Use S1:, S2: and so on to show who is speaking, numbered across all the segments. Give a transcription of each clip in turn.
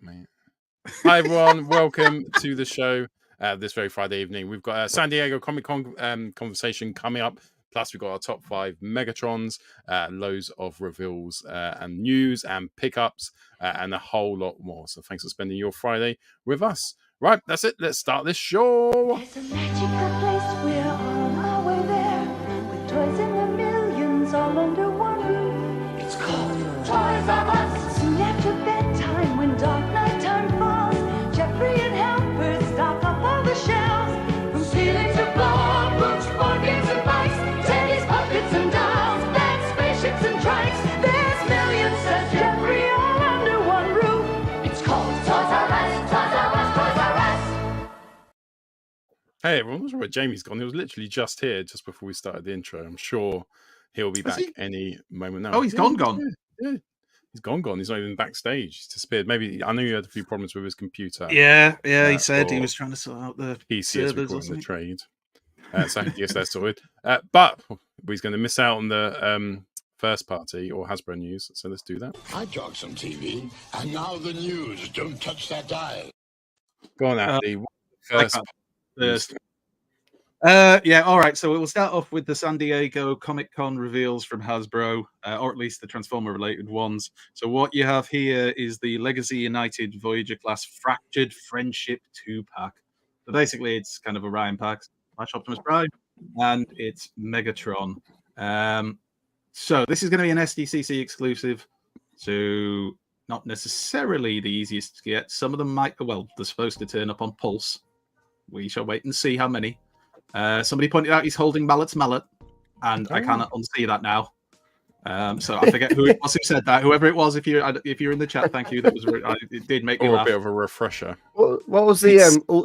S1: Mate. Hi everyone, welcome to the show this very Friday evening. We've got a San Diego Comic Con conversation coming up. Plus, we've got our top 5 Megatrons, loads of reveals and news and pickups, and a whole lot more. So thanks for spending your Friday with us. Right, that's it. Let's start this show.
S2: It's a magical place, we're on our way there, with toys in the millions all under one roof. It's called Toys R Us. Soon after bedtime, when dark nighttime falls, Jeffrey and helpers stock up all the shelves. From ceiling to floor, books, board games and bikes, tennis, puppets and dolls, beds, spaceships and trikes. There's millions, says Jeffrey, all under one roof. It's called Toys R Us, Toys R Us, Toys R Us.
S1: Hey everyone, what's wrong with Jamie's gone? He was literally just here just before we started the intro. I'm sure he'll be back any moment now.
S3: Oh, he's gone.
S1: Yeah. He's gone. He's not even backstage. He's disappeared. Maybe I know you had a few problems with his computer.
S3: Yeah. He said he was trying to sort out the
S1: PC as we call it in the trade. So yes, that's sorted. But he's going to miss out on the first party or Hasbro news. So let's do that.
S4: I talk some TV, and now the news. Don't touch that dial.
S1: Go on, Andy.
S3: First. All right. So we'll start off with the San Diego Comic Con reveals from Hasbro, or at least the Transformer-related ones. So what you have here is the Legacy United Voyager class Fractured Friendship 2-pack. So basically, it's kind of Orion packs, Optimus Prime, and it's Megatron. So this is going to be an SDCC exclusive, so not necessarily the easiest to get. Some of them might, well, they're supposed to turn up on Pulse. We shall wait and see how many. Somebody pointed out he's holding Mallet's mallet, and I cannot unsee that now. So I forget who it was who said that. Whoever it was, if you're in the chat, thank you. That was it did make me laugh.
S1: A bit of a refresher.
S5: What was the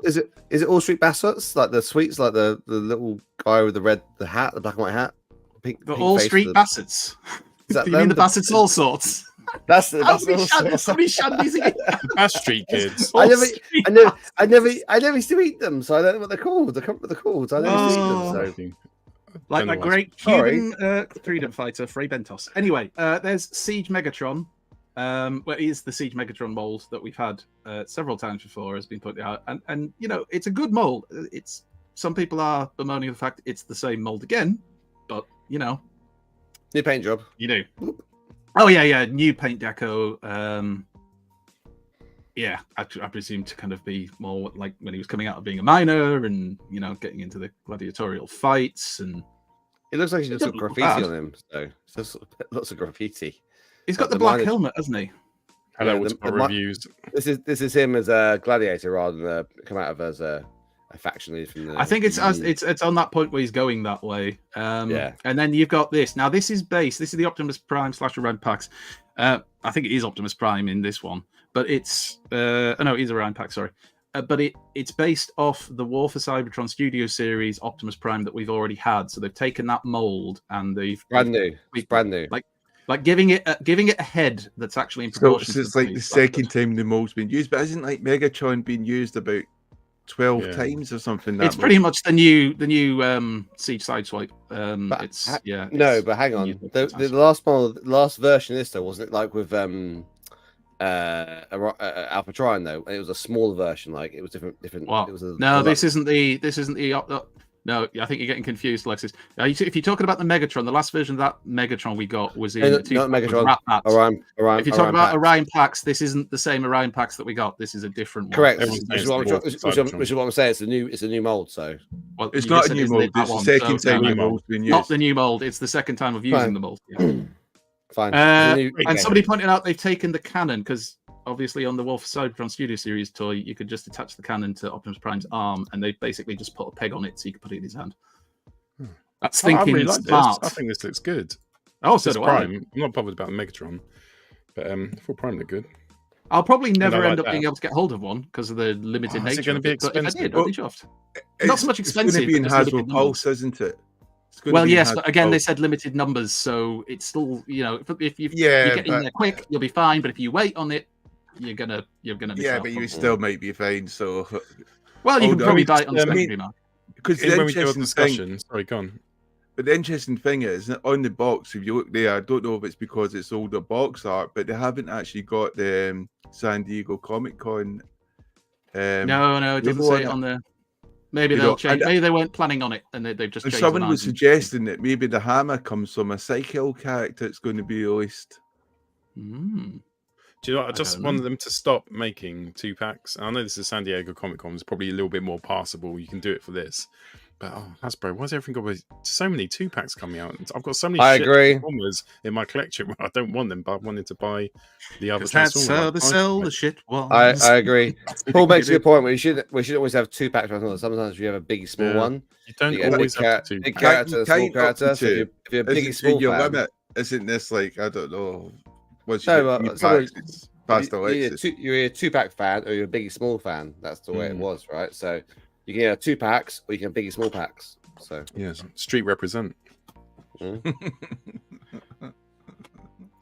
S5: is it All Street Bastards, like the sweets, like the little guy with the hat, the black and white hat, pink
S3: All Street Bastards.
S5: Is that
S3: you mean the Bastards all sorts?
S5: That's the
S3: how many shandies again?
S1: Bass Street Kids.
S5: I never used to eat them, so I don't know what they're called. I can't remember what they're called. I never used to eat them. So.
S3: Like that great Cuban freedom fighter, Frey Bentos. Anyway, there's Siege Megatron. It is the Siege Megatron mold that we've had several times before, has been put out, and you know it's a good mold. It's some people are bemoaning the fact it's the same mold again, but you know,
S5: new paint job.
S3: You do. Oh yeah, new paint deco. I presume to kind of be more like when he was coming out of being a miner and you know getting into the gladiatorial fights, and
S5: it looks like he's just got graffiti on him. So just lots of graffiti.
S3: He's got the black helmet, hasn't he?
S1: Hello, what's my reviews?
S5: This is him as a gladiator rather than come out of as a faction leader from the.
S3: I think it's on that point where he's going that way. And then you've got this. Now this is the Optimus Prime / Orion packs. I think it is Optimus Prime in this one, but it's no, it is Orion pack. Sorry, but it's based off the War for Cybertron Studio Series Optimus Prime that we've already had. So they've taken that mold and they've
S5: brand new,
S3: like giving it a head that's actually in proportion.
S6: So it's like the second time the mold's been used, but isn't like Megatron being used about 12 times or something?
S3: It's pretty much the new Siege Sideswipe.
S5: But hang on. The last version of this though, wasn't it like with Alpha Trion though? It was a smaller version, like it was different.
S3: What?
S5: It was
S3: this isn't the. No, I think you're getting confused, Alexis. If you're talking about the Megatron, the last version of that Megatron we got was in
S5: not Megatron. Orion.
S3: If you talk about Orion packs, this isn't the same Orion packs that we got. This is a different one.
S5: Correct. Which is what I'm saying. It's a new mold. So
S6: it's not a new mold. It's the second time the mold's been used.
S3: Not the new mold. It's the second time of using the mold. Yeah.
S5: Fine.
S3: And somebody pointed out they've taken the cannon because obviously on the War for Cybertron Studio Series toy, you could just attach the cannon to Optimus Prime's arm, and they basically just put a peg on it so you could put it in his hand. That's thinking
S1: really
S3: smart.
S1: I think this looks good.
S3: Oh, so do
S1: Prime. I'm not bothered about Megatron, but full Prime look good.
S3: I'll probably never end up being able to get hold of one because of the limited nature.
S1: Is it going to be expensive?
S3: If I did, I'd be chuffed. Not so much expensive.
S6: It's going to be in Hasbro Pulse, isn't it?
S3: Well, yes, but again, they said limited numbers, so it's still, you know, if you get in there quick, you'll be fine. But if you wait on it, you're gonna be.
S6: Yeah, but you still might be fine. So,
S3: well, you can probably buy it on the secondary market.
S6: Because
S1: when we do a discussion, sorry, go on.
S6: But the interesting thing is, on the box, if you look there, I don't know if it's because it's older box art, but they haven't actually got the San Diego Comic Con.
S3: No, it doesn't say it on there. Maybe they'll change. Maybe they weren't planning on it, and they've just.
S6: And
S3: changed
S6: someone was suggesting that maybe the hammer comes from a cycle character that's going to be released.
S3: Mm.
S1: Do you know what? I just wanted them to stop making 2-packs. I know this is San Diego Comic Con. It's probably a little bit more passable. You can do it for this. But Hasbro, why is everything got so many 2-packs coming out? I've got so many Transformers in my collection. I don't want them, but I wanted to buy the other Transformers.
S3: That's how they sell the shit.
S5: I agree. Paul makes a good point. We should always have 2-packs. Sometimes you have a big small one.
S1: You don't always have to.
S5: Big character, small character. So if you're a big small
S6: your
S5: fan,
S6: limit isn't this like, I don't know. Once
S5: No,
S6: you
S5: but
S6: get
S5: some-
S6: packs, it's past the Lexus.
S5: you're a 2-pack fan or you're a biggie small fan. That's the way it was, right? So you can have 2-packs or you can have biggie small packs. So
S1: yes, street represent.
S5: Mm.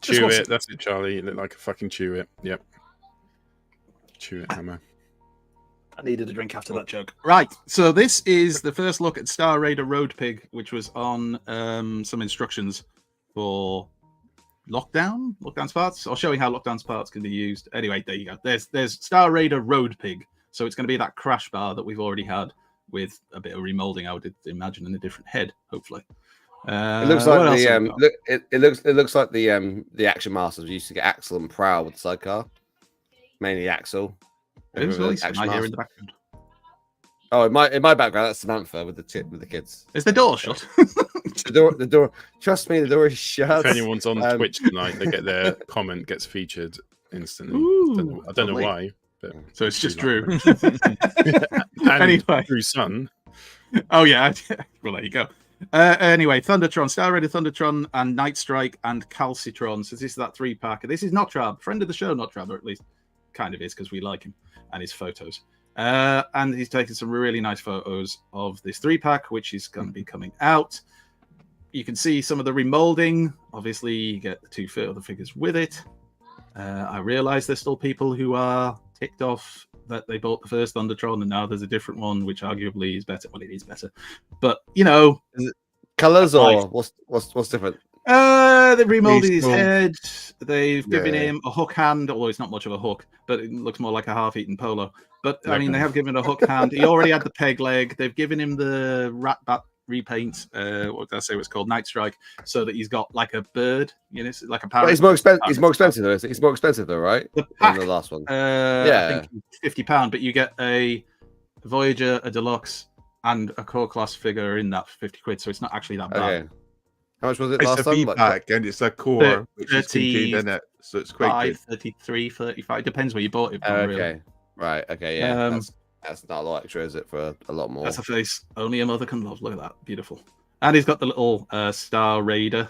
S1: Chew it. That's it, Charlie. You look like a fucking chew it. Yep. Chew it, hammer.
S3: I needed a drink after that joke. Right, so this is the first look at Star Raider Road Pig, which was on some instructions for Lockdown's parts, or showing how Lockdown's parts can be used. Anyway, there you go. There's Star Raider Road Pig. So it's going to be that crash bar that we've already had with a bit of remolding, I would imagine, in a different head, hopefully.
S5: It looks like it looks like the Action Masters used to get Axel and Prowl with the sidecar, mainly Axel.
S3: Who's all these I hear in the background?
S5: Oh, in my background, that's Samantha with the kids.
S3: Is the door shut?
S5: the door. Trust me, the door is shut.
S1: If anyone's on Twitch tonight, they get their comment gets featured instantly.
S3: Ooh,
S1: I don't know why. But
S3: so it's just Drew.
S1: Anyway, Drew's son.
S3: Oh yeah, well there you go. Anyway, Thundertron, Star Raider Thundertron, and Night Strike and Calcitron. So this is that 3-pack. This is Notrab, friend of the show, Notrab, or at least kind of is because we like him and his photos. And he's taken some really nice photos of this 3-pack, which is going to be coming out. You can see some of the remolding. Obviously, you get the 2 other figures with it. I realize there's still people who are ticked off that they bought the first Thundertron and now there's a different one, which arguably is better. Well, it is better, but you know,
S5: is it colors or what's different?
S3: They've remolded his head. They've given him a hook hand, although it's not much of a hook, but it looks more like a half-eaten polo. But I mean, they have given a hook hand. He already had the peg leg. They've given him the Rat Bat repaint. What did I say it was called? Night Strike, so that he's got like a bird, you know, like a parrot.
S5: But it's more expensive. It's more expensive though. It's more expensive though, right?
S3: The pack,
S5: than the last one.
S3: I think £50, but you get a Voyager, a deluxe, and a core class figure in that for £50. So it's not actually that bad.
S5: Okay. How much was it
S6: It's
S5: last
S6: a
S5: time?
S6: V-pack and it's a core which is contained in it, so it's quite good.
S3: 33, 35. Depends where you bought it.
S5: Okay.
S3: Really.
S5: Right. Okay. Yeah. That's not a lot extra, is it? For a lot more.
S3: That's a face only a mother can love. Look at that, beautiful. And he's got the little Star Raider.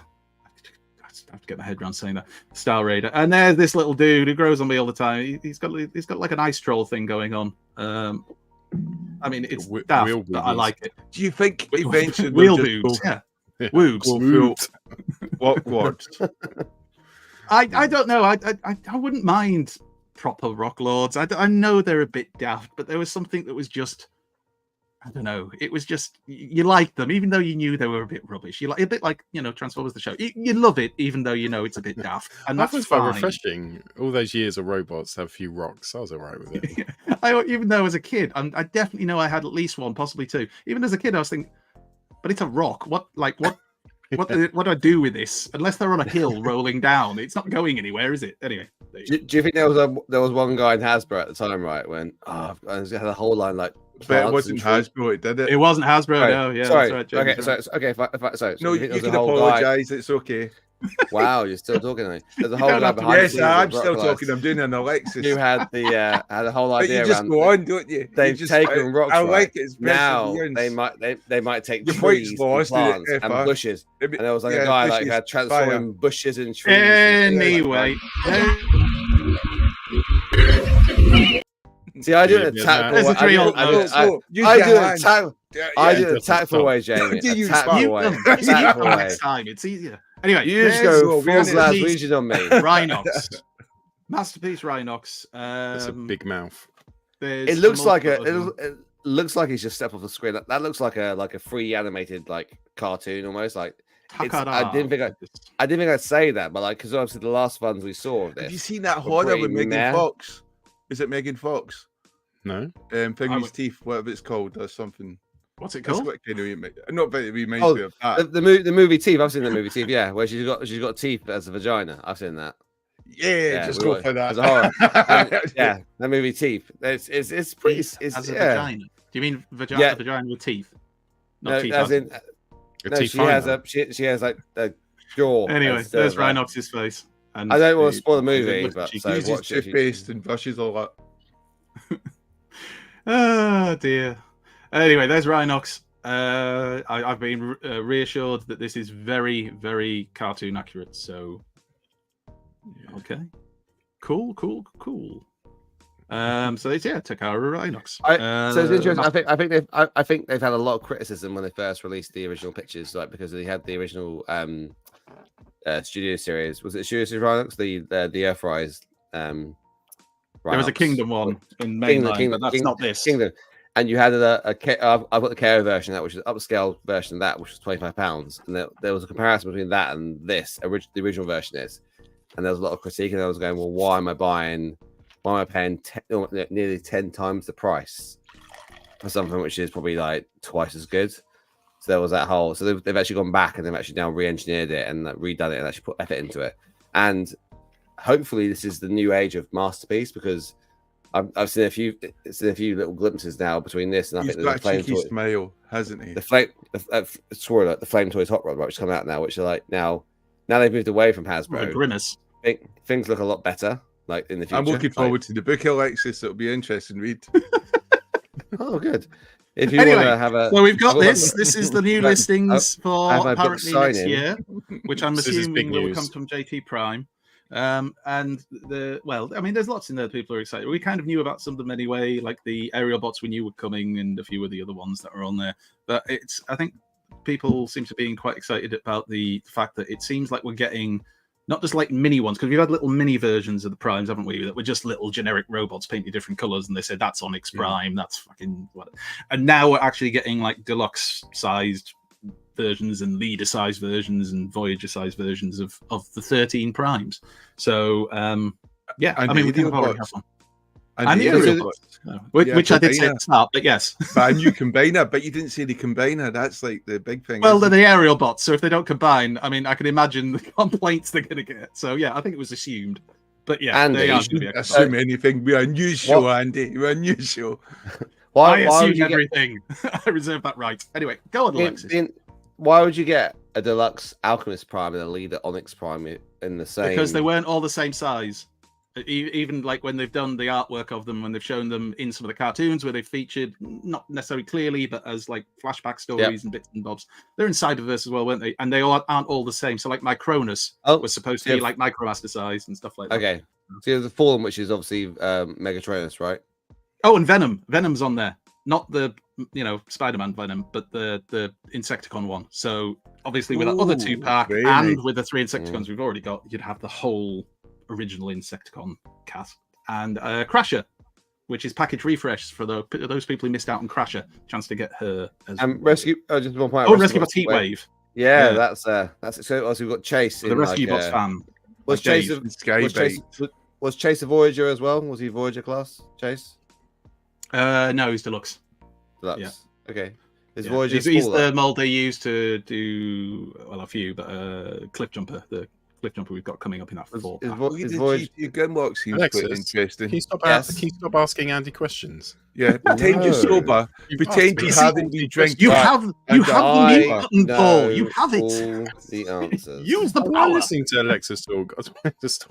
S3: I have to get my head around saying that. Star Raider. And there's this little dude who grows on me all the time. He's got like an ice troll thing going on. I mean, it's daft, but I like it.
S6: Do you think eventually
S3: wheel boobs? Yeah. Woobs.
S6: Walkwards.
S3: I don't know. I wouldn't mind proper rock lords. I know they're a bit daft, but there was something that was just, I don't know. It was just, you liked them, even though you knew they were a bit rubbish. You like a bit like, you know, Transformers the show. You love it, even though you know it's a bit daft. And that's
S1: quite refreshing. All those years of robots have a few rocks. I was all right with it.
S3: Even though as a kid, I definitely know I had at least one, possibly 2. Even as a kid, I was thinking, but it's a rock. What do I do with this? Unless they're on a hill rolling down, it's not going anywhere, is it? Anyway,
S5: do you think there was one guy in Hasbro at the time, right? When I had a whole line like.
S6: But it wasn't Hasbro, did it?
S3: It wasn't Hasbro,
S5: right.
S3: no. Yeah,
S5: sorry.
S3: That's right,
S5: James. Okay.
S6: No, you can apologise. It's okay.
S5: Wow, you're still talking. There's a whole guy behind.
S6: Yes, I'm still talking. I'm doing an Alexis.
S5: You had the whole idea.
S6: But you just go on, don't you?
S5: They've taken rocks.
S6: I like it.
S5: Now they might take trees, and plants, and bushes. And there was like a guy like had transforming bushes and trees.
S3: Anyway.
S5: See, I do it tactful way. I do it tactful way, Jamie. Tactful way.
S3: Next time, it's easier. Anyway,
S5: you just go full blast on me.
S3: Rhinox. Masterpiece Rhinox.
S1: It's a big mouth.
S5: It looks like a looks like he's just stepped off the screen. That looks like a free animated like cartoon almost. Like I didn't think I'd say that, but like because obviously the last ones we saw of this.
S6: Have you seen that horror with Megan Fox? Is it Megan Fox?
S1: No.
S6: Thingy's teeth, whatever it's called, or something.
S3: What's it called?
S6: Not that it reminds me of that.
S5: The movie Teeth. I've seen the movie Teeth. Yeah, where she's got teeth as a vagina. I've seen that.
S6: Yeah, just go for that.
S5: As a horror. Yeah, that movie Teeth. It's pretty. It's
S3: as a vagina. Do you mean vagina?
S5: Yeah.
S3: Vagina with teeth?
S5: No,
S3: Not teeth.
S5: as in. No, she has like a jaw.
S3: Anyway, there's Rhinox's face. And
S5: I don't want to spoil the movie, but
S6: she uses toothpaste and brushes all that.
S3: Oh dear. Anyway, there's Rhinox. I've been reassured that this is very, very cartoon accurate. So, okay, cool. So it's Takara Rhinox.
S5: So it's interesting. I think they've had a lot of criticism when they first released the original pictures, like because they had the original Studio Series. Was it Studio Series Rhinox? The Earthrise.
S3: There was a Kingdom one in mainline, but that's not this.
S5: Kingdom. And you had I've got the KO version of that, which is an upscale version of that, which was £25. And there was a comparison between that and this, the original version is. And there was a lot of critique, and I was going, well, why am I paying nearly 10 times the price for something which is probably like twice as good? So there was that whole. So they've actually gone back and they've actually now re-engineered it and redone it and actually put effort into it. And hopefully this is the new age of masterpiece, because I've seen a few little glimpses now between this and I think there's a flame toy
S6: smile, hasn't he?
S5: The flame toys hot rod, which has come out now, which are like now they've moved away from Hasbro.
S3: Grimace.
S5: Things look a lot better. Like in the future,
S6: I'm looking forward to the book, Alexis. It'll be interesting read.
S5: Oh, good. If you want to have a,
S3: so we've got this. This is the new listings for apparently next year, which I'm assuming will come from JT Prime. And there's lots in there that people are excited. We kind of knew about some of them anyway, like the aerial bots we knew were coming, and a few of the other ones that are on there. But I think people seem to be quite excited about the fact that it seems like we're getting not just like mini ones, because we've had little mini versions of the primes, haven't we? That were just little generic robots painted different colors, and they said that's Onyx Prime, that's fucking what. And now we're actually getting like deluxe sized versions and leader sized versions and Voyager sized versions of the 13 primes. So we can already have one. And the aerial bots, which I did say at the start, but yes.
S6: But a new combiner, but you didn't say the combiner. That's like the big thing.
S3: Well, they're the aerial bots, so if they don't combine, I mean, I can imagine the complaints they're going to get. So yeah, I think it was assumed. But yeah,
S5: Andy,
S3: they are
S6: going to be assume anything. We're unusual, Andy. We're unusual.
S3: I assume everything. I reserve that right. Anyway, go on, Alexis.
S5: Why would you get a deluxe Alchemist Prime and a leader Onyx Prime in the same?
S3: Because they weren't all the same size. Even like when they've done the artwork of them, when they've shown them in some of the cartoons where they've featured, not necessarily clearly, but as like flashback stories and bits and bobs, they're in Cyberverse as well, weren't they? And they aren't all the same. So like Micronus was supposed to be like Micromaster size and stuff like that.
S5: Okay. So there's the Fallen, which is obviously Megatronus, right?
S3: Oh, and Venom. Venom's on there. Not the Spider-Man Venom, but the Insecticon one. So obviously with that other 2-pack and with the 3 Insecticons we've already got, you'd have the whole original Insecticon cast. And Crasher, which is package refresh for those people who missed out on Crasher. Chance to get her as
S5: Rescue. Just one point.
S3: Rescue Bots Heatwave.
S5: Yeah, that's it. So also we've got Chase.
S3: The Rescue Bots fan.
S5: Was Chase a Voyager as well? Was he Voyager class? Chase?
S3: No, he's deluxe.
S5: Deluxe. Yeah. Okay.
S3: He's the mold they use to do a few, but Cliff Jumper, the Cliff Jumper we've got coming up in that 4.
S6: His Voyager Gunbox seems quite interesting.
S1: Can you stop asking Andy questions?
S6: Yeah, pretend you're sober. Pretend you haven't been drinking.
S3: You have the mute button, Paul. You have it.
S5: The answers.
S3: Use the power.
S1: I'm listening to Alexis talk.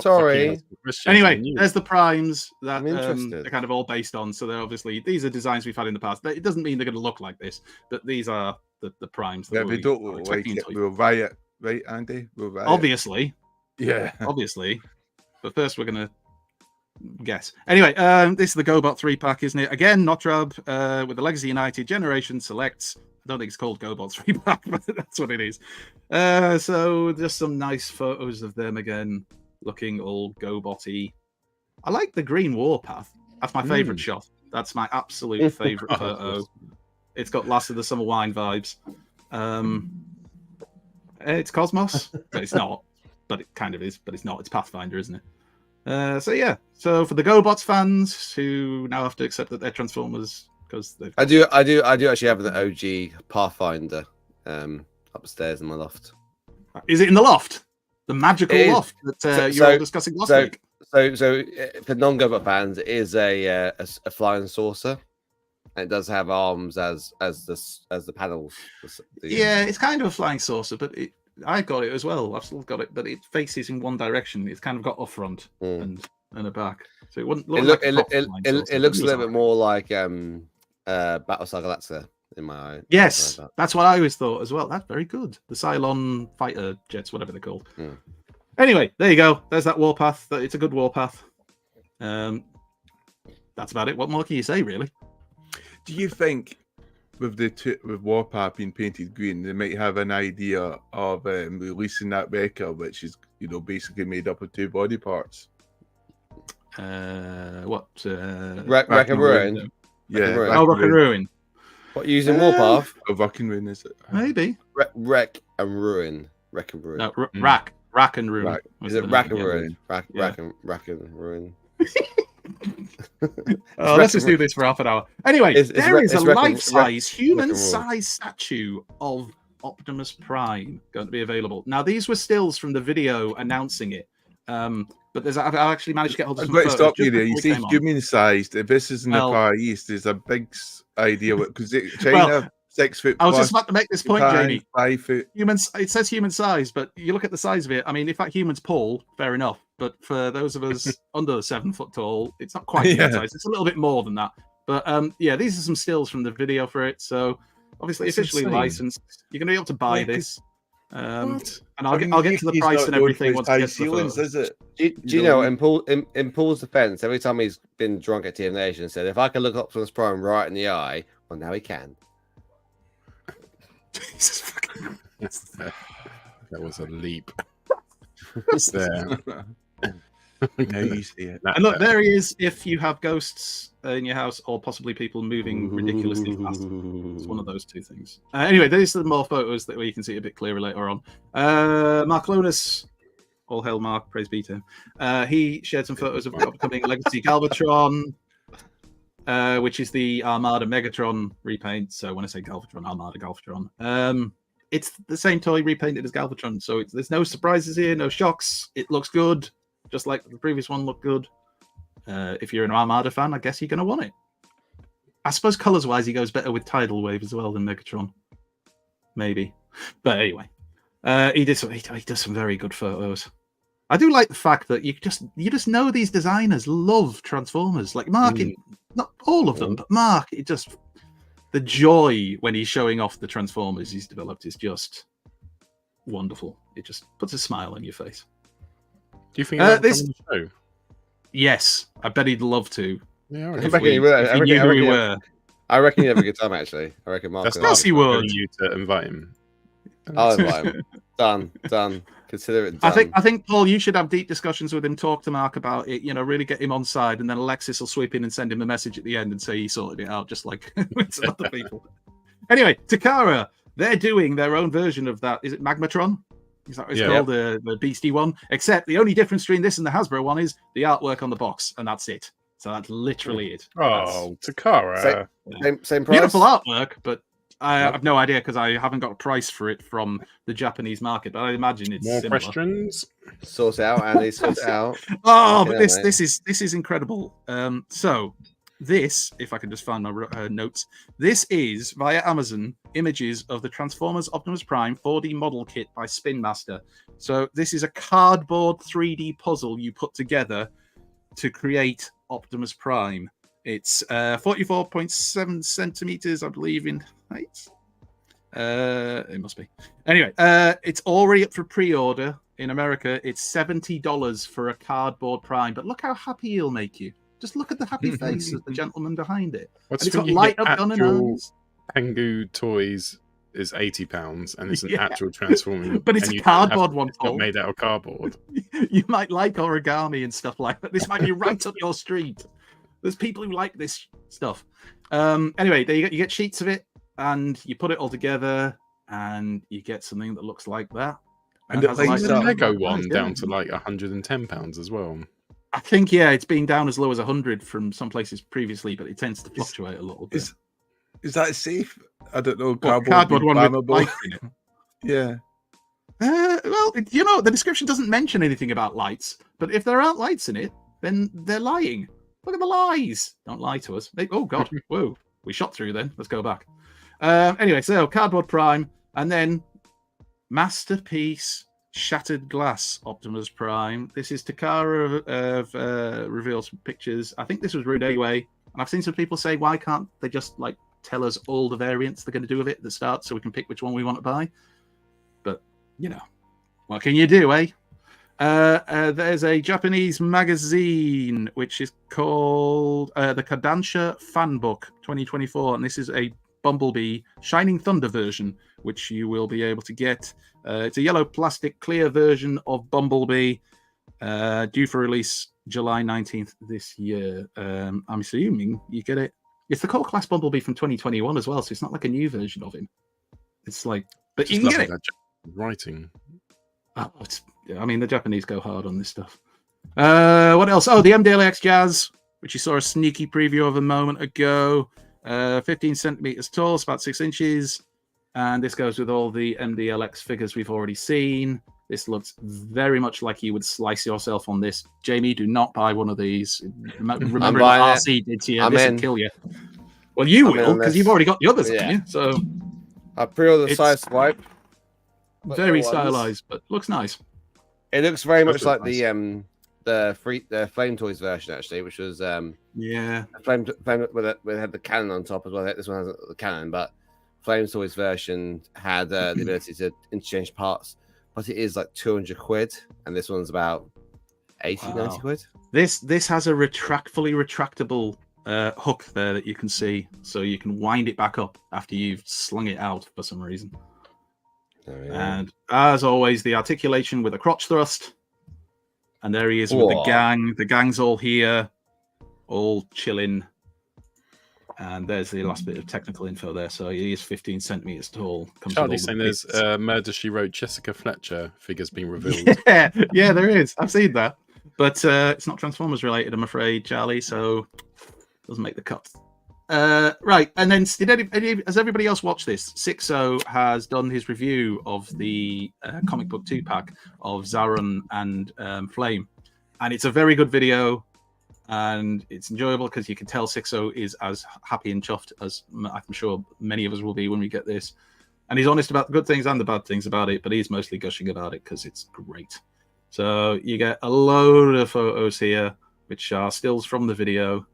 S5: Sorry.
S3: Anyway, there's the primes that they're kind of all based on. So they're obviously, these are designs we've had in the past. It doesn't mean they're going to look like this, but these are the primes.
S6: Yeah, they don't look like it. We'll riot, right, Andy? We'll riot.
S3: Obviously.
S6: Yeah.
S3: Obviously. But first we're going to guess. Anyway, this is the GoBot 3-pack, isn't it? Again, Notrab with the Legacy United Generation Selects. I don't think it's called GoBot 3-pack, but that's what it is. So just some nice photos of them again, looking all GoBot-y. I like the green warpath. That's my favorite shot. That's my absolute favorite photo. It's got Last of the Summer Wine vibes. It's Cosmos, but it's not. But it kind of is, but it's not. It's Pathfinder, isn't it? So yeah. So for the GoBots fans who now have to accept that they're Transformers because
S5: I do actually have the OG Pathfinder upstairs in my loft.
S3: Is it in the loft? The magical loft that you were discussing last week.
S5: So for non-GoBot fans, it is a flying saucer. And it does have arms as the panels.
S3: Yeah, it's kind of a flying saucer, but I got it as well. I've still got it, but it faces in one direction. It's kind of got a front and a back, so it wouldn't look. It
S5: looks a little bit more like Battlestar Galactica in my eye.
S3: Yes, that's what I always thought as well. That's very good. The Cylon fighter jets, whatever they're called. Anyway, there you go. There's that warpath. It's a good warpath. That's about it. What more can you say, really?
S6: Do you think with Warpath being painted green, they might have an idea of releasing that Wrecker, which is basically made up of 2 body parts?
S3: What?
S5: Wreck and Ruin.
S6: Yeah.
S3: Rock and Ruin.
S5: What, using Warpath?
S6: Oh, Wreck and Ruin, is it?
S3: Maybe.
S5: Wreck and Ruin. Wreck and Ruin.
S3: No, Rack and Ruin.
S5: Is it Rack and Ruin? Rack and Ruin.
S3: Let's just do this for half an hour. Anyway, there is a life-size, human-size statue of Optimus Prime going to be available. Now, these were stills from the video announcing it, but I've actually managed to get hold of some photos.
S6: Stop you there. You say human-sized. If this is in the Far East, there's a big idea because China. 6 foot.
S3: I was just about to make this point, Jamie.
S6: 5 foot.
S3: It says human size, but you look at the size of it. I mean, if that human's tall, fair enough. But for those of us under 7 foot tall, it's not quite that size. It's a little bit more than that. But yeah, these are some stills from the video for it. So obviously, officially licensed. You're going to be able to buy this. And I'll get to the price and everything once I get to the photos.
S6: Is it?
S5: Do you know, in Paul's defense, every time he's been drunk at TM Nation, said, if I can look Optimus Prime right in the eye, well, now he can.
S3: Jesus fucking.
S1: That was a leap.
S6: There. Now you see it.
S3: And look, there he is. If you have ghosts in your house or possibly people moving ridiculously fast, it's one of those 2 things. Anyway, these are more photos that you can see a bit clearer later on. Mark Lonus, all hail Mark, praise be to him. He shared some photos of the upcoming Legacy Galvatron. Which is the Armada Megatron repaint. So when I say Galvatron, Armada Galvatron, it's the same toy repainted as Galvatron. So there's no surprises here, no shocks. It looks good, just like the previous one looked good. If you're an Armada fan, I guess you're going to want it. I suppose colours-wise, he goes better with Tidal Wave as well than Megatron. Maybe. But anyway, he does some very good photos. I do like the fact that you just know these designers love Transformers. Like Mark, not all of them, but Mark, the joy when he's showing off the Transformers he's developed is just wonderful. It just puts a smile on your face.
S1: Do you think he'll come on the show?
S3: Yes, I bet he'd love to.
S1: Yeah,
S5: I reckon he would.
S3: If he knew who we were.
S5: I reckon he'd have a good time, actually. I reckon Mark.
S1: That's
S3: nice. He would.
S1: You to invite him.
S5: I'll invite him. Done. Consider it done.
S3: I think, Paul, you should have deep discussions with him, talk to Mark about it, really get him on side, and then Alexis will sweep in and send him a message at the end and say he sorted it out, just like with other people. Anyway, Takara, they're doing their own version of that. Is it Magmatron? Is that what it's called? The Beastie one? Except the only difference between this and the Hasbro one is the artwork on the box, and that's it. So that's literally it.
S1: Oh, Takara.
S5: Same price?
S3: Beautiful artwork, but I have no idea because I haven't got a price for it from the Japanese market, but I imagine it's
S1: more
S3: similar.
S1: Questions.
S5: Sort it out, Andy. Sort it out.
S3: Oh, but this is incredible. So this, if I can just find my notes, this is via Amazon images of the Transformers Optimus Prime 4D model kit by Spin Master. So this is a cardboard 3D puzzle you put together to create Optimus Prime. It's 44.7 centimeters, I believe, in height. It must be. Anyway, it's already up for pre-order in America. It's $70 for a cardboard Prime. But look how happy he'll make you. Just look at the happy face of the gentleman behind it.
S1: What's
S3: it's got light up gun and eyes.
S1: Pengu Toys is £80, and it's an actual transforming.
S3: But it's a cardboard one, Paul.
S1: Made out of cardboard.
S3: You might like origami and stuff like that. This might be right up your street. There's people who like this stuff. Anyway, there you get sheets of it, and you put it all together, and you get something that looks like that.
S6: And
S3: has a
S6: it
S3: light
S1: Is
S6: lights
S1: the
S3: up.
S1: Lego
S6: up.
S1: one
S3: Yeah.
S1: down to like £110 as well?
S3: I think it's been down as low as 100 from some places previously, but it tends to fluctuate a little bit.
S6: Is that safe? I don't know.
S3: Cardboard one with
S6: flammable?
S3: lights in it.
S6: Yeah.
S3: Well, the description doesn't mention anything about lights, but if there aren't lights in it, then they're lying. Look at the lies. Don't lie to us. Oh, God. Whoa. We shot through then. Let's go back. Anyway, so Cardboard Prime, and then Masterpiece Shattered Glass Optimus Prime. This is Takara reveals some pictures. I think this was rude anyway. And I've seen some people say, why can't they just like tell us all the variants they're going to do with it at the start so we can pick which one we want to buy? But, what can you do, eh? There's a Japanese magazine which is called the Kodansha Fan Book 2024, and this is a Bumblebee Shining Thunder version, which you will be able to get. It's a yellow plastic clear version of Bumblebee, due for release July 19th this year. I'm assuming you get it. It's the Core Class Bumblebee from 2021 as well, so it's not like a new version of him. It's like, but you can get it.
S1: Writing.
S3: The Japanese go hard on this stuff. What else? Oh, the MDLX Jazz, which you saw a sneaky preview of a moment ago. 15 centimeters tall, it's about 6 inches. And this goes with all the MDLX figures we've already seen. This looks very much like you would slice yourself on this. Jamie, do not buy one of these. Remember what RC did to you. This will kill you. Well, you will, because you've already got the others, haven't you? So
S5: I pre-ordered the size swipe.
S3: Very stylized, but looks nice.
S5: It looks very much like the Flame Toys version, actually, which was Flame with had the cannon on top as well. This one has the cannon, but Flame Toys version had the ability to interchange parts, but it is like 200 quid, and this one's about 90 quid.
S3: This has a fully retractable hook there that you can see, so you can wind it back up after you've slung it out for some reason. And as always, the articulation with a crotch thrust. And there he is with the gang. The gang's all here, all chilling. And there's the last bit of technical info there. So he is 15 centimeters tall.
S1: Charlie's saying there's Murder, She Wrote Jessica Fletcher figures being revealed.
S3: yeah, there is. I've seen that. But it's not Transformers related, I'm afraid, Charlie. So doesn't make the cut. Right, and then has everybody else watched this? Sixo has done his review of the comic book 2-pack of Zaron and Flame, and it's a very good video, and it's enjoyable because you can tell Sixo is as happy and chuffed as I'm sure many of us will be when we get this, and he's honest about the good things and the bad things about it, but he's mostly gushing about it because it's great. So you get a load of photos here, which are stills from the video.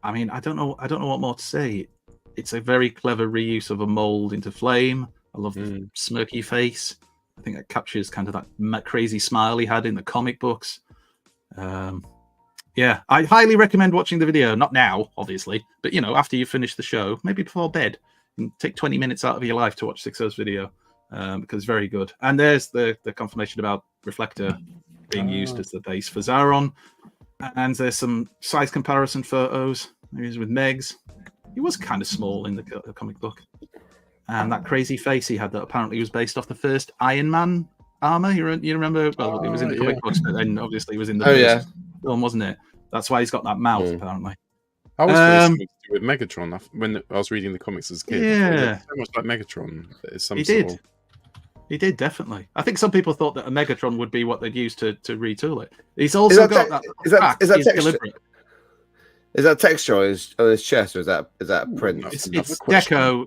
S3: I don't know what more to say. It's a very clever reuse of a mold into Flame. I love the smirky face. I think that captures kind of that crazy smile he had in the comic books. I highly recommend watching the video. Not now, obviously, but after you finish the show, maybe before bed, and take 20 minutes out of your life to watch Sixo's video because it's very good. And there's the confirmation about Reflector being used as the base for Zaron. And there's some size comparison photos. He's with Megs. He was kind of small in the comic book. And that crazy face he had that apparently was based off the first Iron Man armor. You remember? Well, it was in the comic books, but then obviously it was in the first film, wasn't it? That's why he's got that mouth, apparently.
S1: I was very to do with Megatron when I was reading the comics as a kid.
S3: Yeah.
S1: So much like Megatron.
S3: He did, definitely. I think some people thought that a Megatron would be what they'd use to retool it. He's also got that.
S5: Is that
S3: deliberate.
S5: Is that texture on his chest, or is that a print?
S3: It's deco.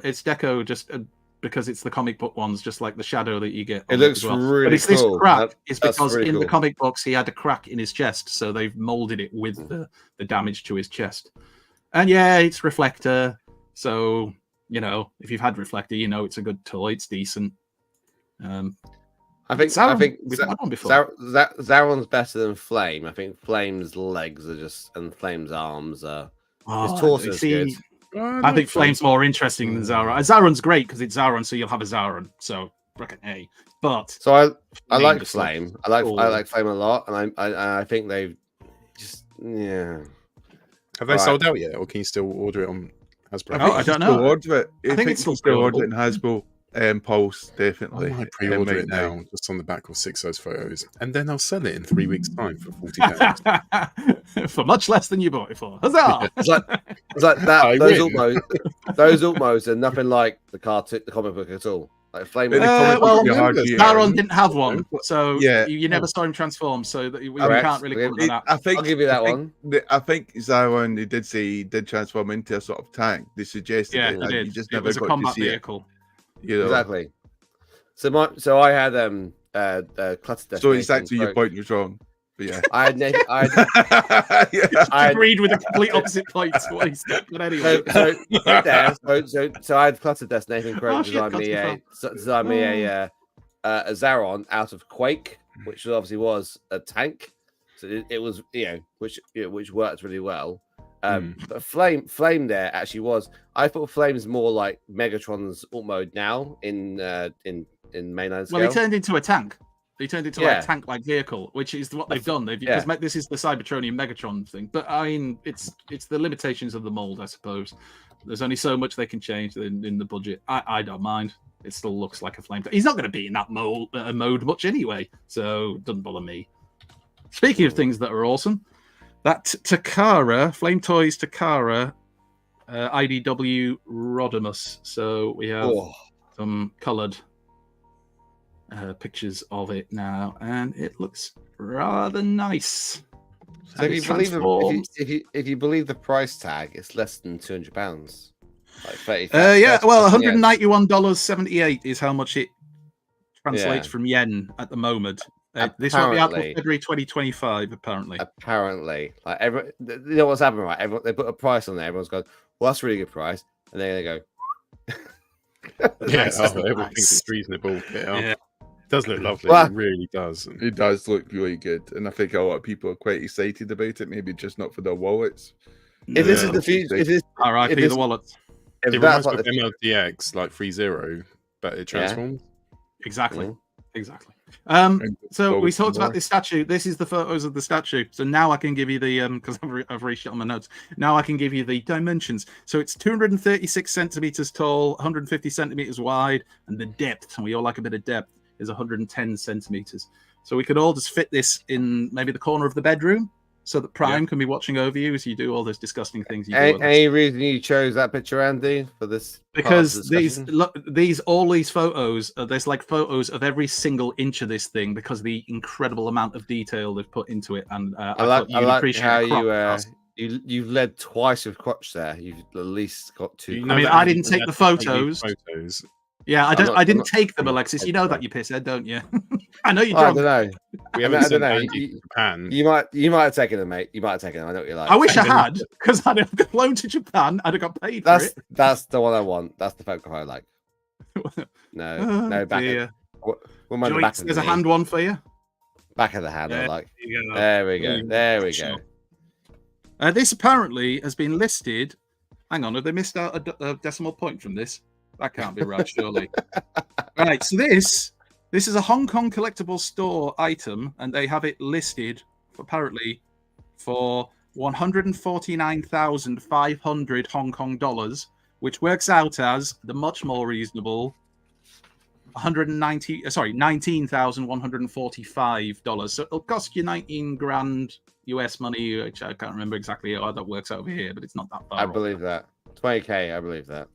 S3: It's deco just because it's the comic book ones, just like the shadow that you get.
S5: It looks really
S3: but it's
S5: cool.
S3: This crack is because
S5: really
S3: in the comic books he had a crack in his chest, so they've molded it with the damage to his chest. And it's Reflector. So if you've had Reflector, it's a good toy. It's decent.
S5: I think Zaron's better than Flame. I think Flame's legs and Flame's arms are. His torso is good.
S3: I think Flame's more interesting than Zaron. Zaron's great because it's Zaron, so you'll have a Zaron. So reckon A. But
S5: so I like Flame. I like Flame a lot, and I think they've just
S1: Have they
S5: Right.
S1: sold out yet, or can you still order it on Hasbro?
S3: Oh, I don't know.
S6: Order it.
S3: I think it's still
S6: still order it
S3: pre-orderable.
S6: in Hasbro. Pulse,
S1: I
S6: definitely.
S1: might pre-order
S6: might
S1: it now, just on the back of 6 of those photos, and then I'll sell it in 3 weeks' time for £40.
S3: For much less than you bought it for. Huzzah!
S5: It's like that.
S1: I
S5: Those
S1: win.
S5: those Ultimos are nothing like the comic book at all. Like Flame.
S6: But the comic
S3: well,
S6: book would be hard to get.
S3: Baron didn't have one, so
S6: Yeah.
S3: you never saw him transform, so that we
S5: Correct.
S3: can't really comment on that.
S6: I think
S5: I'll give you that one.
S6: I think Zyron, they did say he did transform into a sort of tank. They suggested
S3: Yeah,
S6: it,
S3: he
S6: and
S3: did.
S6: you just
S3: It
S6: never
S3: was a
S6: got to
S3: combat
S6: see
S3: vehicle.
S6: it. You know?
S5: Exactly. So I had Cluttered
S6: So
S5: Destination.
S6: exactly your point was wrong. But yeah.
S5: I had
S6: Yeah.
S5: I had-
S3: Agreed with the complete opposite points. But anyway.
S5: So I had Cluttered Destination. Nathan
S3: Oh,
S5: Croak
S3: shit,
S5: designed me a Zaron out of Quake, which obviously was a tank. So it was which worked really well. But Flame there actually was. I thought Flame's more like Megatron's alt mode now in mainline scale.
S3: Well, he turned into a tank. He turned into
S5: Yeah.
S3: a tank-like vehicle, which is what they've done. Because this is the Cybertronium Megatron thing. But I mean, it's the limitations of the mold, I suppose. There's only so much they can change in the budget. I don't mind. It still looks like a flame. He's not going to be in that mode much anyway, so it doesn't bother me. Speaking of things that are awesome, that Takara Flame Toys Takara IDW Rodimus. So we have some coloured pictures of it now, and it looks rather nice.
S5: So if you believe the price tag, it's less than £200. Like 30.
S3: Well, $191.78 is how much it translates from yen at the moment. This will be out till February 2025, apparently.
S5: Apparently, like you know what's happening, right? They put a price on there. Everyone's going, "Well, that's a really good price," and then they go,
S1: "Yeah, everyone thinks it's reasonable." Yeah. It does look lovely.
S5: Well,
S1: it really does.
S6: It does look really good, and I think a lot of people are quite excited about it. Maybe just not for their wallets.
S5: If this is the future,
S3: R.I.P. the wallets.
S1: It reminds me of MLDX, like 3.0, but it transforms.
S3: Exactly. So we talked about this statue. This is the photos of the statue. So now I can give you the because I've reached it on my notes. Now I can give you the dimensions. So it's 236 centimeters tall, 150 centimeters wide, and the depth, and we all like a bit of depth, is 110 centimeters. So we could all just fit this in maybe the corner of the bedroom, so that Prime can be watching over you as you do all those disgusting things.
S5: Any reason you chose that picture, Andy, for this?
S3: Because all these photos, there's like photos of every single inch of this thing because of the incredible amount of detail they've put into it. And I like
S5: how you've led twice with crotch there. You've at least got two.
S3: I mean, I didn't take the photos. Yeah, I didn't take them, Alexis. You know that, you pisshead, don't you? I know you don't.
S5: I don't know.
S1: We haven't sent
S5: know.
S1: Andy to Japan.
S5: You might have taken them, mate. You might have taken them. I know what you like.
S3: I wish I had, because I'd have flown to Japan. I'd have got paid for it.
S5: That's the one I want. That's the photograph I like. No, back.
S3: There's a hand one for you.
S5: Back of the hand, I like. There we go.
S3: This apparently has been listed. Hang on, have they missed out a decimal point from this? That can't be right, surely. Right, so this is a Hong Kong collectible store item, and they have it listed apparently for 149,500 Hong Kong dollars, which works out as the much more reasonable $19,145. So it'll cost you 19 grand US money, which I can't remember exactly how that works over here, but it's not that far.
S5: I believe that 20k. I believe that.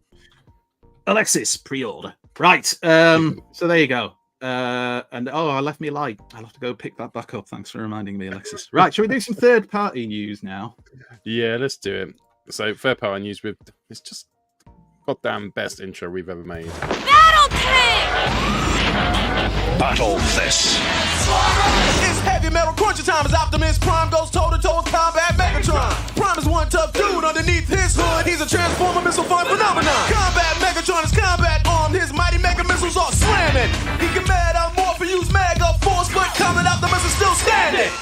S3: Alexis, pre-order. Right. So there you go. And I left me a light. I'll have to go pick that back up. Thanks for reminding me, Alexis. Right, shall we do some third-party news now?
S1: Yeah, let's do it. So third-party news with it's just goddamn best intro we've ever made.
S7: Battle Tank!
S4: Battle this.
S8: It's heavy metal cruncher time as Optimus Prime goes toe-to-toe with combat Megatron. Prime is one tough dude underneath his hood. He's a transformer missile fire phenomenon. Combat Megatron is combat armed. His mighty mega missiles are slamming. He can metamorph and use mega force, but coming out the missile still standing.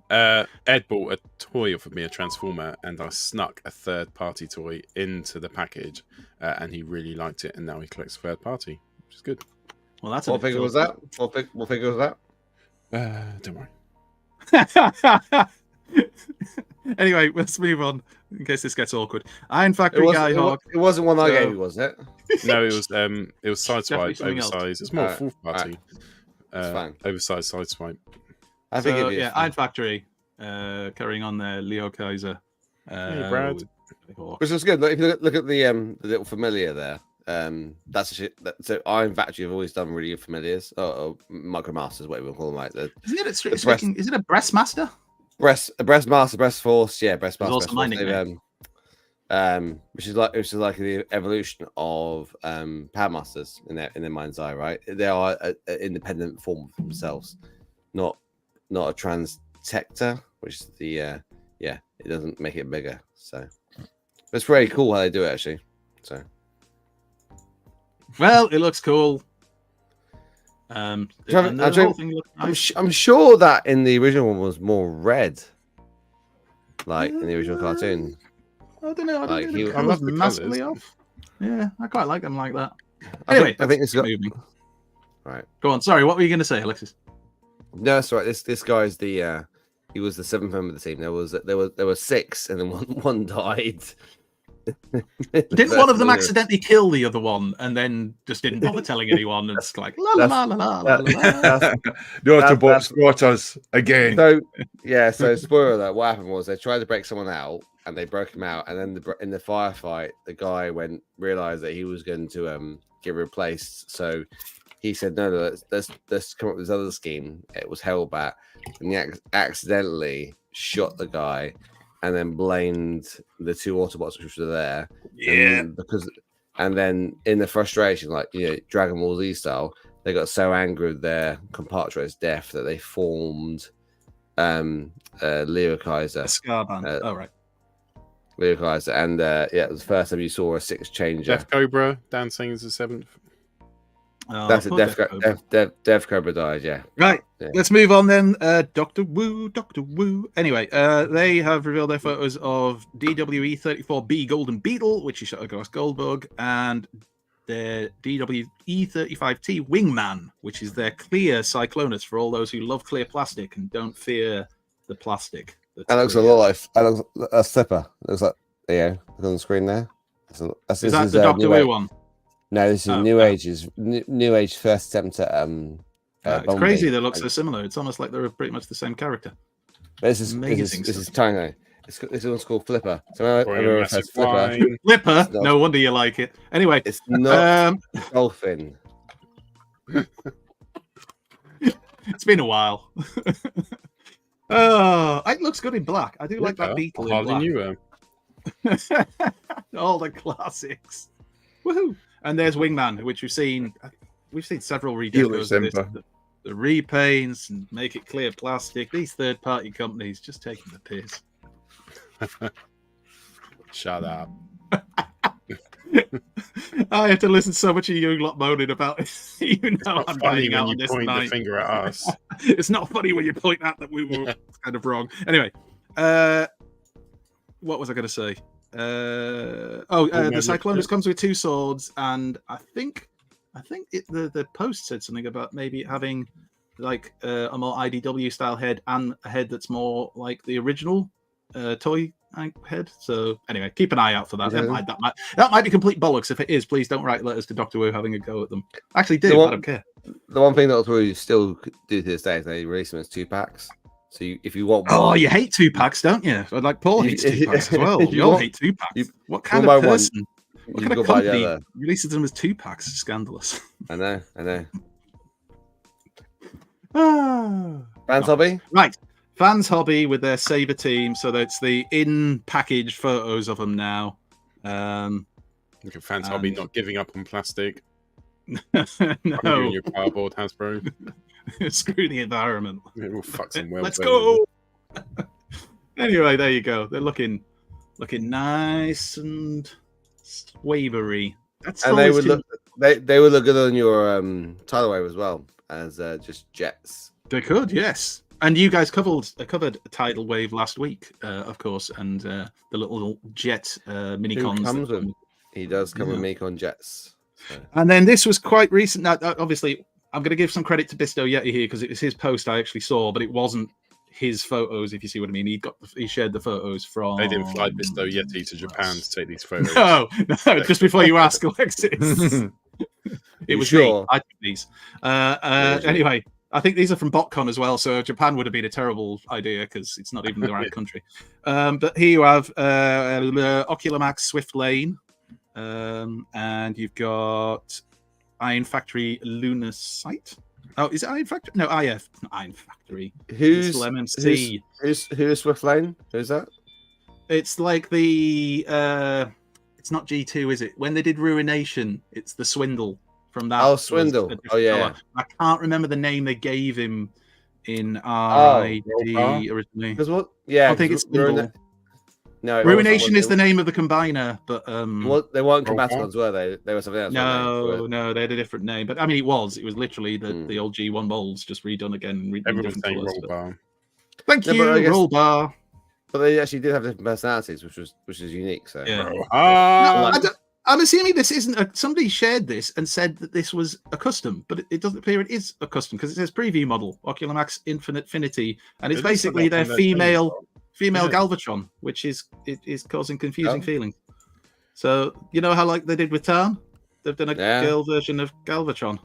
S1: Ed bought a toy for me, a Transformer, and I snuck a third-party toy into the package, and he really liked it, and now he collects third-party, which is good.
S3: Well, that's
S5: what figure was that? What figure was that?
S1: Don't worry.
S3: Anyway, let's move on in case this gets awkward. Iron Factory
S5: It wasn't one I
S3: So-
S5: gave you, was it?
S1: No, it was Sideswipe,
S3: something else.
S1: oversized. It's more
S5: Alright,
S1: fourth party.
S5: It's fine.
S1: Oversized Sideswipe.
S5: I think
S3: So,
S5: it is.
S3: yeah, Iron Factory carrying on there. Leo Kaiser.
S1: Hey, Brad.
S5: Which was good. Look, if you look at the little familiar there, that's a shit. So Iron Factory have always done really good familiars, or Micromasters, whatever you call them, like the
S3: Is it a Breastmaster?
S5: breast master, breast force, yeah, breast master,
S3: also
S5: breast
S3: my
S5: force.
S3: nickname.
S5: Which is like the evolution of Power Masters in their mind's eye, right? They are an independent form of themselves, not a transtector, which is the it doesn't make it bigger. So it's very cool how they do it, actually. So
S3: Well, it looks cool. And the whole thing looks nice.
S5: I'm sure that in the original one was more red, like in the original cartoon.
S3: I don't know. I
S5: Like,
S3: don't
S5: he-
S3: think
S1: I
S3: it
S1: love
S3: was
S1: the
S3: massively
S1: colours.
S3: off. Yeah, I quite like them like that.
S5: I
S3: Anyway,
S5: think it's got
S3: moving.
S5: right.
S3: Go on. Sorry, what were you going to say, Alexis?
S5: No, that's right. This guy's the he was the seventh member of the team. There were six, and then one died.
S3: Didn't one of them accidentally kill the other one and then just didn't bother telling anyone? And it's like, la la la la la la la.
S6: The Autobot
S5: that's-
S6: squatters again.
S5: So yeah, so spoiler alert. What happened was they tried to break someone out, and they broke him out, and then in the firefight, the guy realized that he was going to get replaced. So he said, "No, let's come up with this other scheme." It was Hellbat, and he accidentally shot the guy, and then blamed the two Autobots which were there.
S3: Yeah.
S5: And then in the frustration, like Dragon Ball Z style, they got so angry with their compatriots' death that they formed Leo Kaiser.
S3: Scarband. Oh, right.
S5: Leo Kaiser, and it was the first time you saw a six changer.
S1: Death Cobra, Dan Sings the seventh.
S3: Oh,
S5: That's it.
S3: poor
S5: Death
S3: Death Cobra.
S5: Death Cobra died. Yeah.
S3: Right.
S5: Yeah.
S3: Let's move on then. Doctor Wu. Anyway, they have revealed their photos of DWE-34B Golden Beetle, which is shot across Goldbug, and their DWE-35T Wingman, which is their clear Cyclonus for all those who love clear plastic and don't fear the plastic.
S5: That looks a lot like a slipper. It looks like look on the screen there.
S3: Is that the Doctor Wu one?
S5: No, this is New Age's New Age first attempt at
S3: It's crazy they look so similar. It's almost like they're pretty much the same character.
S5: This is tiny. This one's called Flipper. So everyone has Flipper.
S3: Flipper. No wonder you like it. Anyway,
S5: It's not dolphin.
S3: it's been a while. Oh, it looks good in black. I do like that
S1: Flipper?
S3: beetle
S1: I
S3: in
S1: hardly
S3: black.
S1: knew her.
S3: All the classics. Woohoo! And there's Wingman, which we've seen several redecos of this. The repaints and make it clear plastic. These third-party companies just taking the piss.
S1: Shut up.
S3: I have to listen to so much of you lot moaning about it. You know I'm
S1: Funny
S3: dying out
S1: when
S3: on
S1: you
S3: this
S1: point the
S3: night.
S1: finger at us.
S3: It's not funny when you point out that we were kind of wrong. Anyway, what was I going to say? The Cyclonus comes with two swords, and I think the post said something about maybe having like a more IDW style head and a head that's more like the original toy head. So anyway, keep an eye out for that.
S5: Yeah.
S3: That might be complete bollocks. If it is, please don't write letters to Doctor Wu having a go at them. Actually, do. I don't care.
S5: The one thing that we still do to this day is they release them as 2-packs. So if you want,
S3: Oh, you hate 2-packs, don't you? Like Paul hates 2-packs as well. You all hate 2-packs. What kind of person? What kind of company releases them as 2-packs? Scandalous.
S5: I know.
S3: Fans
S5: hobby,
S3: right? Fans hobby with their Saber team. So that's the in-package photos of them now.
S1: Look at Fans Hobby not giving up on plastic.
S3: No,
S1: Your cardboard, Hasbro.
S3: screw the environment.
S1: It will fuck some well.
S3: Let's go. Anyway, there you go. They're looking nice and wavery. That's
S5: and they would look good on your tidal wave as well as just jets.
S3: They could, yes. And you guys covered a tidal wave last week, of course, and the little jet minicons.
S5: He does come with Mekon jets. So.
S3: And then this was quite recent. Now, obviously, I'm going to give some credit to Bisto Yeti here because it was his post I actually saw, but it wasn't his photos, if you see what I mean. He shared the photos from.
S1: They didn't fly Bisto Yeti to Japan to take these photos.
S3: No, just before you ask, Alexis. It was
S5: sure?
S3: me. I took these. Anyway, I think these are from BotCon as well, so Japan would have been a terrible idea because it's not even the right country. But here you have Ocular Max Swift Lane, and you've got Iron Factory Lunar Site. Oh, is it Iron Factory? No, IF, not Iron Factory.
S5: Who's
S3: MMC?
S5: Who's Swift Lane? Who's that?
S3: It's like the. It's not G2, is it? When they did Ruination, it's the Swindle from that.
S5: Oh, Swindle. Oh, yeah.
S3: Color. I can't remember the name they gave him in RID originally.
S5: Because what? Yeah,
S3: I think it's Swindle.
S5: No,
S3: Ruination is the name of the combiner, but
S5: they weren't Combaticons, were they? They were something else.
S3: No, they had a different name. But I mean, it was literally the old G1 molds just redone again.
S1: Everyone's saying roll bar.
S3: Thank you, roll bar.
S5: But they actually did have different personalities, which is unique. So
S3: yeah. I'm assuming this isn't somebody shared this and said that this was a custom, but it doesn't appear it is a custom because it says preview model Ocular Max Infinity, and it's basically their female Galvatron, which is causing confusing feelings. So you know how like they did with Tarn, they've done a girl version of Galvatron.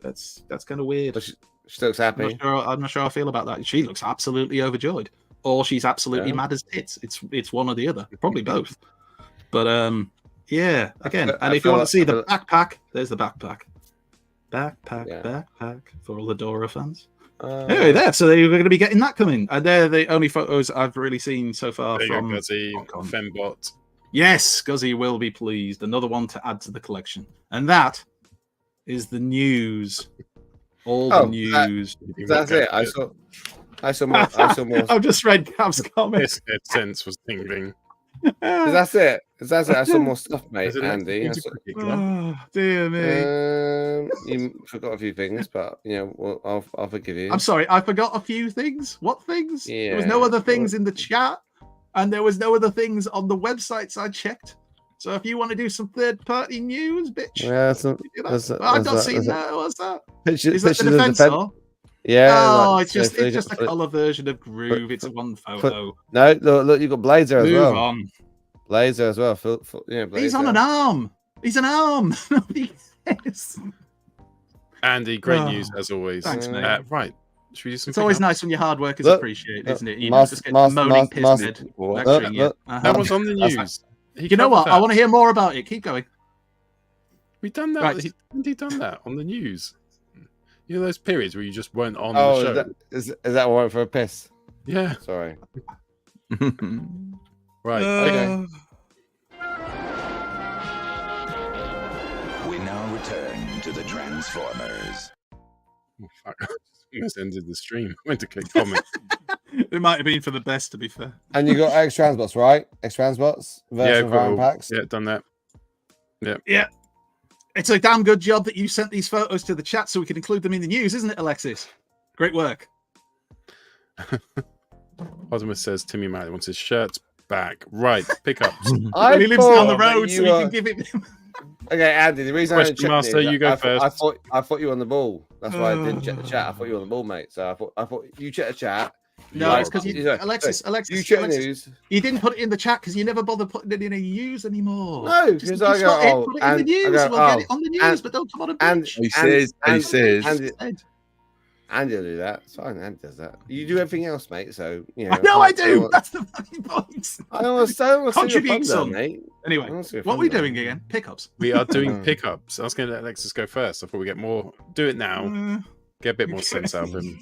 S3: That's kind of weird.
S5: She looks happy.
S3: I'm not sure how I feel about that. She looks absolutely overjoyed, or she's absolutely mad as tits. It's one or the other, probably both. But yeah, again, and if you want to see the backpack, there's the backpack. Backpack for all the Dora fans. Anyway, there. So they're going to be getting that coming, and they're the only photos I've really seen so far from
S1: Guzzy, Fembot.
S3: Yes, Guzzy will be pleased. Another one to add to the collection, and that is the news. All the news.
S5: That's it. I saw more.
S3: I've just read Cav's comment.
S1: His sense was tingling.
S5: That's it. I saw more stuff, mate. Andy.
S3: Oh, dear me.
S5: You forgot a few things, but I'll forgive you.
S3: I'm sorry, I forgot a few things. What things?
S5: Yeah.
S3: There was no other things in the chat, and there was no other things on the websites I checked. So if you want to do some third-party news, bitch, I've not seen that. What's that? Is that the Defensor?
S5: Yeah.
S3: Oh, it's just a color version of Groove. It's a one photo.
S5: No, look, you've got Blades there as well.
S3: Move on.
S5: Blades there as well.
S3: He's on an arm. He's an arm. Nobody cares.
S1: Andy, great news as always.
S3: Thanks, mate.
S1: Right. Should we do some?
S3: It's always nice when your hard work is appreciated, isn't it? You just get moaning piss head lecturing you.
S1: That was on the news.
S3: You know what? I want to hear more about it. Keep going.
S1: We've done that.
S3: Right.
S1: He done that on the news. You know those periods where you just weren't on the show.
S5: Is that one for a piss?
S1: Yeah.
S5: Sorry.
S1: Right. Okay.
S9: We now return to the Transformers.
S1: Oh, fuck. I almost ended the stream. I went to click comment.
S3: It might have been for the best, to be fair.
S5: And you got X Transbots, right? X Transbots version of Iron Packs.
S1: Yeah, done that. Yeah.
S3: Yeah. It's a damn good job that you sent these photos to the chat so we can include them in the news, isn't it, Alexis? Great work.
S1: Osimus says Timmy Malley wants his shirts back. Right, pickups.
S3: He lives down the road, so we can give it him.
S5: Okay, Andy, the reason I didn't check
S1: Master, you go first.
S5: I thought you were on the ball. That's why I didn't check the chat. I thought you were on the ball, mate. So I thought you check the chat.
S3: No, it's because Alexis,
S5: you check the news.
S3: You didn't put it in the chat because you never bother putting it in a news anymore.
S5: No, because I go,
S3: put it in the news. We'll get it on the news, but don't come on a bitch.
S6: He says.
S5: Andy will do that. It's fine. Andy does that. You do everything else, mate. So
S3: I know I do. That's the fucking point.
S5: I don't want to
S3: contribute some,
S5: mate.
S3: Anyway, what are we doing again? Pickups.
S1: We are doing pickups. I was going to let Alexis go first. I thought we get more. Do it now. Get a bit more sense out of him,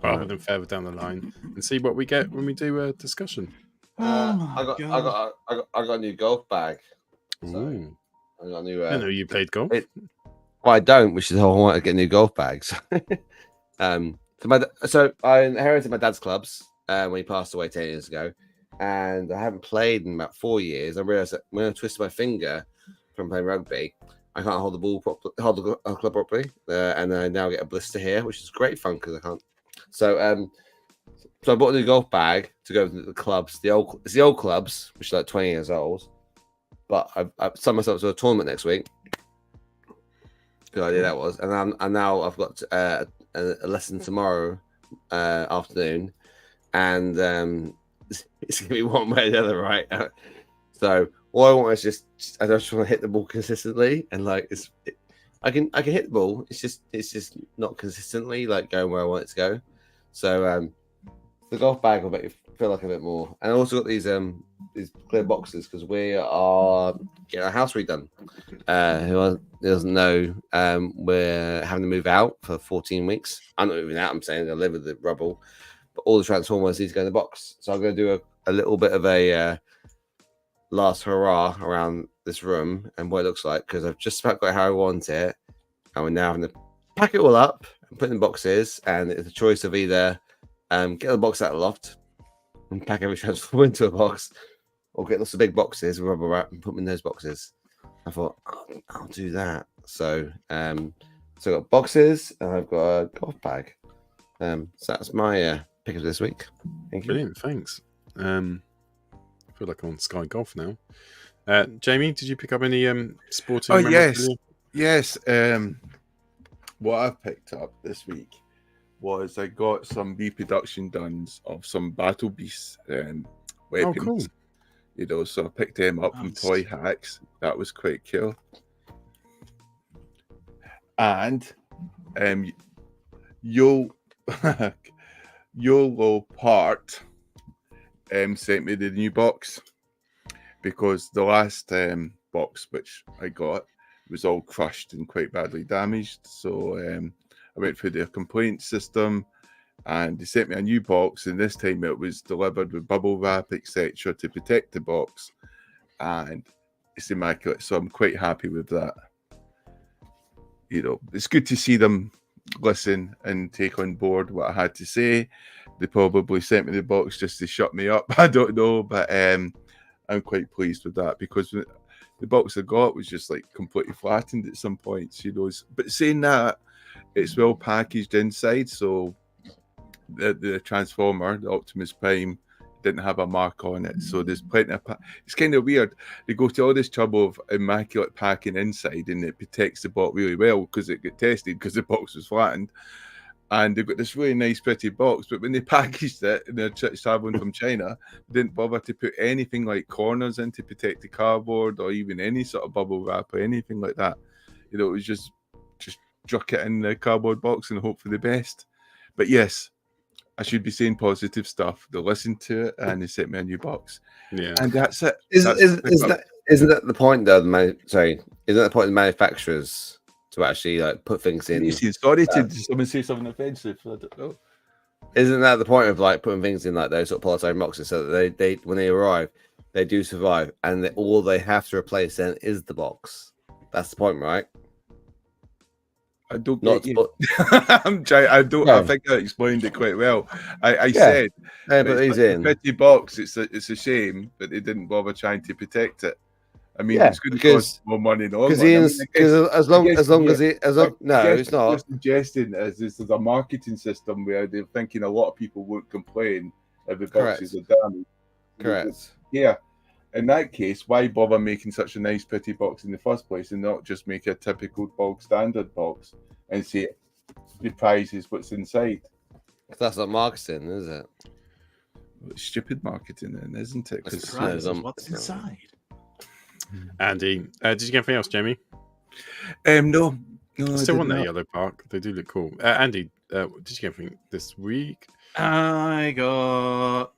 S1: rather than further down the line, and see what we get when we do a discussion.
S5: I got a new golf bag.
S1: Ooh.
S5: I got a new.
S1: I know you played golf.
S5: Well, I don't, which is how I want to get new golf bags. So I inherited my dad's clubs when he passed away 10 years ago, and I haven't played in about 4 years. I realized that when I twist my finger from playing rugby, I can't hold the ball properly, hold the club properly, and I now get a blister here, which is great fun because I can't. So I bought a new golf bag to go with the clubs. It's the old clubs, which are like 20 years old. But I've signed myself to a tournament next week. Good idea that was, and now I've got a lesson tomorrow afternoon, and it's gonna be one way or the other, right? So all I want is just I just want to hit the ball consistently, and like I can hit the ball. It's just not consistently like going where I want it to go. So the golf bag will make you feel like a bit more. And I also got these clear boxes because we are getting our house redone. Who doesn't know, we're having to move out for 14 weeks. I'm not moving out. I'm saying I live with the rubble, but all the transformers need to go in the box. So I'm going to do a little bit of a last hurrah around this room and what it looks like, because I've just about got how I want it, and we're now having to pack it all up and put it in boxes. And it's a choice of either get the box out of the loft and pack every transformer into a box, or get lots of big boxes and rubber wrap and put them in those boxes. I thought I'll do that. So I've got boxes and I've got a golf bag. So that's my pick of this week. Thank you.
S1: Brilliant, thanks. I feel like I'm on Sky Golf now. Jamie, did you pick up any sporting?
S6: Oh yes,
S1: memorabilia?
S6: yes. What I've picked up this week was I got some reproduction done of some Battle Beasts weapons.
S1: Oh, cool.
S6: You know, so I picked them up from Toy Hacks. That was quite cool. And YOLO Part sent me the new box, because the last box which I got was all crushed and quite badly damaged. So I went through their complaint system and they sent me a new box, and this time it was delivered with bubble wrap, etc., to protect the box, and it's immaculate. So I'm quite happy with that. You know, it's good to see them listen and take on board what I had to say. They probably sent me the box just to shut me up. I don't know, but I'm quite pleased with that, because the box I got was just like completely flattened at some points, you know. But saying that, it's well packaged inside, so the Transformer, the Optimus Prime, didn't have a mark on it. So there's plenty of it's kind of weird. They go to all this trouble of immaculate packing inside, and it protects the box really well because it got tested because the box was flattened. And they've got this really nice, pretty box. But when they packaged it, and they're traveling from China, they didn't bother to put anything like corners in to protect the cardboard, or even any sort of bubble wrap or anything like that. You know, it was just chuck it in the cardboard box and hope for the best. But yes, I should be saying positive stuff. They listened to it and they sent me a new box.
S1: Yeah,
S6: and that's it.
S5: Isn't that the point though? Isn't that the point of the manufacturers to actually like put things in?
S6: Sorry to someone say something offensive. I don't know.
S5: Isn't that the point of like putting things in like those sort of prototype boxes, so that they when they arrive, they do survive, and all they have to replace then is the box. That's the point, right?
S6: I don't
S5: Not
S6: get you. I'm trying. I don't.
S5: Yeah.
S6: I think I explained it quite well. I said,
S5: but he's in.
S6: Pretty box. It's a shame, but they didn't bother trying to protect it. I mean,
S5: Yeah,
S6: it's going to
S5: because-
S6: cost more money. No,
S5: Because as long as it's not.
S6: What you're suggesting is this is a marketing system where they're thinking a lot of people won't complain if the boxes are damaged.
S5: Correct.
S6: Yeah. In that case, why bother making such a nice, pretty box in the first place, and not just make a typical bog standard box and say the prize is what's inside?
S5: That's not marketing, is it?
S6: It's stupid marketing, then, isn't it?
S3: The
S6: 'Cause
S3: prize is what's inside.
S1: Andy, did you get anything else, Jamie?
S6: No.
S1: I still want that yellow park. They do look cool. Andy, did you get anything this week?
S3: I got.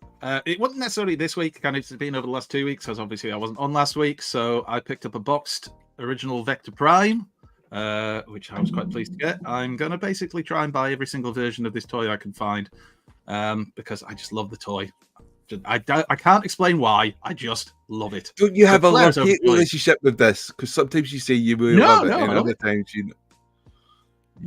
S3: It wasn't necessarily this week. Kind of it's been over the last 2 weeks, because obviously I wasn't on last week. So I picked up a boxed original Vector Prime, which I was quite pleased to get. I'm gonna basically try and buy every single version of this toy I can find, because I just love the toy. I can't explain why. I just love it.
S6: Don't you have a
S3: Flares
S6: love-hate
S3: over
S6: relationship with this? Because sometimes you say you really
S3: No,
S6: love it,
S3: no,
S6: and
S3: I love
S6: other
S3: it.
S6: times you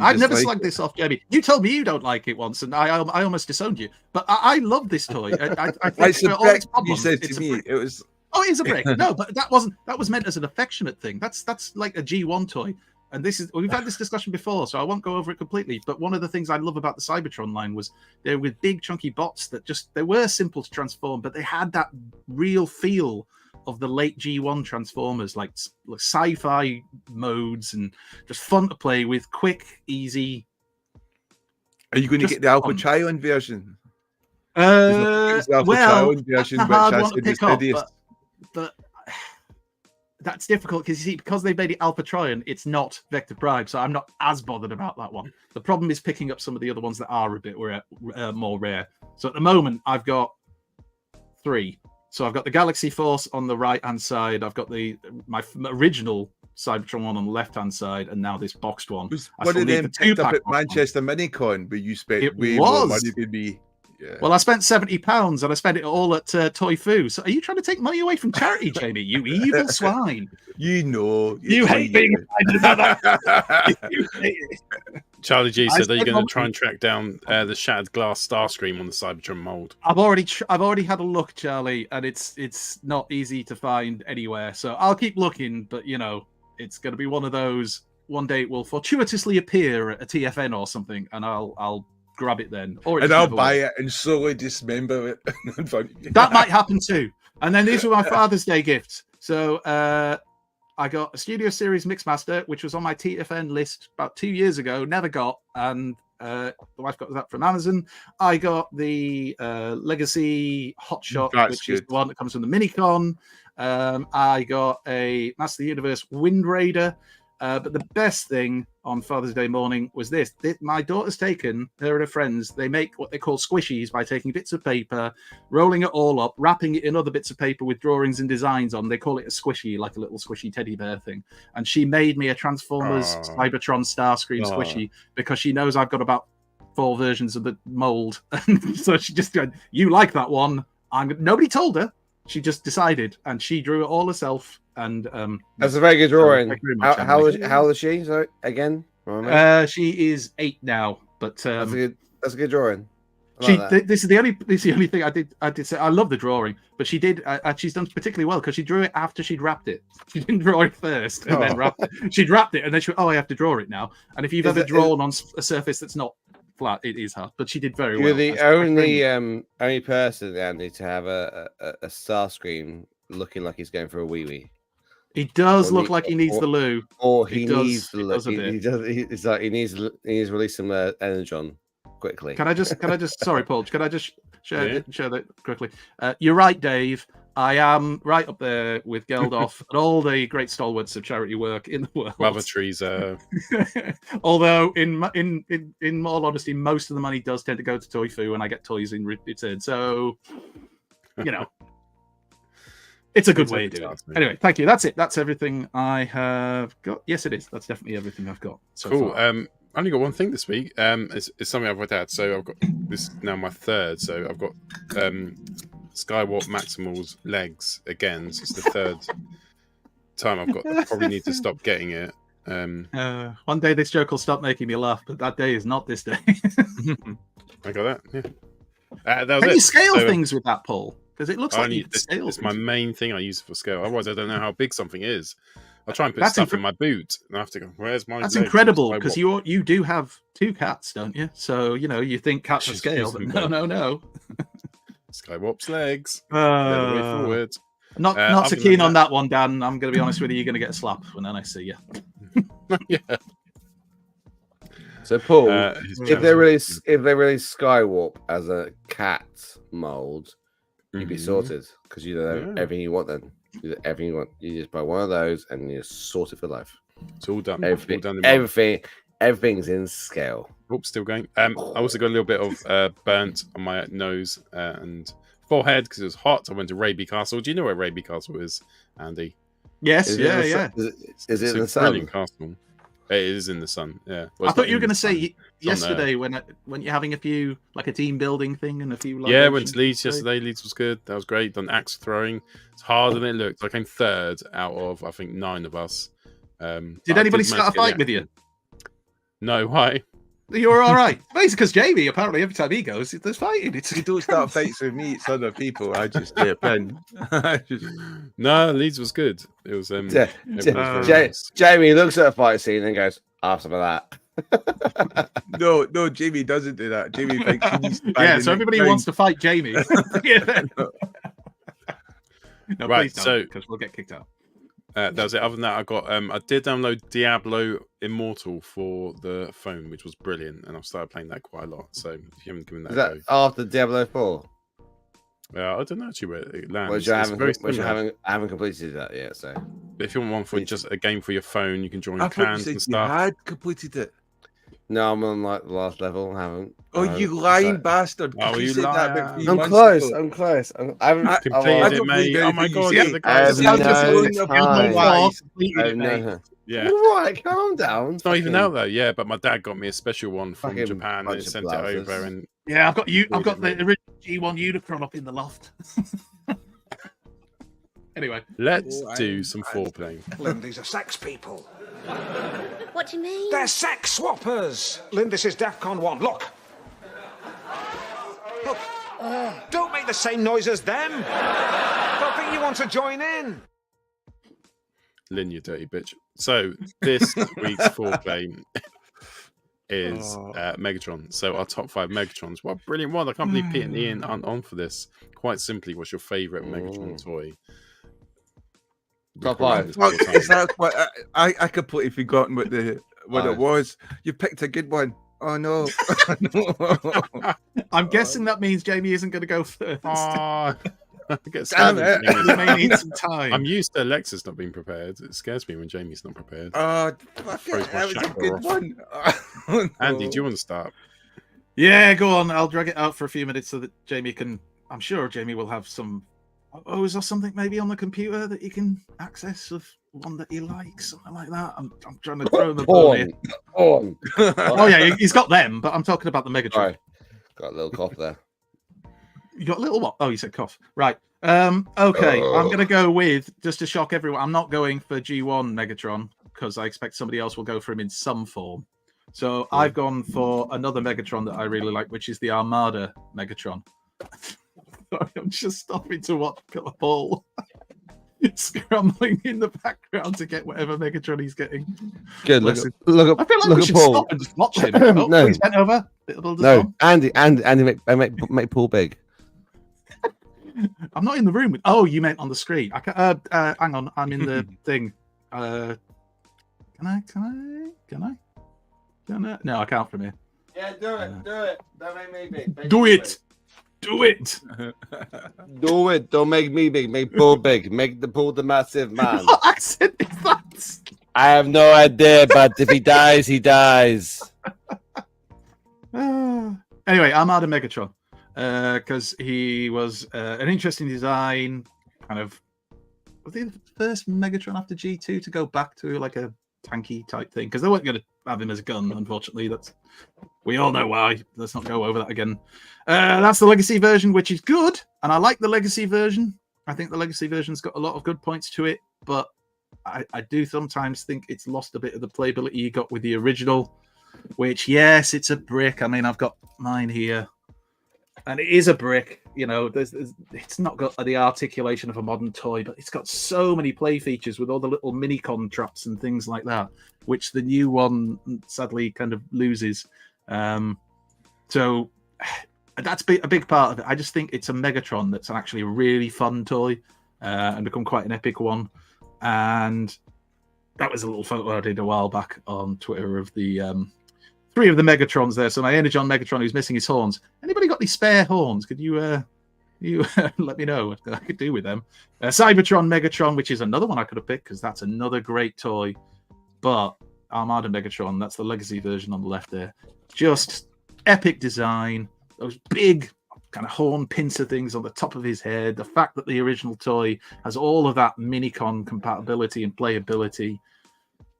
S3: I've never
S6: dislike
S3: slugged
S6: it.
S3: this off, Jamie. You told me you don't like it once, and I almost disowned you. But I love this toy. I think
S6: It's a
S3: for all its
S6: brick, you
S3: problems,
S6: said
S3: it's
S6: to
S3: a
S6: me.
S3: brick.
S6: It was.
S3: Oh, it is a brick. No, but that was meant as an affectionate thing. That's like a G1 toy. And we've had this discussion before, so I won't go over it completely. But one of the things I love about the Cybertron line was they were big, chunky bots that they were simple to transform, but they had that real feel of the late G1 Transformers, like sci-fi modes, and just fun to play with, quick, easy.
S6: Are you going to
S3: Just
S6: get the Alpha
S3: one.
S6: Trion version? There's the Alpha
S3: Well,
S6: Trion version,
S3: that's a
S6: which
S3: hard
S6: I
S3: one to
S6: said is
S3: pick up,
S6: hideous.
S3: but that's difficult because you see, because they made it Alpha Trion, it's not Vector Prime, so I'm not as bothered about that one. The problem is picking up some of the other ones that are a bit more rare. So at the moment, I've got 3. So I've got the Galaxy Force on the right-hand side. I've got my original Cybertron one on the left-hand side, and now this boxed one.
S6: Was
S3: I
S6: one
S3: still
S6: of
S3: need
S6: them
S3: the
S6: picked up
S3: 2-pack
S6: at Manchester Minicon, but you spent
S3: It
S6: way more
S3: was.
S6: money than me. Yeah.
S3: Well, I spent £70 and I spent it all at Toy Fu. So are you trying to take money away from charity, Jamie? You evil swine.
S6: You know.
S3: You hate being reminded about that. You hate it.
S1: Charlie G
S3: I
S1: said that you're
S3: spent
S1: going to try and track down the shattered glass Starscream on the Cybertron mold.
S3: I've already had a look, Charlie, and it's not easy to find anywhere. So I'll keep looking, but it's going to be one of those. One day it will fortuitously appear at a TFN or something, and I'll grab it then. Or
S6: And I'll buy it and slowly dismember it in front of you.
S3: That might happen too. And then these were my Father's Day gifts. So I got a Studio Series Mixmaster, which was on my TFN list about 2 years ago, never got, and the wife got that from Amazon. I got the Legacy Hotshot, which is the one that comes from the Minicon. I got a Master of the Universe Wind Raider. But the best thing on Father's Day morning was this. My daughter's taken, her and her friends, they make what they call squishies by taking bits of paper, rolling it all up, wrapping it in other bits of paper with drawings and designs on. They call it a squishy, like a little squishy teddy bear thing. And she made me a Transformers Cybertron Starscream squishy because she knows I've got about 4 versions of the mold. So she just went, you like that one? Nobody told her. She just decided, and she drew it all herself. And
S5: that's a very good drawing. How old is she? So again,
S3: she is 8 now. But
S5: that's a good drawing.
S3: This is the only thing I did say. I love the drawing, but she did. She's done particularly well because she drew it after she'd wrapped it. She didn't draw it first and then wrapped it. She'd wrapped it and then she went, I have to draw it now. And if you've ever drawn on a surface that's not flat, it is hard. But she did very well.
S5: You're the only person, Andy, to have a Starscream looking like he's going for a wee wee.
S3: He does look like he needs the loo,
S5: or he needs the loo. It's like he needs to release some energon quickly.
S3: Can I just? Sorry, Paul. Can I just share that quickly? You're right, Dave. I am right up there with Geldof and all the great stalwarts of charity work in the world.
S1: Mother Teresa.
S3: Although, in all honesty, most of the money does tend to go to Toy Fu, and I get toys in return. So, it's a good way to do it. Anyway, thank you. That's it. That's everything I have got. Yes, it is. That's definitely everything I've got. So
S1: cool.
S3: far.
S1: I only got one thing this week. It's something I've worked out. So I've got this now my 3rd. So I've got Skywarp Maximal's legs again. So it's the 3rd time I've got. I probably need to stop getting it.
S3: One day this joke will stop making me laugh, but that day is not this day.
S1: I got that. Yeah. That was
S3: Can
S1: it.
S3: you scale things with that, Paul? Because it looks like you can scale.
S1: It's my main thing I use it for scale. Otherwise, I don't know how big something is. I'll try and put stuff in my boot, and I have to go, where's my
S3: That's
S1: leg?
S3: incredible, because you do have 2 cats, don't you? So, you think cats are scale, but no.
S1: Skywarp's legs. The other way forward.
S3: Not so keen on that one, Dan. I'm going to be honest with you. You're going to get a slap when I see you.
S1: Yeah.
S5: So, Paul, if they release Skywarp as a cat mold, you'd be sorted because you know everything you want. Then everything you want, you just buy one of those and you're sorted for life.
S1: It's all done.
S5: Everything's in scale.
S1: Oops, still going. I also got a little bit of burnt on my nose and forehead because it was hot. I went to Raby Castle. Do you know where Raby Castle is, Andy?
S3: Yes,
S5: Is it in the sun?
S1: Brilliant castle. It is in the sun. Yeah. Well,
S3: I thought you were going to say yesterday when you're having a few, like a team building thing and a few.
S1: Yeah, went to Leeds yesterday. Leeds was good. That was great. Done axe throwing. It's harder than it looked. I came 3rd out of I think 9 of us.
S3: Did anybody start a fight with you?
S1: No, why?
S3: You were all right. Basically, because Jamie, apparently, every time he goes, there's fighting.
S6: You don't start fights with me, it's other people. I just dip in.
S1: No, Leeds was good. It was.
S5: Jamie looks at a fight scene and goes, after that.
S6: No, Jamie doesn't do that. Jamie thinks
S3: yeah, so everybody wants to fight Jamie. No,
S1: right,
S3: please don't, because we'll get kicked out.
S1: That was it. Other than that, I did download Diablo Immortal for the phone, which was brilliant, and I've started playing that quite a lot. So if you haven't given that
S5: Is
S1: a
S5: that
S1: go,
S5: after Diablo 4?
S1: I don't know actually where it lands.
S5: Which I haven't completed that yet. So
S1: if you want one for just a game for your phone, you can join
S10: I thought you
S1: clans
S10: said
S1: and
S10: you
S1: stuff.
S10: had completed it.
S5: no, I'm on like the last level. I haven't.
S10: Oh, you lying bastard! 'Cause
S1: Oh,
S10: you
S1: you
S10: said that
S1: liar.
S10: about 3
S5: I'm
S10: months
S5: close.
S10: ago.
S5: I'm close. I haven't
S1: Completed
S10: I
S1: it,
S10: don't
S1: mate.
S10: believe
S1: Oh my
S10: anything you
S1: god,
S10: say.
S1: you're the
S5: I have
S1: guy.
S5: no time.
S1: Yeah.
S5: All right, calm down.
S1: It's not even out though. Yeah, but my dad got me a special one from
S5: Fucking
S1: Japan and
S5: bunch
S1: he
S5: of
S1: sent it
S5: blouses.
S1: over. And
S3: Yeah, I've got you. I've got
S1: Brilliant,
S3: the original G1 Unicron up in the loft. Anyway,
S1: let's
S10: Oh,
S1: do some foreplay.
S11: Lynn, these are sex people.
S7: What do you mean?
S11: They're sex swappers. Lynn, this is DEFCON 1. Look. Look. Don't make the same noise as them. Don't think you want to join in.
S1: Lynn, you dirty bitch. So this week's foreplay is Megatron. So our top 5 Megatrons. What a brilliant one! I can't believe Pete and Ian aren't on for this. Quite simply, what's your favourite Megatron toy?
S5: Top 5.
S10: Is that what I completely forgotten what it was. You picked a good one. Oh no!
S3: I'm guessing that means Jamie isn't going to go first.
S1: I get
S10: Damn
S1: scared.
S10: it.
S3: You may need some time.
S1: I'm used to Alexis not being prepared. It scares me when Jamie's not prepared.
S10: Fuck
S1: Throws
S10: it,
S1: my
S10: that was a
S1: chakra
S10: good
S1: off.
S10: one. Oh,
S1: Andy,
S10: no.
S1: do you want to start?
S3: Yeah, go on. I'll drag it out for a few minutes so that Jamie can. I'm sure Jamie will have some. Oh, is there something maybe on the computer that you can access of one that he likes, something like that? I'm trying to throw the ball here.
S5: Porn.
S3: Oh yeah, he's got them, but I'm talking about the Megatron.
S5: Sorry, got a little cough there.
S3: You got a little what? Oh, you said cough. Right. Okay, I'm going to go with, just to shock everyone, I'm not going for G1 Megatron because I expect somebody else will go for him in some form. So I've gone for another Megatron that I really like, which is the Armada Megatron. Sorry, I'm just stopping to watch Paul scrambling in the background to get whatever Megatron he's getting.
S5: Good.
S3: Bless him.
S5: Look
S3: I feel like
S5: look
S3: we
S5: at
S3: should
S5: Paul.
S3: stop and just watch him. Oh,
S5: No.
S3: he's bent over. Little
S5: No,
S3: Desmond.
S5: Andy, make Paul big.
S3: I'm not in the room. Oh, you meant on the screen. I can, hang on, I'm in the thing. Can I? No, I can't from here.
S5: Yeah, do it. Don't make me big.
S3: Do it. Do it.
S5: Do it. Don't make me big. Make Paul big. Make the Paul the massive man.
S3: What accent is that?
S5: I have no idea, but if he dies, he dies.
S3: Anyway, Armada Megatron. Because he was an interesting design, kind of. Was he the first Megatron after G2 to go back to like a tanky type thing? Because they weren't going to have him as a gun, unfortunately. We all know why. Let's not go over that again. That's the Legacy version, which is good, and I like the Legacy version. I think the Legacy version's got a lot of good points to it, but I do sometimes think it's lost a bit of the playability you got with the original. Which, yes, it's a brick. I mean, I've got mine here. And it is a brick, you know. It's not got the articulation of a modern toy, but it's got so many play features with all the little mini-con traps and things like that, which the new one sadly kind of loses. So that's a big part of it. I just think it's a Megatron that's actually a really fun toy and become quite an epic one. And that was a little photo I did a while back on Twitter of the 3 of the Megatrons there. So my Energon Megatron who's missing his horns. Anybody got any spare horns? Could you let me know what I could do with them? Cybertron Megatron, which is another one I could have picked because that's another great toy. But Armada Megatron, that's the Legacy version on the left there. Just epic design. Those big kind of horn pincer things on the top of his head. The fact that the original toy has all of that Minicon compatibility and playability.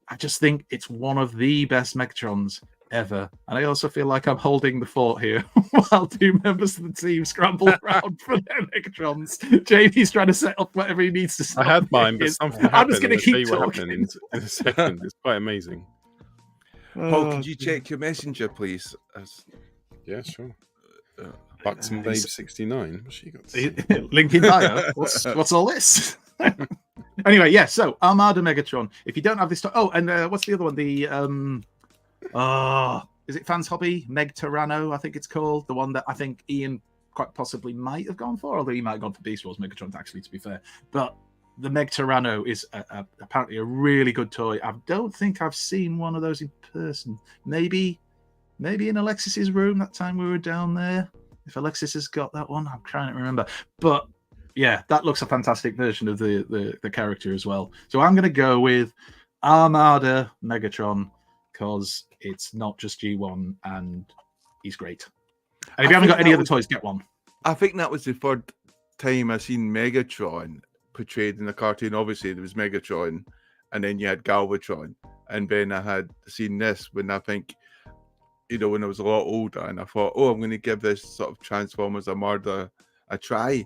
S3: I just think it's one of the best Megatrons ever. And I also feel like I'm holding the fort here while 2 members of the team scramble around for their Megatrons. Jamie's trying to set up whatever he needs to set
S1: I had
S3: up.
S1: mine, but something happened.
S3: I'm just going to
S1: I'll tell
S3: keep
S1: you what
S3: talking.
S1: happened in a second. It's quite amazing.
S10: Paul, could you check your messenger, please?
S1: Yeah, sure. Buxton Babe 69. What's she got to say?
S3: Link in bio. What's all this? Anyway, yeah, so Armada Megatron. If you don't have this... and what's the other one? The... is it Fans Hobby? Meg Tyranno, I think it's called. The one that I think Ian quite possibly might have gone for, although he might have gone for Beast Wars Megatron, actually, to be fair. But the Meg Tyranno is apparently a really good toy. I don't think I've seen one of those in person. Maybe in Alexis's room that time we were down there. If Alexis has got that one, I'm trying to remember. But yeah, that looks a fantastic version of the character as well. So I'm going to go with Armada Megatron because it's not just G1 and he's great. And if you haven't got any other toys, get one.
S10: I think that was the third time I seen Megatron portrayed in the cartoon. Obviously, there was Megatron, and then you had Galvatron, and then I had seen this when I think, when I was a lot older, and I thought, I'm going to give this sort of Transformers Armada a try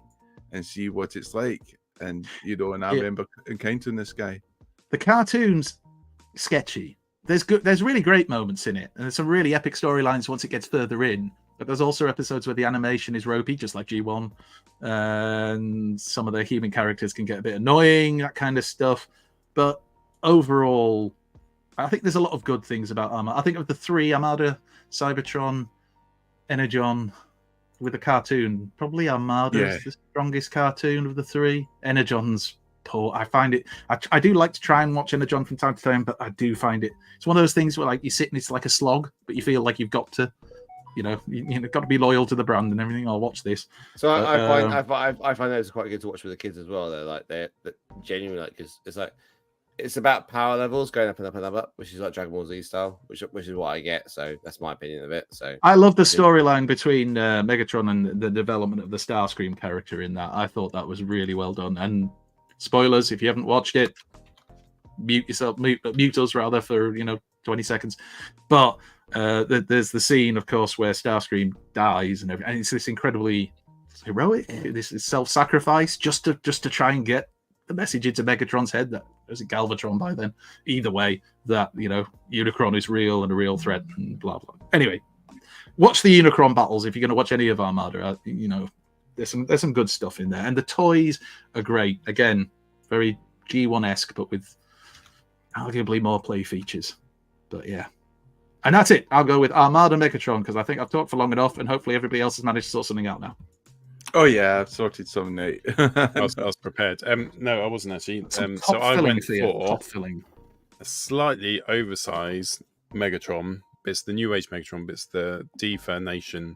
S10: and see what it's like. And and I remember encountering this guy.
S3: The cartoon's sketchy. There's really great moments in it, and there's some really epic storylines once it gets further in. But there's also episodes where the animation is ropey, just like G1, and some of the human characters can get a bit annoying, that kind of stuff. But overall, I think there's a lot of good things about Armada. I think of the three, Armada, Cybertron, Energon, with the cartoon, probably Armada is the strongest cartoon of the three. Energon's poor. I find it. I do like to try and watch Energon from time to time, but I do find it's one of those things where like you sit and it's like a slog, but you feel like you've got to. You've got to be loyal to the brand and everything. I'll watch this.
S5: So I find those quite good to watch with the kids as well. They're genuinely like, cause it's like it's about power levels going up and up and up, which is like Dragon Ball Z style, which is what I get. So that's my opinion of it. So
S3: I love the storyline between Megatron and the development of the Starscream character in that. I thought that was really well done. And spoilers, if you haven't watched it, mute us rather for 20 seconds. But there's the scene, of course, where Starscream dies and everything, and it's this incredibly heroic. This is self-sacrifice just to try and get the message into Megatron's head that there's a Galvatron by then. Either way, that Unicron is real and a real threat, and blah blah. Anyway, watch the Unicron battles if you're going to watch any of Armada. There's some good stuff in there, and the toys are great. Again, very G1-esque, but with arguably more play features. But yeah. And that's it. I'll go with Armada Megatron because I think I've talked for long enough, and hopefully everybody else has managed to sort something out now.
S10: Oh yeah, I've sorted something out.
S1: I was prepared. No, I wasn't actually. So I went for a slightly oversized Megatron. It's the New Age Megatron, but it's the Defa Nation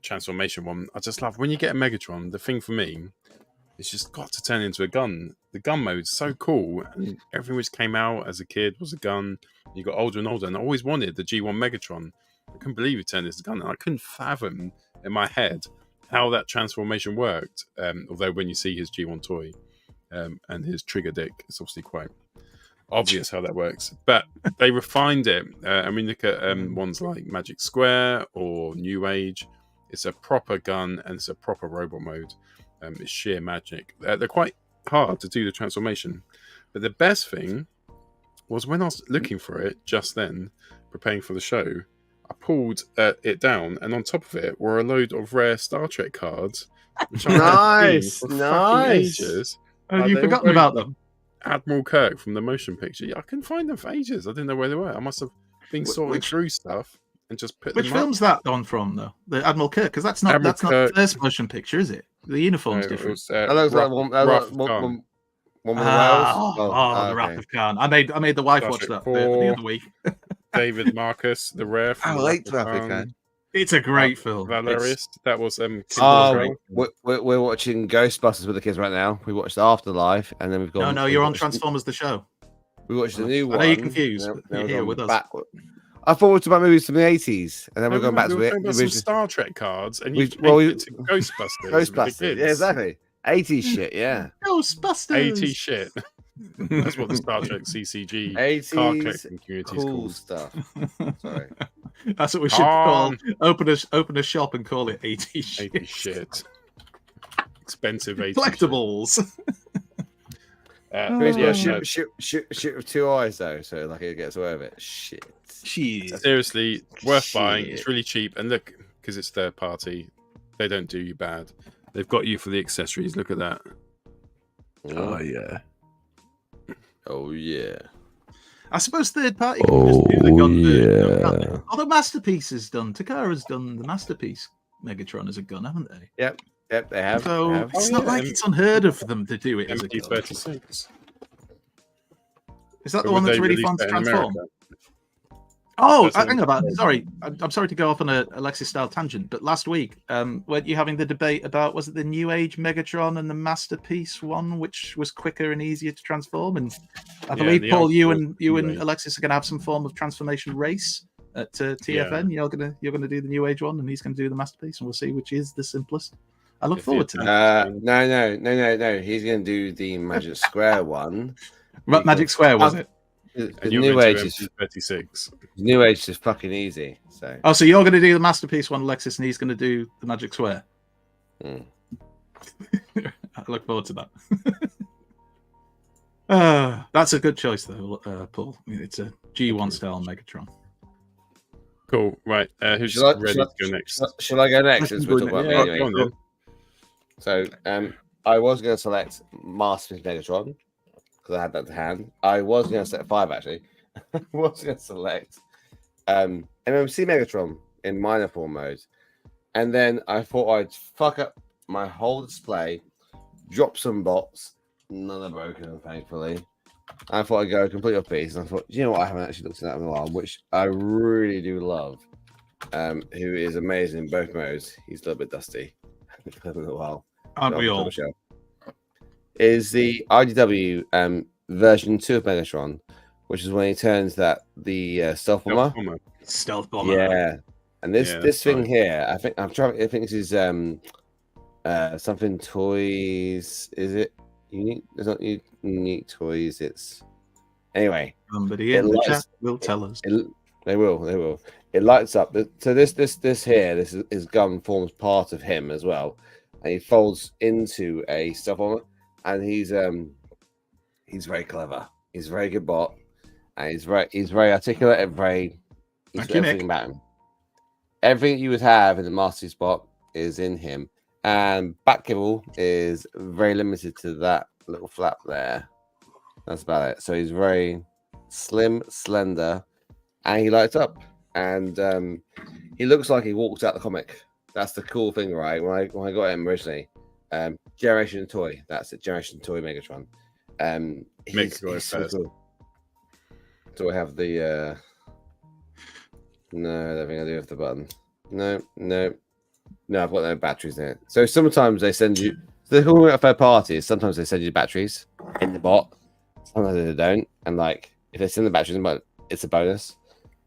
S1: transformation one. I just love when you get a Megatron. The thing for me, it's just got to turn into a gun. The gun mode's so cool, and everything which came out as a kid was a gun. You got older and older, and I always wanted the G1 Megatron. I couldn't believe it turned into a gun, and I couldn't fathom in my head how that transformation worked. Although when you see his G1 toy and his trigger dick, it's obviously quite obvious how that works. But they refined it. I mean, look at ones like Magic Square or New Age. It's a proper gun and it's a proper robot mode. It's sheer magic. They're quite hard to do the transformation. But the best thing was when I was looking for it just then, preparing for the show, I pulled it down, and on top of it were a load of rare Star Trek cards. Which
S5: nice.
S1: Ages.
S3: Oh, you've forgotten about them.
S1: Admiral Kirk from the motion picture. I couldn't find them for ages. I didn't know where they were. I must have been sorting through stuff and just put them
S3: Which film's that on from, though? The Admiral Kirk? Because that's not the first motion picture, is it? The uniform's different.
S5: That looks like one with the whales.
S3: The Wrath of Khan. I made the wife watch that the other week.
S1: David Marcus, the rare.
S10: I liked Wrath of Khan.
S3: It's a great film.
S1: Valerius. That was
S5: we're watching Ghostbusters with the kids right now. We watched Afterlife, and then we've got
S3: no. You're on Transformers the show.
S5: We watched the new one.
S3: I know you're confused. You're here with us.
S5: I thought we were talking about movies from the 80s, and then we're going back to it.
S1: Some Star Trek cards, and you went to Ghostbusters.
S5: Ghostbusters, yeah, exactly. 80s shit, yeah.
S3: Ghostbusters.
S1: 80s shit. That's what the Star Trek CCG
S5: 80s
S1: card collecting community is
S5: cool
S1: called.
S5: Stuff. Sorry.
S3: That's what we should call. Open a shop and call it 80s shit.
S1: 80s shit. Expensive 80s
S3: collectibles.
S5: Shoot with two eyes though, so like it gets away with it. Shit.
S1: Seriously, worth buying. It's really cheap, and look, because it's third party, they don't do you bad. They've got you for the accessories. Look at that.
S10: Oh yeah.
S5: Oh yeah.
S3: I suppose third party can just do the gun version. Although Masterpiece has done, Takara's done the Masterpiece Megatron as a gun, haven't they?
S5: Yep. Yep, they have.
S3: So
S5: they have.
S3: it's not like it's unheard of for them to do it as a girl.
S1: MD36.
S3: Is that the one that's really fun to transform? Oh, hang on. Sorry, I'm sorry to go off on a Alexis style tangent, but last week, weren't you having the debate about, was it the New Age Megatron and the Masterpiece one, which was quicker and easier to transform? And I believe Paul, you and Alexis are going to have some form of transformation race at TFN. You're gonna do the New Age one, and he's going to do the Masterpiece, and we'll see which is the simplest. I look forward to that.
S5: No. He's going to do the Magic Square one.
S3: Magic Square, was it?
S5: The New Age is
S1: 36.
S5: New Age is fucking easy.
S3: So you're going to do the Masterpiece one, Alexis, and he's going to do the Magic Square. I look forward to that. That's a good choice, though, Paul. It's a G1 style Megatron.
S1: Cool. Right. Who's ready to go next?
S5: Shall I go next? Since we're talking about
S1: go on, then.
S5: So, I was going to select Masterpiece Megatron because I had that to hand. I was going to select 5 actually. I was going to select MMC Megatron in minor form mode, and then I thought I'd fuck up my whole display, drop some bots, none are broken, thankfully. I thought I'd go completely off piece, and I thought, you know what, I haven't actually looked at that in a while, which I really do love. Who is amazing in both modes. He's a little bit dusty. In a while.
S3: Aren't we all?
S5: Is the IDW version 2 of Megatron, which is when he turns the stealth bomber.
S3: Stealth bomber.
S5: Yeah. And this thing here, I think this is something toys. Is it unique? It's not unique toys. It's anyway.
S3: Somebody in the chat will tell us.
S5: They will. It lights up. So this gun forms part of him as well, and he folds into a stealth bomber, and he's very clever. He's a very good bot, and he's very articulate and he's everything about him. Everything you would have in the Master spot is in him, and back kibble is very limited to that little flap there. That's about it. So he's very slim, slender, and he lights up, and he looks like he walked out the comic. That's the cool thing, right? When I got him originally, Generation Toy. That's it, Generation Toy Megatron. He's so cool. Do I have the? No, I don't think I do have the button. No, I've got no batteries in it. So sometimes they send you. They're calling it a third party. Sometimes they send you batteries in the bot. Sometimes they don't. And like, if they send the batteries in the bot, it's a bonus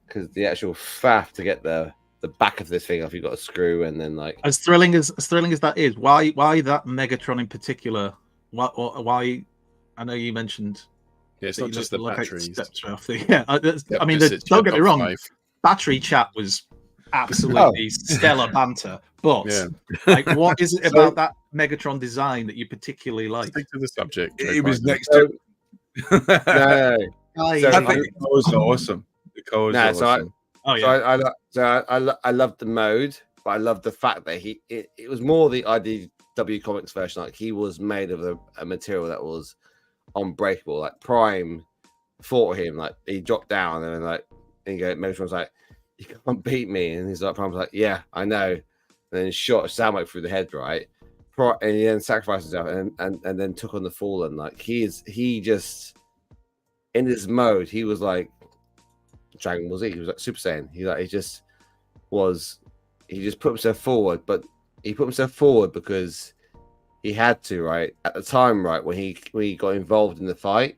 S5: because the actual faff to get the back of this thing off, you've got a screw, and then like
S3: as thrilling as that is. Why that Megatron in particular? Why? I know you mentioned.
S1: Yeah, it's not just the batteries.
S3: I mean, don't get me wrong. Battery chat was absolutely stellar banter, but like, what is it about that Megatron design that you particularly like?
S1: Stick to the subject.
S10: It was next to.
S3: I
S10: think the colours are awesome. The colours are awesome.
S5: I love the mode, but I love the fact that it was more the IDW Comics version. Like he was made of a material that was unbreakable. Like Prime fought him, like he dropped down and then like Megatron's like, you can't beat me, and he's like, Prime's like, yeah, I know, and then shot Samway through the head, right? And he then sacrificed himself and then took on the Fallen. Like he just in this mode, he was like Dragon Ball Z. He was like Super Saiyan. He just put himself forward, but he put himself forward because he had to, right? At the time, right, when he got involved in the fight,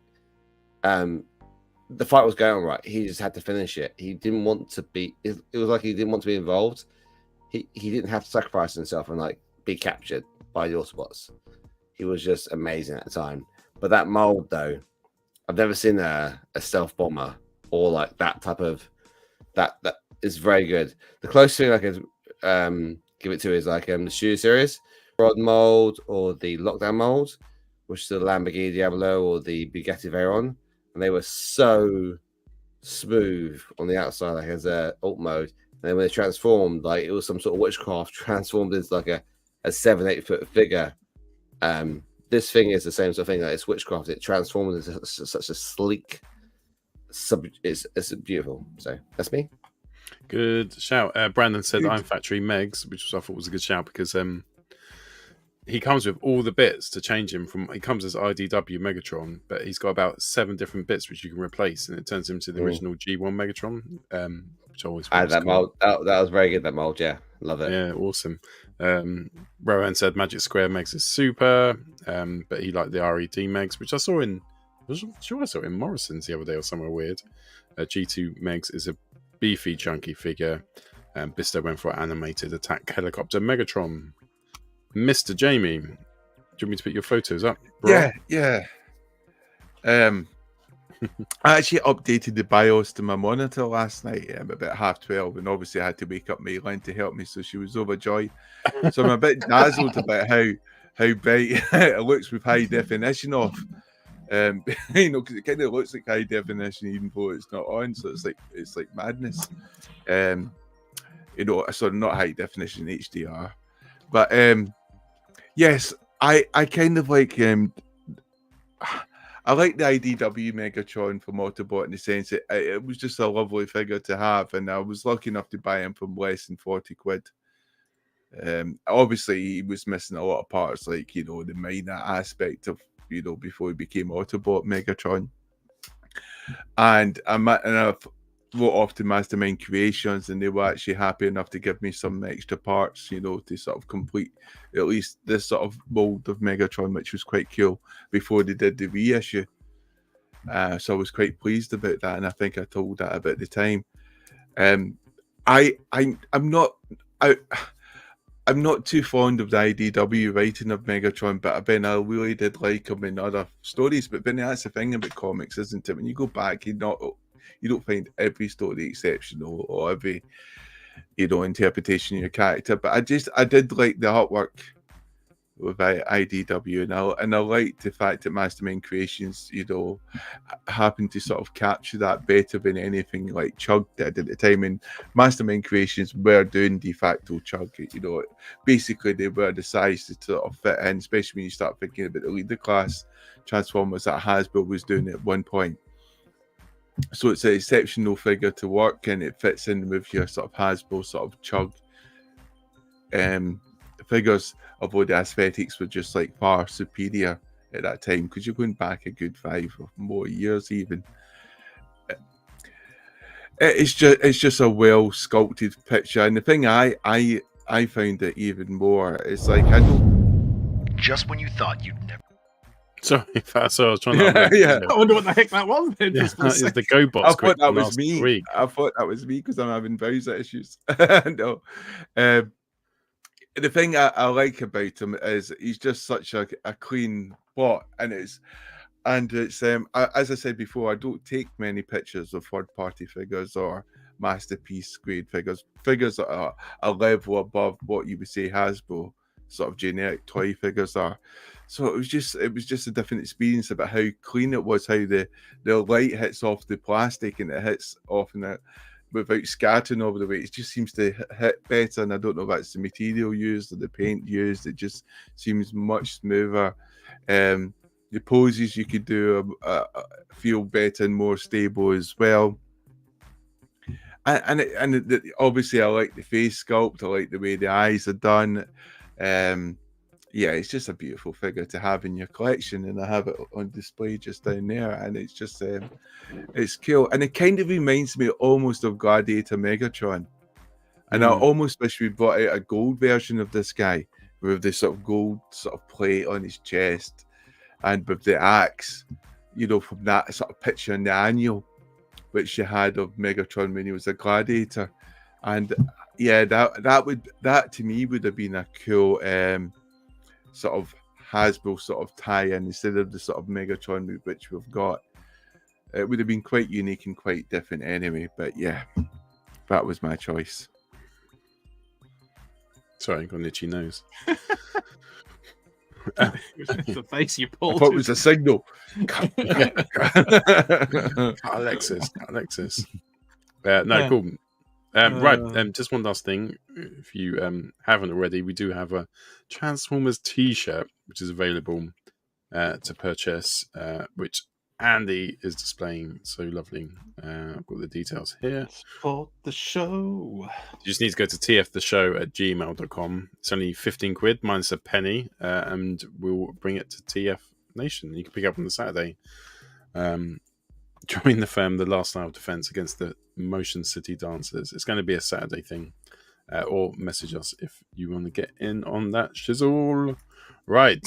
S5: the fight was going on, right? He just had to finish it. He didn't want to be. It was like he didn't want to be involved. He didn't have to sacrifice himself and like be captured by the Autobots. He was just amazing at the time. But that mold, though, I've never seen a stealth bomber or like that type of that is very good. The closest thing I could give it to is like the Studio Series Rod mold or the Lockdown mold, which is the Lamborghini Diablo or the Bugatti Veyron. And they were so smooth on the outside, like as a alt mode. And then when they transformed, like it was some sort of witchcraft transformed into like a 7-8 foot figure. This thing is the same sort of thing. Like it's witchcraft. It transforms into such a sleek. It's beautiful. So that's me.
S1: Good shout. Brandon said I'm Factory Megs, which I thought was a good shout because he comes with all the bits to change him from. He comes as IDW Megatron, but he's got about 7 different bits which you can replace, and it turns him to the original G1 Megatron, which I always
S5: I had that mold. That was very good. That mold, yeah, love it.
S1: Yeah, awesome. Rowan said Magic Square Megs is super, but he liked the RED Megs, which I saw in. I'm sure I saw it in Morrison's the other day or somewhere weird. G2 Megs is a beefy, chunky figure. Bisto went for animated attack helicopter Megatron. Mr. Jamie, do you want me to put your photos up, bro?
S6: Yeah. I actually updated the BIOS to my monitor last night about 12:30, and obviously I had to wake up Mayline to help me, so she was overjoyed. So I'm a bit dazzled about how bright it looks with high definition off. Because it kind of looks like high definition even though it's not on, so it's like madness. So not high definition HDR, but yes, I kind of like I like the IDW Megatron from Autobot in the sense it was just a lovely figure to have, and I was lucky enough to buy him from less than 40 quid. Obviously he was missing a lot of parts, like the minor aspect of before he became Autobot Megatron. And I wrote off to Mastermind Creations, and they were actually happy enough to give me some extra parts, to sort of complete at least this sort of mold of Megatron, which was quite cool before they did the reissue. So I was quite pleased about that, and I think I told that about the time. I'm not too fond of the IDW writing of Megatron, but I really did like him in other stories. But that's the thing about comics, isn't it? When you go back, you don't find every story exceptional or every interpretation of your character. But I did like the artwork with IDW, and I liked the fact that Mastermind Creations, happened to sort of capture that better than anything like Chug did at the time. And Mastermind Creations were doing de facto Chug. Basically they were the size to sort of fit in, especially when you start thinking about the leader class Transformers that Hasbro was doing at one point. So it's an exceptional figure to work, and it fits in with your sort of Hasbro sort of Chug figures, although the aesthetics were just like far superior at that time, because you're going back a good 5 or more years even. It's just a well sculpted picture, and the thing I found it even more is like I don't.
S9: Just when you thought you'd never.
S1: Sorry, I was trying to.
S3: Yeah. I wonder what the heck that was.
S1: That is the GoBots.
S6: I thought that was me. I thought that was me because I'm having browser issues. No. The thing I like about him is he's just such a clean bot, and it's as I said before, I don't take many pictures of third-party figures or masterpiece grade figures that are a level above what you would say Hasbro sort of generic toy figures are. So it was just a different experience about how clean it was, how the light hits off the plastic and it hits off in it without scattering over the way. It just seems to hit better, and I don't know if that's the material used or the paint used. It just seems much smoother. The poses you could do feel better and more stable as well. And obviously I like the face sculpt. I like the way the eyes are done. It's just a beautiful figure to have in your collection, and I have it on display just down there, and it's just it's cool, and it kind of reminds me almost of Gladiator Megatron, and I almost wish we brought out a gold version of this guy with this sort of gold sort of plate on his chest, and with the axe, from that sort of picture in the annual which you had of Megatron when he was a gladiator. And yeah, that to me would have been a cool sort of Hasbro sort of tie-in instead of the sort of Megatron which we've got. It would have been quite unique and quite different anyway. But yeah, that was my choice.
S1: Sorry, I got an itchy nose.
S3: The face you pulled.
S6: I thought it was a signal.
S1: Alexis. No, cool. Right, just one last thing. If you haven't already, we do have a Transformers t-shirt, which is available to purchase, which Andy is displaying so lovely. I've got the details here.
S3: Support the show.
S1: You just need to go to tftheshow@gmail.com. It's only 15 quid minus a penny, and we'll bring it to TF Nation. You can pick up on the Saturday. Join the firm, the last line of defense against the Motion City Dancers. It's going to be a Saturday thing. Or message us if you want to get in on that shizzle. Right.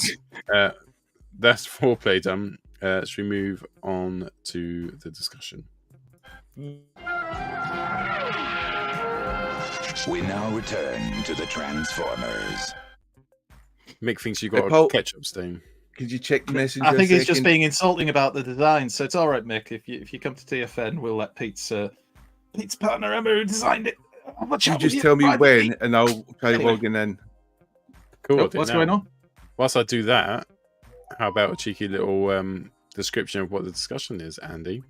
S1: That's foreplay done. Should we move on to the discussion?
S9: We now return to the Transformers.
S1: Mick thinks you got
S10: Paul,
S1: a ketchup stain.
S10: Could you check the message?
S3: I think he's just being insulting about the design, so it's all right, Mick. If you come to TFN, we'll let Pete's partner Emma, who designed it.
S10: You just tell me when, and I'll try logging in.
S1: Cool.
S3: What's going on?
S1: Whilst I do that, how about a cheeky little description of what the discussion is, Andy?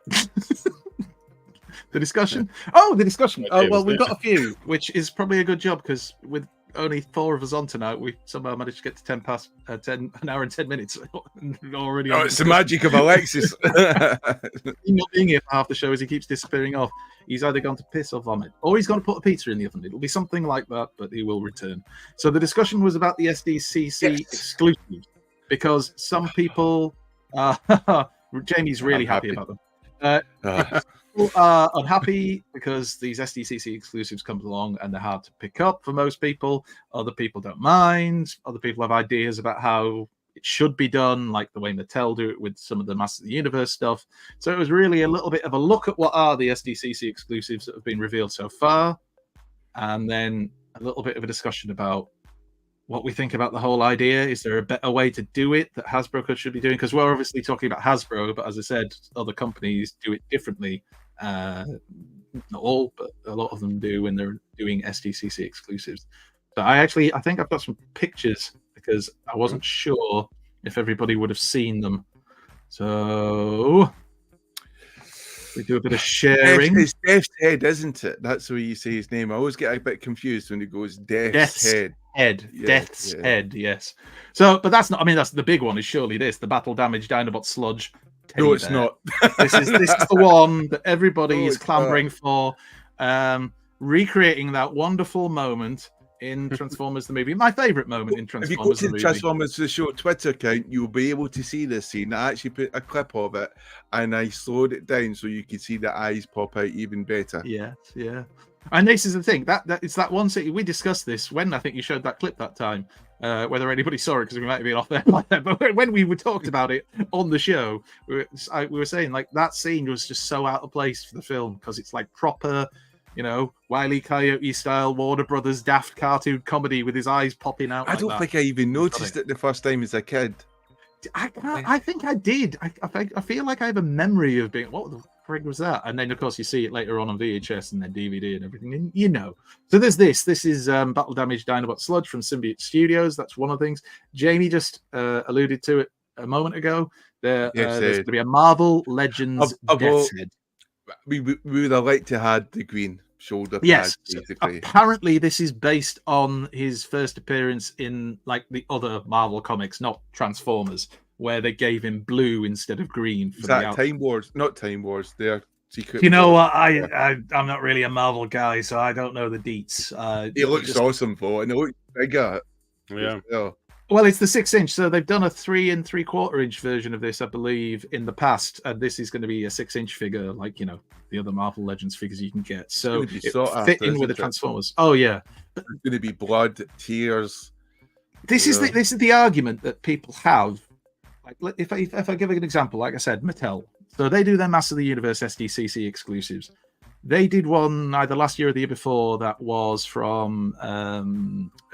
S3: The discussion? Oh, the discussion. Oh, well, we've
S1: wasn't
S3: got a few, which is probably a good job because with only 4 of us on tonight, we somehow managed to get to 10 past 10, an hour and 10 minutes already.
S10: Oh, it's the magic of Alexis.
S3: He's not being here for half the show as he keeps disappearing off. He's either gone to piss or vomit, or he's going to put a pizza in the oven. It'll be something like that, but he will return. So the discussion was about the SDCC exclusives because some people, Jamie's really happy about them. People are unhappy because these SDCC exclusives come along and they're hard to pick up for most people. Other people don't mind. Other people have ideas about how it should be done, like the way Mattel do it with some of the Masters of the Universe stuff. So it was really a little bit of a look at what are the SDCC exclusives that have been revealed so far, and then a little bit of a discussion about what we think about the whole idea. Is there a better way to do it that Hasbro should be doing? Because we're obviously talking about Hasbro, but as I said, other companies do it differently. Not all, but a lot of them do when they're doing SDCC exclusives. So I think I've got some pictures because I wasn't sure if everybody would have seen them. So we do a bit of sharing.
S10: It's Death's Head, isn't it? That's the way you say his name. I always get a bit confused when he goes Death's Head.
S3: Death's Head, yes. So, but that's not. I mean, that's the big one. Is surely this the Battle Damage Dinobot Sludge?
S10: No, it's not.
S3: This is the one that everybody is clamoring for. Recreating that wonderful moment in Transformers the movie. My favorite moment in Transformers.
S10: If you go to the Transformers the Show Twitter account, you'll be able to see this scene. I actually put a clip of it and I slowed it down so you could see the eyes pop out even better.
S3: Yes, yeah. And this is the thing that it's that one scene. We discussed this when I think you showed that clip that time. Whether anybody saw it because we might have been off there like that, but when we talked about it on the show, we were saying like that scene was just so out of place for the film because it's like proper, Wile E. Coyote style Warner Brothers daft cartoon comedy with his eyes popping out.
S10: I don't think I even noticed it the first time as a kid.
S3: I think I did. I feel like I have a memory of being, what the frig was that? And then of course you see it later on VHS and then DVD and everything. And so there's this. This is Battle Damage Dinobot Sludge from Symbiote Studios. That's one of the things. Jamie just alluded to it a moment ago. There's going to be a Marvel Legends Death's Head.
S10: We would have liked to have the green shoulder pad,
S3: yes,
S10: basically.
S3: Apparently this is based on his first appearance in like the other Marvel comics, not Transformers, where they gave him blue instead of green. For
S10: that Time Wars? Not Time Wars. They're secret.
S3: You know what? I'm not really a Marvel guy, so I don't know the deets.
S10: It looks awesome, though, and it looks bigger.
S1: Yeah.
S3: Well, it's the 6-inch, so they've done a 3 3/4-inch version of this, I believe, in the past, and this is going to be a 6-inch figure, like the other Marvel Legends figures you can get. So it fit in with the Transformers. Oh yeah,
S10: there's going to be blood, tears.
S3: This is the argument that people have. Like if I give an example, like I said, Mattel. So they do their Master of the Universe SDCC exclusives. They did one either last year or the year before that was from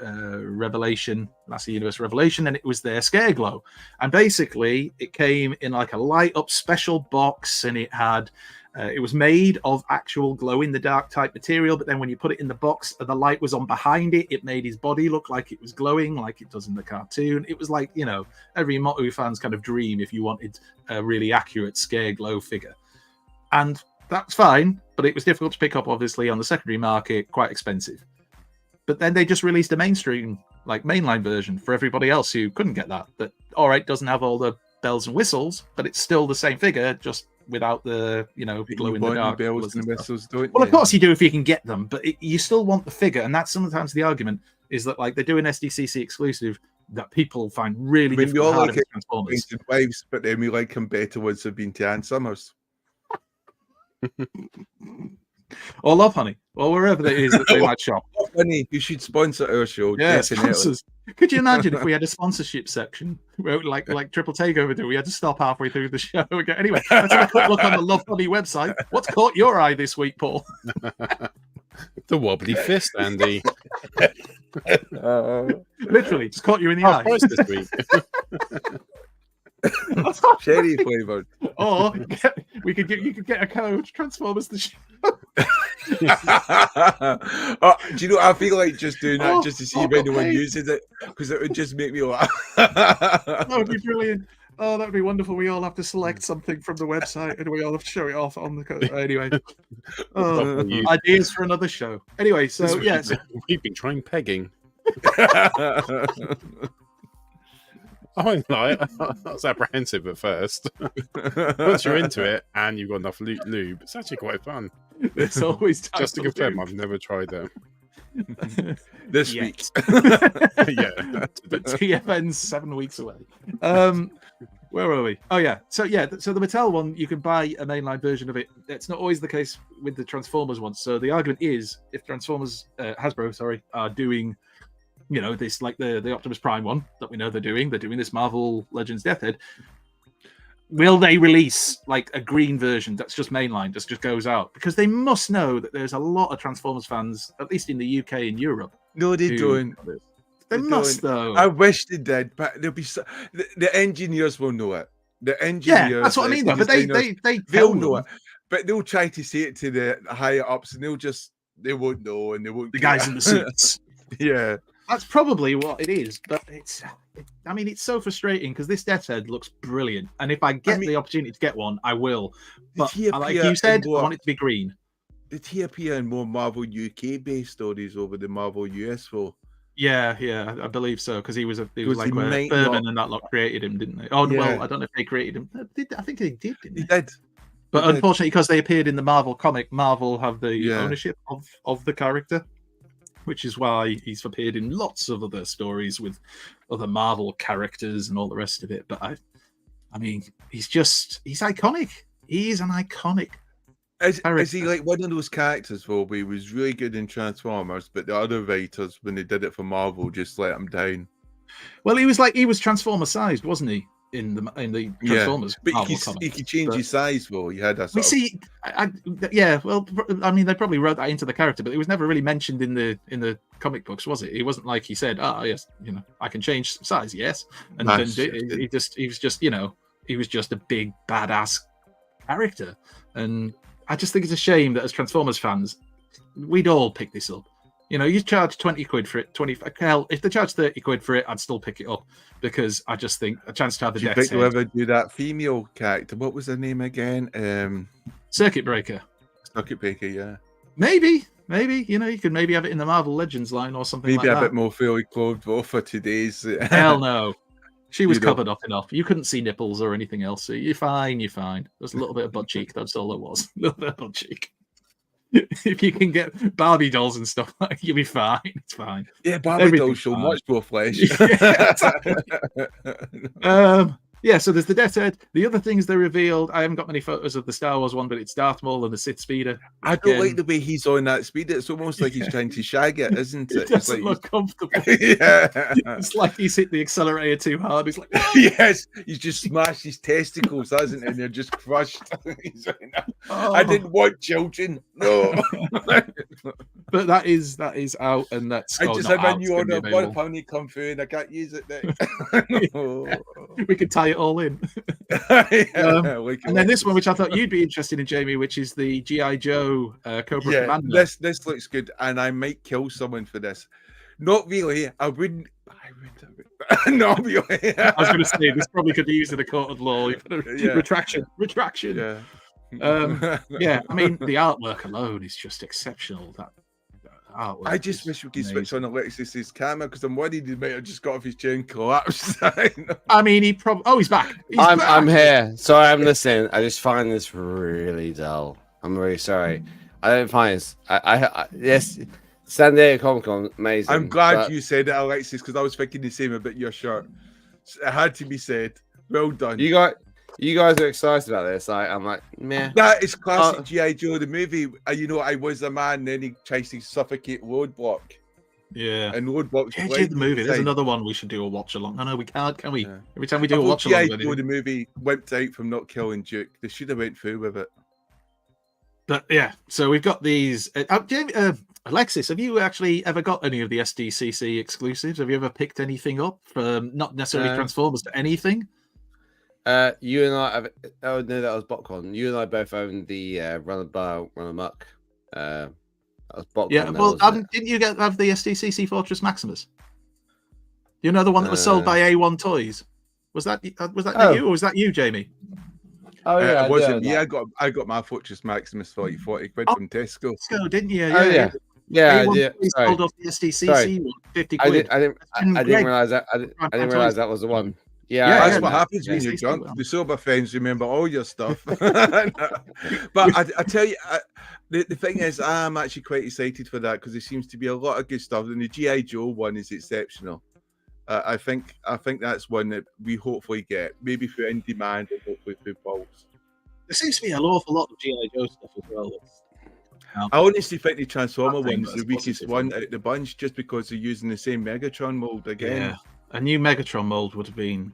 S3: Revelation, Master of the Universe Revelation, and it was their Scare Glow. And basically, it came in like a light-up special box, and it had it was made of actual glow-in-the-dark type material, but then when you put it in the box, the light was on behind it. It made his body look like it was glowing, like it does in the cartoon. It was like, every Motu fan's kind of dream if you wanted a really accurate Scare Glow figure. And that's fine, but it was difficult to pick up, obviously, on the secondary market, quite expensive. But then they just released a mainline version for everybody else who couldn't get that. That, all right, doesn't have all the bells and whistles, but it's still the same figure, just without the glow in the dark
S10: bells and whistles, don't
S3: Well,
S10: you?
S3: of course you do if you can get them, but you still want the figure, and that's sometimes the argument is that like they do an SDCC exclusive that people find really
S10: We
S3: difficult
S10: all
S3: hard
S10: like
S3: in
S10: it
S3: Transformers.
S10: wives, but then we like them better once they've been to Ann Summers.
S3: Or Love Honey, or wherever it is that they might shop.
S10: Love Honey, you should sponsor our show.
S3: Yeah,
S10: definitely.
S3: sponsors. Could you imagine if we had a sponsorship section, where, like Triple Takeover do? We had to stop halfway through the show. And go, anyway, let's have a quick look on the Love Honey website. What's caught your eye this week, Paul?
S1: The wobbly fist, Andy.
S3: Literally, just caught you in the
S1: Half
S3: eye.
S1: price this week.
S10: Cherry flavored.
S3: Or you could get a code Transformers the show.
S10: Oh, do you know? I feel like just doing that just to see if anyone
S3: okay.
S10: uses it, because it would just make me laugh.
S3: That would be brilliant. Oh, that would be wonderful. We all have to select something from the website, and we all have to show it off on the code. Anyway, ideas for another show. Anyway, so yes,
S1: we've been trying pegging. I was apprehensive at first. Once you're into it and you've got enough lube, it's actually quite fun.
S3: There's always time
S1: just to
S3: for
S1: confirm,
S3: lube.
S1: I've never tried that.
S10: This week.
S1: Yeah.
S3: But TFN's 7 weeks away. Where were we? Oh yeah. So the Mattel one, you can buy a mainline version of it. That's not always the case with the Transformers one. So the argument is, if Transformers, Hasbro, are doing, this like the Optimus Prime one that we know they're doing this Marvel Legends Death Head. Will they release like a green version that's just mainline, just goes out? Because they must know that there's a lot of Transformers fans, at least in the UK and Europe.
S10: No, they don't.
S3: They must, though.
S10: I wish they did, but there'll be the engineers will know it. The engineers,
S3: yeah, that's what I mean, though. But
S10: they'll know it, but they'll try to say it to the higher ups, and they won't know, and they won't.
S3: The guys in the suits.
S10: Yeah.
S3: That's probably what it is, but it's so frustrating because this Death Head looks brilliant, and if I get the opportunity to get one, I will. But like you said, I want it to be green.
S10: Did he appear in more Marvel UK based stories over the Marvel US for?
S3: Yeah, I believe so, because he was like Furman and that lot created him, didn't they? Oh yeah. Well, I don't know if they created him. I think they did, didn't they?
S10: He did.
S3: But unfortunately, because they appeared in the Marvel comic, Marvel have the ownership of the character, which is why he's appeared in lots of other stories with other Marvel characters and all the rest of it. But I mean, he's iconic. He's an iconic.
S10: Is he like one of those characters where he was really good in Transformers, but the other writers, when they did it for Marvel, just let him down?
S3: Well, he was Transformer sized, wasn't he? In the Transformers,
S10: but
S3: Marvel
S10: he could change his size. Though he had a.
S3: We see, well, I mean, they probably wrote that into the character, but it was never really mentioned in the comic books, was it? It wasn't like he said, "Oh, yes, I can change size, yes," and then he was just a big badass character, and I just think it's a shame that as Transformers fans, we'd all pick this up. You charge 20 quid for it, 20. Hell, if they charge 30 quid for it, I'd still pick it up because I just think a chance to have the Death Head.
S10: Do you ever do that female character? What was her name again?
S3: Circuit Breaker.
S10: Circuit Breaker, yeah.
S3: Maybe. You could maybe have it in the Marvel Legends line or something like that.
S10: Maybe a bit more fully clothed for today's.
S3: Hell no. She was covered up enough. You couldn't see nipples or anything else. So you're fine. There's a little bit of butt cheek. That's all there was. A little bit of butt cheek. If you can get Barbie dolls and stuff, you'll be fine. It's fine.
S10: Yeah, Barbie dolls show much more flesh.
S3: So there's the Death Head. The other things they revealed, I haven't got many photos of the Star Wars one, but it's Darth Maul and the Sith Speeder.
S10: I don't like the way he's on that speeder. It's almost like he's trying to shag it, isn't it?
S3: It doesn't look comfortable.
S10: Yeah.
S3: It's like he's hit the accelerator too hard. He's like,
S10: yes, he's just smashed his testicles, hasn't he? And they're just crushed. He's like, no, I didn't want children. No.
S3: But that is out, and that's.
S10: I just have a new order of £1 come through, and I can't use it now.
S3: We could tie it all in. And then this one, which I thought you'd be interested in, Jamie, which is the G.I. Joe Cobra Commander.
S10: This looks good, and I might kill someone for this. Not really. I wouldn't. Not really.
S3: I was going to say this probably could be used in a court of law. Retraction. Yeah. I mean, the artwork alone is just exceptional. artwork.
S6: I just
S3: is
S6: wish we could
S3: amazing.
S6: switch on Alexis's camera because I'm worried he might have just got off his chair and collapsed.
S3: I mean, he probably. Oh, he's back.
S5: I'm here. Sorry, I'm listening. I just find this really dull. I'm really sorry. I don't find this. Yes, San Diego Comic Con, amazing.
S6: I'm glad you said it, Alexis, because I was thinking the same about your shirt. It had to be said. Well done.
S5: You guys are excited about this. I'm like, meh.
S6: That is classic G.I. Joe, the movie. You know, I was a man, then he tries to suffocate Roadblock.
S3: Yeah.
S6: And Roadblock.
S3: G.I. the movie. There's another one we should do a watch along. No, we can't, can we? Yeah. Every time we do a watch along.
S6: G.I. Joe, the movie, wimped out from not killing Duke. They should have went through with it.
S3: But yeah, so we've got these. Alexis, have you actually ever got any of the SDCC exclusives? Have you ever picked anything up from not necessarily Transformers to anything?
S5: You and I, oh no, that was BotCon. You and I both owned the Run Amok. That was BotCon.
S3: Yeah, well, didn't you have the SDCC Fortress Maximus? You know the one that was sold by A1 Toys. Was that you, or was that you, Jamie?
S5: Oh yeah,
S6: it wasn't me. I got my Fortress Maximus for 40 quid from Tesco.
S3: Tesco, didn't you?
S5: Yeah,
S3: A1 Toys sold off the SDCC 50 quid.
S5: I didn't realize that. I didn't realize that was the one.
S6: Yeah, that's what happens when you're drunk. The sober friends remember all your stuff. But I tell you, the thing is, I'm actually quite excited for that because there seems to be a lot of good stuff, and the G.I. Joe one is exceptional. I think that's one that we hopefully get, maybe through in demand and hopefully through bulks.
S3: There seems to be an awful lot of G.I. Joe stuff as well.
S6: I honestly think the Transformer one is the weakest one out of the bunch, just because they're using the same Megatron mold again.
S3: Yeah, a new Megatron mold would have been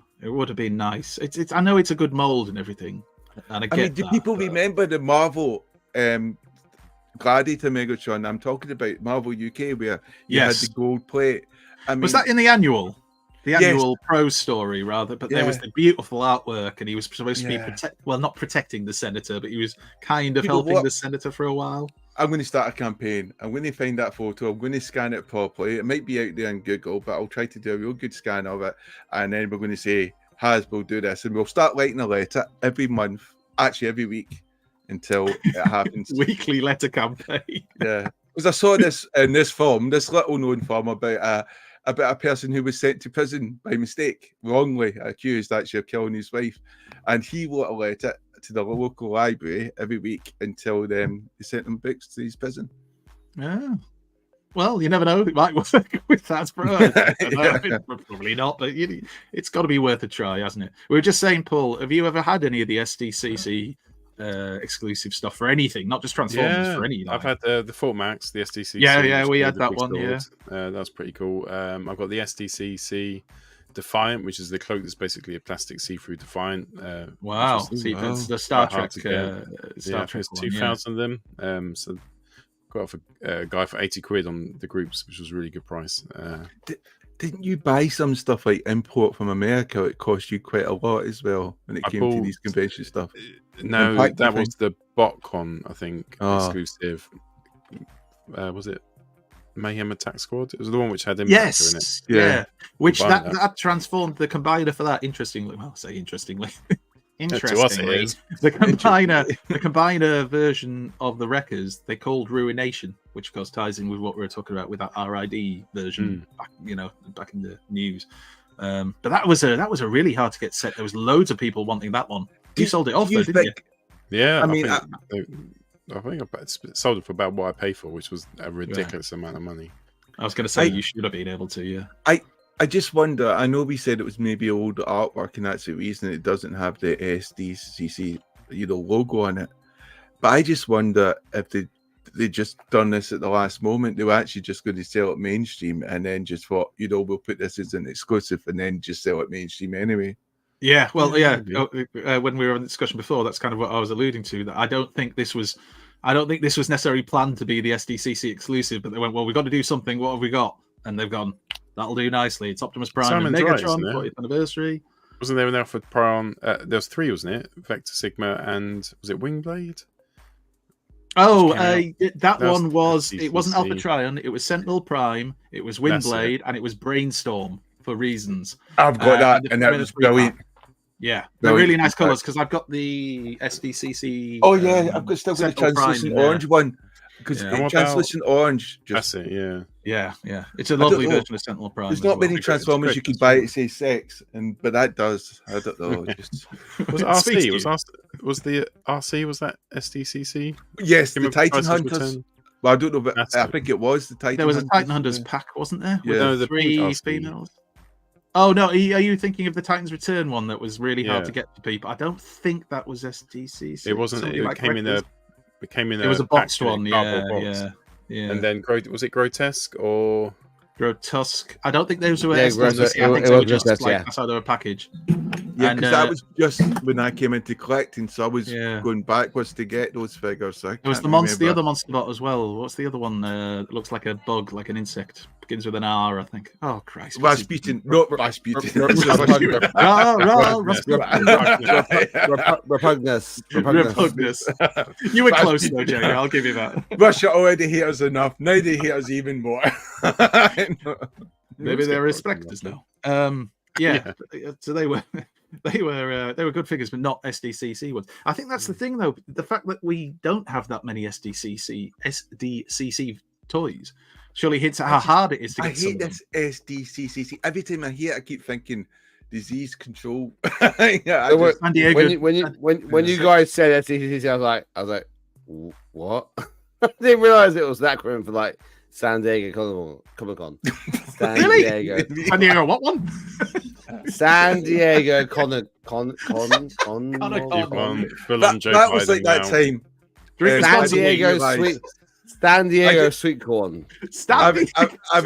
S3: nice. It's I know it's a good mold and everything, and I mean,
S6: do people remember the Marvel Gladiator Megatron? I'm talking about Marvel UK, where you had the gold plate. I mean,
S3: was that in the annual? The annual pro story, rather, but there was the beautiful artwork, and he was supposed to be not protecting the senator, but he was kind of helping the senator for a while.
S6: I'm going to start a campaign. I'm going to find that photo. I'm going to scan it properly. It might be out there on Google, but I'll try to do a real good scan of it. And then we're going to say, Hasbro, do this. And we'll start writing a letter every month, actually every week, until it happens.
S3: Weekly letter campaign.
S6: Yeah. Because I saw this in this film, this little known film about a person who was sent to prison by mistake, wrongly accused actually of killing his wife. And he wrote a letter to the local library every week until they sent him books to his prison.
S3: Yeah. Well, you never know. It might work with Hasbro. Probably not, but it's got to be worth a try, hasn't it? We were just saying, Paul, have you ever had any of the SDCC exclusive stuff for anything, not just Transformers, for anything?
S1: I've had the Fort Max, the SDCC.
S3: Yeah, we had that one.
S1: Sword. That's pretty cool. I've got the SDCC Defiant, which is the cloak that's basically a plastic see-through Defiant.
S3: Wow, it's the Star Trek. Star Trek
S1: 2,000 of them. So got off a guy for 80 quid on the groups, which was a really good price.
S6: Didn't you buy some stuff like import from America? It cost you quite a lot as well when it came to these convention stuff.
S1: No, that was the BotCon, I think, exclusive. Was it Mayhem Attack Squad? It was the one which had Impact in it.
S3: Yeah. Which that transformed the combiner for that. Interestingly, well, I'll say interestingly.
S1: To us it is.
S3: The combiner version of the Wreckers they called Ruination, which of course ties in with what we were talking about with that RID version back in the news. But that was a really hard to get set. There was loads of people wanting that one. You sold it off though, didn't you?
S1: Yeah, I mean, I think I sold it for about what I paid for, which was a ridiculous amount of money.
S3: I was going to say you should have been able to. Yeah.
S6: I just wonder. I know we said it was maybe old artwork, and that's the reason it doesn't have the SDCC, logo on it. But I just wonder if they just done this at the last moment. They were actually just going to sell it mainstream, and then just thought, we'll put this as an exclusive, and then just sell it mainstream anyway.
S3: Yeah, well, yeah. When we were in the discussion before, that's kind of what I was alluding to. That I don't think this was necessarily planned to be the SDCC exclusive, but they went, well, we've got to do something. What have we got? And they've gone, that'll do nicely. It's Optimus Prime and Megatron, 40th anniversary.
S1: Wasn't there an Alpha Prime? There was 3, wasn't it? Vector Sigma and was it Wingblade?
S3: Oh, that one was. It wasn't Alpha Trion. It was Sentinel Prime. It was Windblade, and it was Brainstorm for reasons.
S6: I've got that, and that was brilliant.
S3: Yeah, they're really nice colours because I've got the SDCC.
S6: Oh yeah, I've still got the translucent orange one.
S10: Because
S3: Yeah.
S1: And what
S10: translucent orange, just
S1: That's it. Yeah.
S3: Yeah. It's a
S10: don't
S3: lovely
S10: know.
S3: version of Sentinel Prime.
S10: there's
S3: as
S10: not
S3: well.
S10: many
S1: It's a great- it's a
S10: Transformers
S1: great
S10: you can buy to say sex, but that does. I don't know. Just
S1: Was it
S3: Speaks to
S1: RC?
S3: you.
S1: Was the RC? Was that SDCC?
S10: yes, the
S1: Game of
S10: Titan
S1: Crisis
S10: Hunters.
S1: Return?
S10: Well, I don't know, but
S1: That's
S10: I
S1: it.
S10: think it was the Titan.
S3: There was a Titan
S10: Hunters.
S3: Hunters pack, wasn't there?
S10: Yeah.
S3: With
S1: No, the
S3: three
S1: pink RC.
S3: females. Oh no, are you thinking of the Titans Return one that was really hard
S1: Yeah.
S3: to get to people? I don't think that was SDCC.
S1: It wasn't.
S3: Somebody
S1: It
S3: might
S1: came in a.
S3: correct us.
S1: It came in.
S3: It was a boxed
S1: pack,
S3: one,
S1: cardboard box.
S3: yeah.
S1: And then was it Grotesque or?
S3: Grotesque. I don't think those were
S5: Yeah,
S3: SDCC.
S5: Grotesque.
S3: I think
S5: It
S3: they were
S5: was
S3: just
S5: Grotesque,
S3: like
S5: yeah.
S3: that's how they were packaged.
S10: Yeah,
S3: And,
S10: because that was just when I came into collecting, so I was
S3: Yeah.
S10: going backwards to get those figures. So I
S3: There was
S10: can't
S3: the monster, the
S10: remember.
S3: other monster bot as well. What's the other one? That looks like a bug, like an insect. Begins with an R, I think. Oh Christ! what's his-
S10: Rasputin, not Rasputin.
S3: Rah, rah,
S5: Repugnus.
S3: Repugnus. You were close though, Jerry. I'll give you that.
S10: Russia already hate us enough. Now they hate us even more.
S3: Maybe they're respecters now. Yeah. So they were good figures, but not SDCC ones. I think that's the thing, though. The fact that we don't have that many SDCC toys surely hints at how hard it is to
S10: I
S3: get some
S10: hate
S3: of them.
S10: this SDCC. Every time I hear it, I keep thinking disease control. Yeah, I
S5: So
S10: just-
S3: San Diego.
S5: when you guys said SDCC, I was like, what? I didn't realize it was that acronym for like San Diego Comic Con. San
S3: Really?
S5: Diego.
S3: San Diego, what one?
S5: San Diego Con.
S1: Full
S10: that,
S1: on Joe
S10: that was like
S1: Biden
S10: that
S1: now.
S10: time.
S3: Drink
S10: I
S5: San
S10: didn't
S5: Diego
S10: realise-
S5: sweet. San Diego sweet corn.
S3: Stop
S10: I've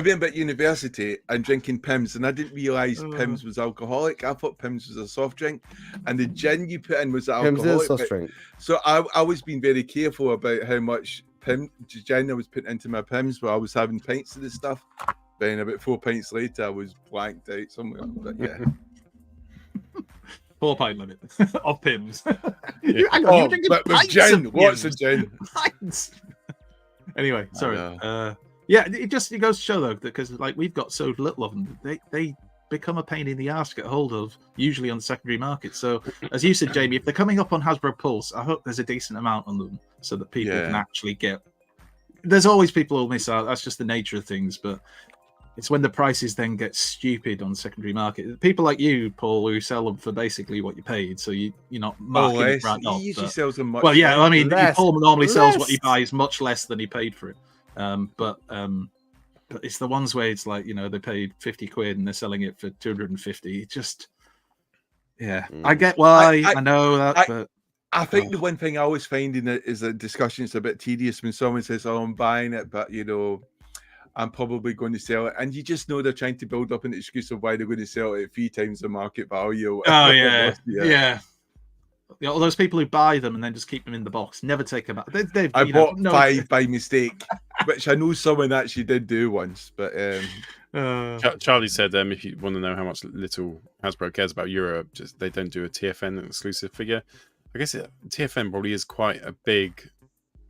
S10: been at university and drinking Pimm's, and I didn't realise Pimm's was alcoholic. I thought Pimm's was a soft drink, and the gin you put in was
S5: Pimm's is
S10: alcoholic.
S5: soft
S10: but-
S5: drink.
S10: So I always been very careful about how much gin I was putting into my Pimm's, where I was having pints of this stuff. Then about 4 pints later, I was blanked out somewhere. But yeah.
S3: 4 pint limit of Pimm's.
S1: Yeah.
S3: Hang on, you're drinking
S10: but with
S3: pints
S10: gin,
S3: of
S10: what's a
S3: Pimm's.
S10: gin?
S3: Pints. Anyway, sorry.
S10: know.
S3: Yeah, it goes to show though, because like we've got so little of them, they become a pain in the ass to get hold of, usually on the secondary market. So, as you said, Jamie, if they're coming up on Hasbro Pulse, I hope there's a decent amount on them so that people can actually get. There's always people who'll miss out. That's just the nature of things, but it's when the prices then get stupid on the secondary market. People like you, Paul, who sell them for basically what you paid, so you're not marking it right
S10: He
S3: up.
S10: usually
S3: but-
S10: sells them much.
S3: well, yeah, I mean,
S5: Less.
S3: Paul normally sells what he
S5: Less.
S3: buys much less than he paid for it. But it's the ones where it's like, they paid 50 quid and they're selling it for 250. It just, yeah, I get why. I know that, but
S10: I think the one thing I always find in it is a discussion. It's a bit tedious when someone says, "Oh, I'm buying it, but I'm probably going to sell it," and you just know they're trying to build up an excuse of why they're going to sell it at 3 times the market value.
S3: oh yeah. All those people who buy them and then just keep them in the box, never take them out. They've
S10: I bought 5 by mistake, which I know someone actually did do once. But
S1: Charlie said, if you want to know how much little Hasbro cares about Europe, just they don't do a TFN exclusive figure. I guess TFN probably is quite a big.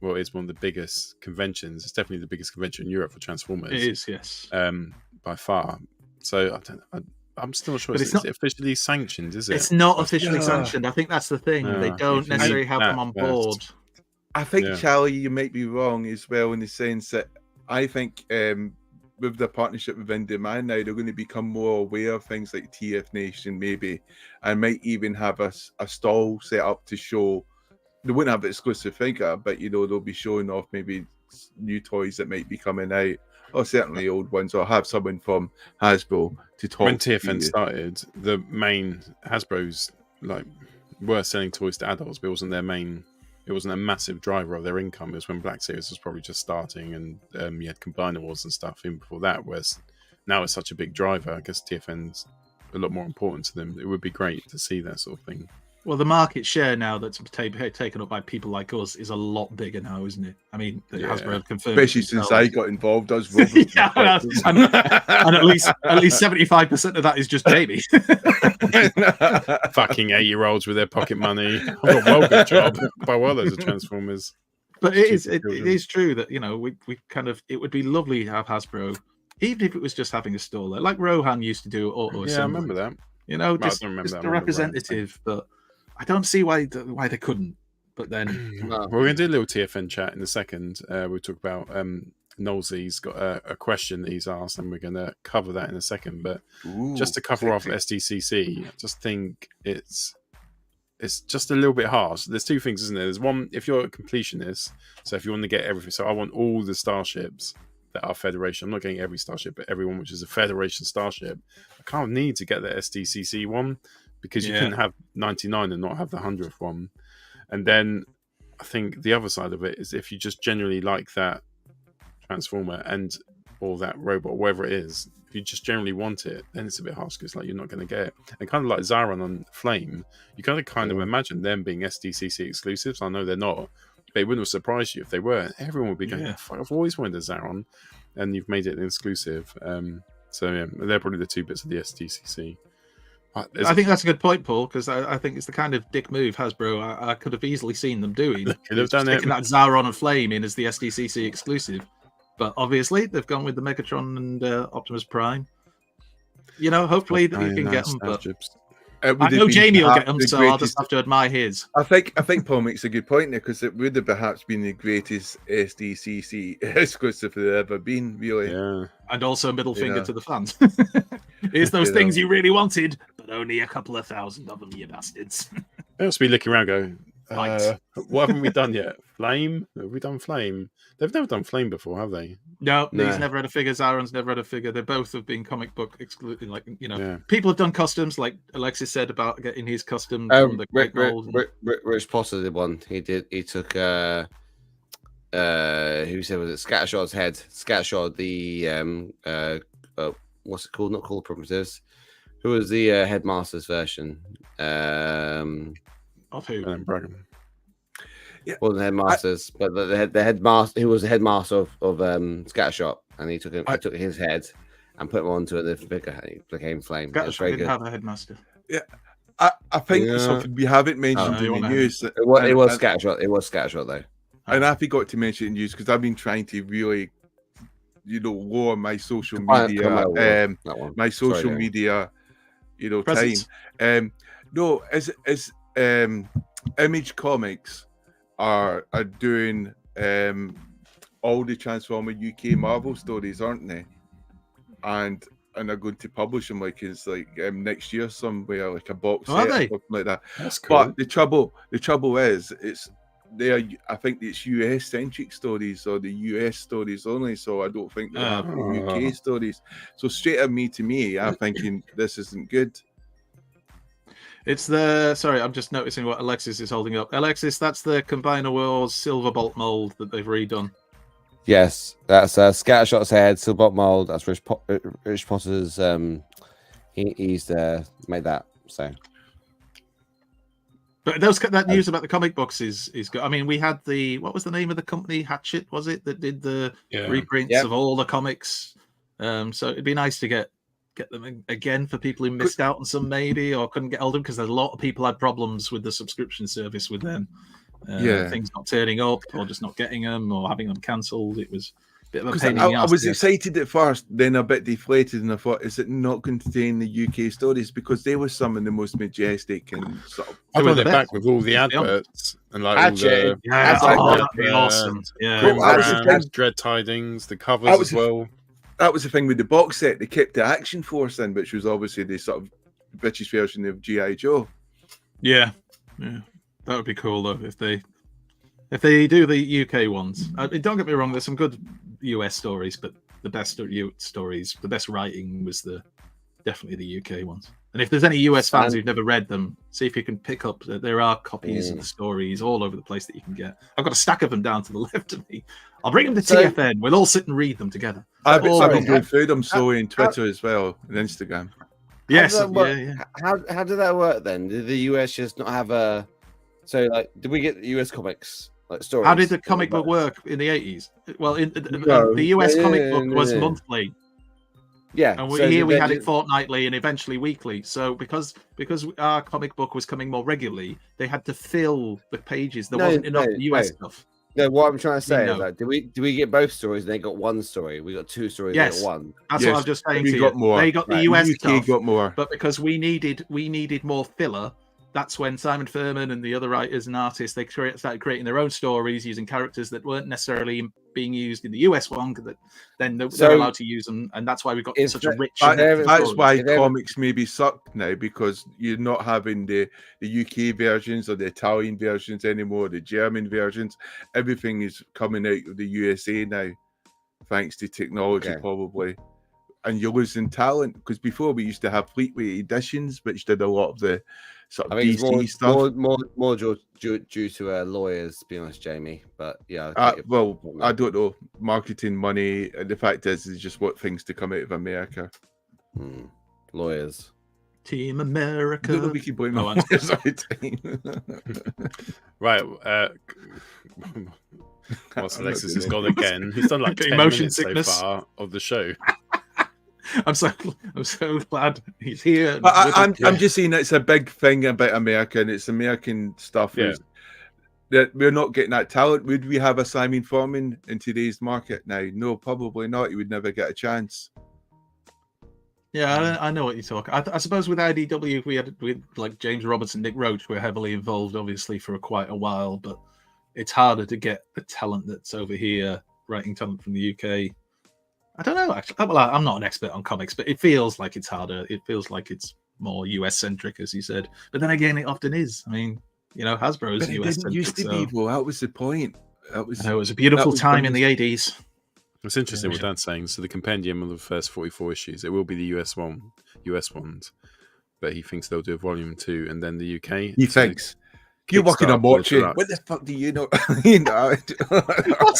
S1: Well, it's one of the biggest conventions. It's definitely the biggest convention in Europe for Transformers.
S3: It is, yes.
S1: By far. So I'm still not sure.
S3: But
S1: Is
S3: it's
S1: it officially sanctioned? Is it?
S3: It's not officially sanctioned. I think that's the thing. They don't necessarily have them on board.
S10: I think, Charlie, you might be wrong as well in the sense that I think with the partnership with In Demand now, they're going to become more aware of things like TF Nation, maybe, and might even have a stall set up to show. They wouldn't have an exclusive figure, but they'll be showing off maybe new toys that might be coming out, or certainly old ones, or have someone from Hasbro to talk.
S1: When
S10: to
S1: TFN
S10: you.
S1: started, the main Hasbro's were selling toys to adults, but it wasn't their main. It wasn't a massive driver of their income. It was when Black Series was probably just starting, and you had Combiner Wars and stuff even before that. Whereas now it's such a big driver. I guess TFN's a lot more important to them. It would be great to see that sort of thing.
S3: Well, the market share now that's taken up by people like us is a lot bigger now, isn't it? I mean, Hasbro have confirmed.
S10: Especially since I got involved as well.
S3: Yeah, and at least 75% of that is just Jamie.
S1: Fucking 8-year-olds with their pocket money. I've got a well good job. Buy well loads of Transformers.
S3: But it is true that we kind of, it would be lovely to have Hasbro, even if it was just having a store there, like Rohan used to do.
S1: Yeah, I remember that.
S3: Just a representative, but I don't see why they couldn't. But then
S1: We're going to do a little TFN chat in a second. We'll talk about Knowlesy's got a question that he's asked, and we're going to cover that in a second. But just to cover off SDCC, I just think it's just a little bit harsh. There's two things, isn't there? There's one, if you're a completionist, so if you want to get everything, so I want all the starships that are Federation. I'm not getting every starship, but everyone which is a Federation starship. I kind of need to get the SDCC one because you couldn't have 99 and not have the 100th one. And then I think the other side of it is if you just generally like that Transformer or that robot, or whatever it is, if you just generally want it, then it's a bit harsh because like you're not going to get it. And kind of like Zaron on Flame, you kind of imagine them being SDCC exclusives. I know they're not, but it wouldn't surprise you if they were. Everyone would be going, "Fuck, I've always wanted a Zaron," and you've made it an exclusive. So yeah, they're probably the two bits of the SDCC.
S3: I think that's a good point, Paul, because I think it's the kind of dick move Hasbro I could have easily seen them doing.
S1: Could have done it.
S3: Taking that Zaron and Flame in as the SDCC exclusive. But obviously, they've gone with the Megatron and Optimus Prime. You know, hopefully you can get them. But I know Jamie will get them, so I'll just have to admire his.
S10: I think Paul makes a good point there, because it would have perhaps been the greatest SDCC exclusive there ever been, really.
S1: Yeah.
S3: And also a middle finger to the fans. Here's those things you really wanted, but only a couple of thousand of them, you bastards.
S1: They must be looking around going, what haven't we done yet? Flame? Have we done Flame? They've never done Flame before, have they?
S3: No, he's never had a figure. Zaron's never had a figure. They both have been comic book exclusive. Like, you know, people have done customs, like Alexis said about getting his custom from the
S5: Rich Potter did one. He took who said was it Scattershot's head? Scattershot, the what's it called? Not called Primitives. Who was the headmaster's version?
S3: Of who?
S5: Well, the headmasters, but the headmaster who was the headmaster of Scattershot, and he took his head and put him onto a figure, and he became Flame.
S3: Scattershot didn't have a headmaster.
S10: Yeah, I think something we haven't mentioned in the news.
S5: It was Scattershot. It was Scattershot though.
S10: And I forgot to mention it in news because I've been trying to really, lower my social media, time. No, as Image Comics are doing all the Transformer UK Marvel stories, aren't they? And are going to publish them next year somewhere, like a box set or something like that.
S1: That's cool.
S10: But the trouble is I think it's US centric stories or the US stories only, so I don't think they have UK stories. So straight at me, I'm thinking this isn't good.
S3: It's sorry, I'm just noticing what Alexis is holding up. Alexis, that's the Combiner Wars Silverbolt mold that they've redone.
S5: Yes, that's Scattershot's head, Silverbolt mold. That's Rich Potter's. He's made that. So,
S3: but that news about the comic books is good. I mean, we had what was the name of the company? Hatchet, was it, that did the reprints of all the comics? So it'd be nice to get them again for people who missed out on some, maybe, or couldn't get hold of them, because a lot of people had problems with the subscription service with them. Things not turning up, or just not getting them, or having them cancelled. It was a bit of a pain in the ass.
S10: I was excited at first, then a bit deflated, and I thought, is it not going to contain the UK stories? Because they were some of the most majestic and sort of.
S1: I they're back with all the adverts and like all the
S3: that'd be awesome.
S1: Yeah, Dread Tidings, the covers as well.
S10: That was the thing with the box set. They kept the Action Force in, which was obviously the sort of British version of G.I. Joe.
S3: Yeah, that would be cool though if they do the UK ones. Don't get me wrong, there's some good US stories, but the best stories, the best writing was definitely the UK ones. And if there's any US fans who've never read them, see if you can pick up. There are copies of the stories all over the place that you can get. I've got a stack of them down to the left of me. I'll bring them to TFN. We'll all sit and read them together.
S10: I've been going through them slowly on Twitter as well, and Instagram.
S3: Yes.
S5: How did that work then? Did the US just not have a? So did we get US comics stories?
S3: How did the comic book work in the 80s? Well, the US comic book was monthly.
S5: Yeah,
S3: and we had it fortnightly and eventually weekly. So because our comic book was coming more regularly, they had to fill the pages. There wasn't enough US stuff.
S5: No, what I'm trying to say is do we get both stories? And they got one story. We got two stories.
S3: Yes,
S5: they got one.
S3: That's what I'm just saying.
S10: We got more.
S3: They got the US stuff.
S10: Got more.
S3: But because we needed more filler, that's when Simon Furman and the other writers and artists started creating their own stories using characters that weren't necessarily being used in the US one. That then they're allowed to use them, and that's why we've got such a rich.
S10: That's why comics maybe suck now, because you're not having the UK versions or the Italian versions anymore, the German versions. Everything is coming out of the USA now, thanks to technology, probably. And you're losing talent, because before we used to have Fleetway editions, which did a lot of the sort of DC stuff.
S5: More due to lawyers, to be honest, Jamie. But yeah,
S10: well, I don't know. Marketing money, and the fact is just what things to come out of America.
S5: Lawyers.
S3: Team America.
S10: No, we can blame lawyers all the time.
S1: Right. What's Alexis has gone again? He's done like 10
S3: motion
S1: minutes
S3: sickness
S1: so far of the show.
S3: I'm so glad he's here.
S10: I'm just saying it's a big thing about America, and it's American stuff.
S1: Yeah.
S10: That we're not getting that talent. Would we have a Simon Furman in today's market now? No, probably not. He would never get a chance.
S3: Yeah, I know what you're talking. I suppose with IDW, we had like James Roberts and Nick Roach were heavily involved, obviously, for quite a while. But it's harder to get the talent that's over here, writing talent from the UK. I don't know, actually. Well, I'm not an expert on comics, but it feels like it's harder. It feels like it's more US-centric, as you said. But then again, it often is. I mean, Hasbro is US-centric.
S10: It didn't used to be, though. That was the point. It was
S3: a beautiful time in the 80s.
S1: It's interesting what Dan's saying. So the compendium of the first 44 issues, it will be the US ones, but he thinks they'll do a volume 2 and then the UK.
S10: He thinks. You're working on watching. What the fuck do you know? What's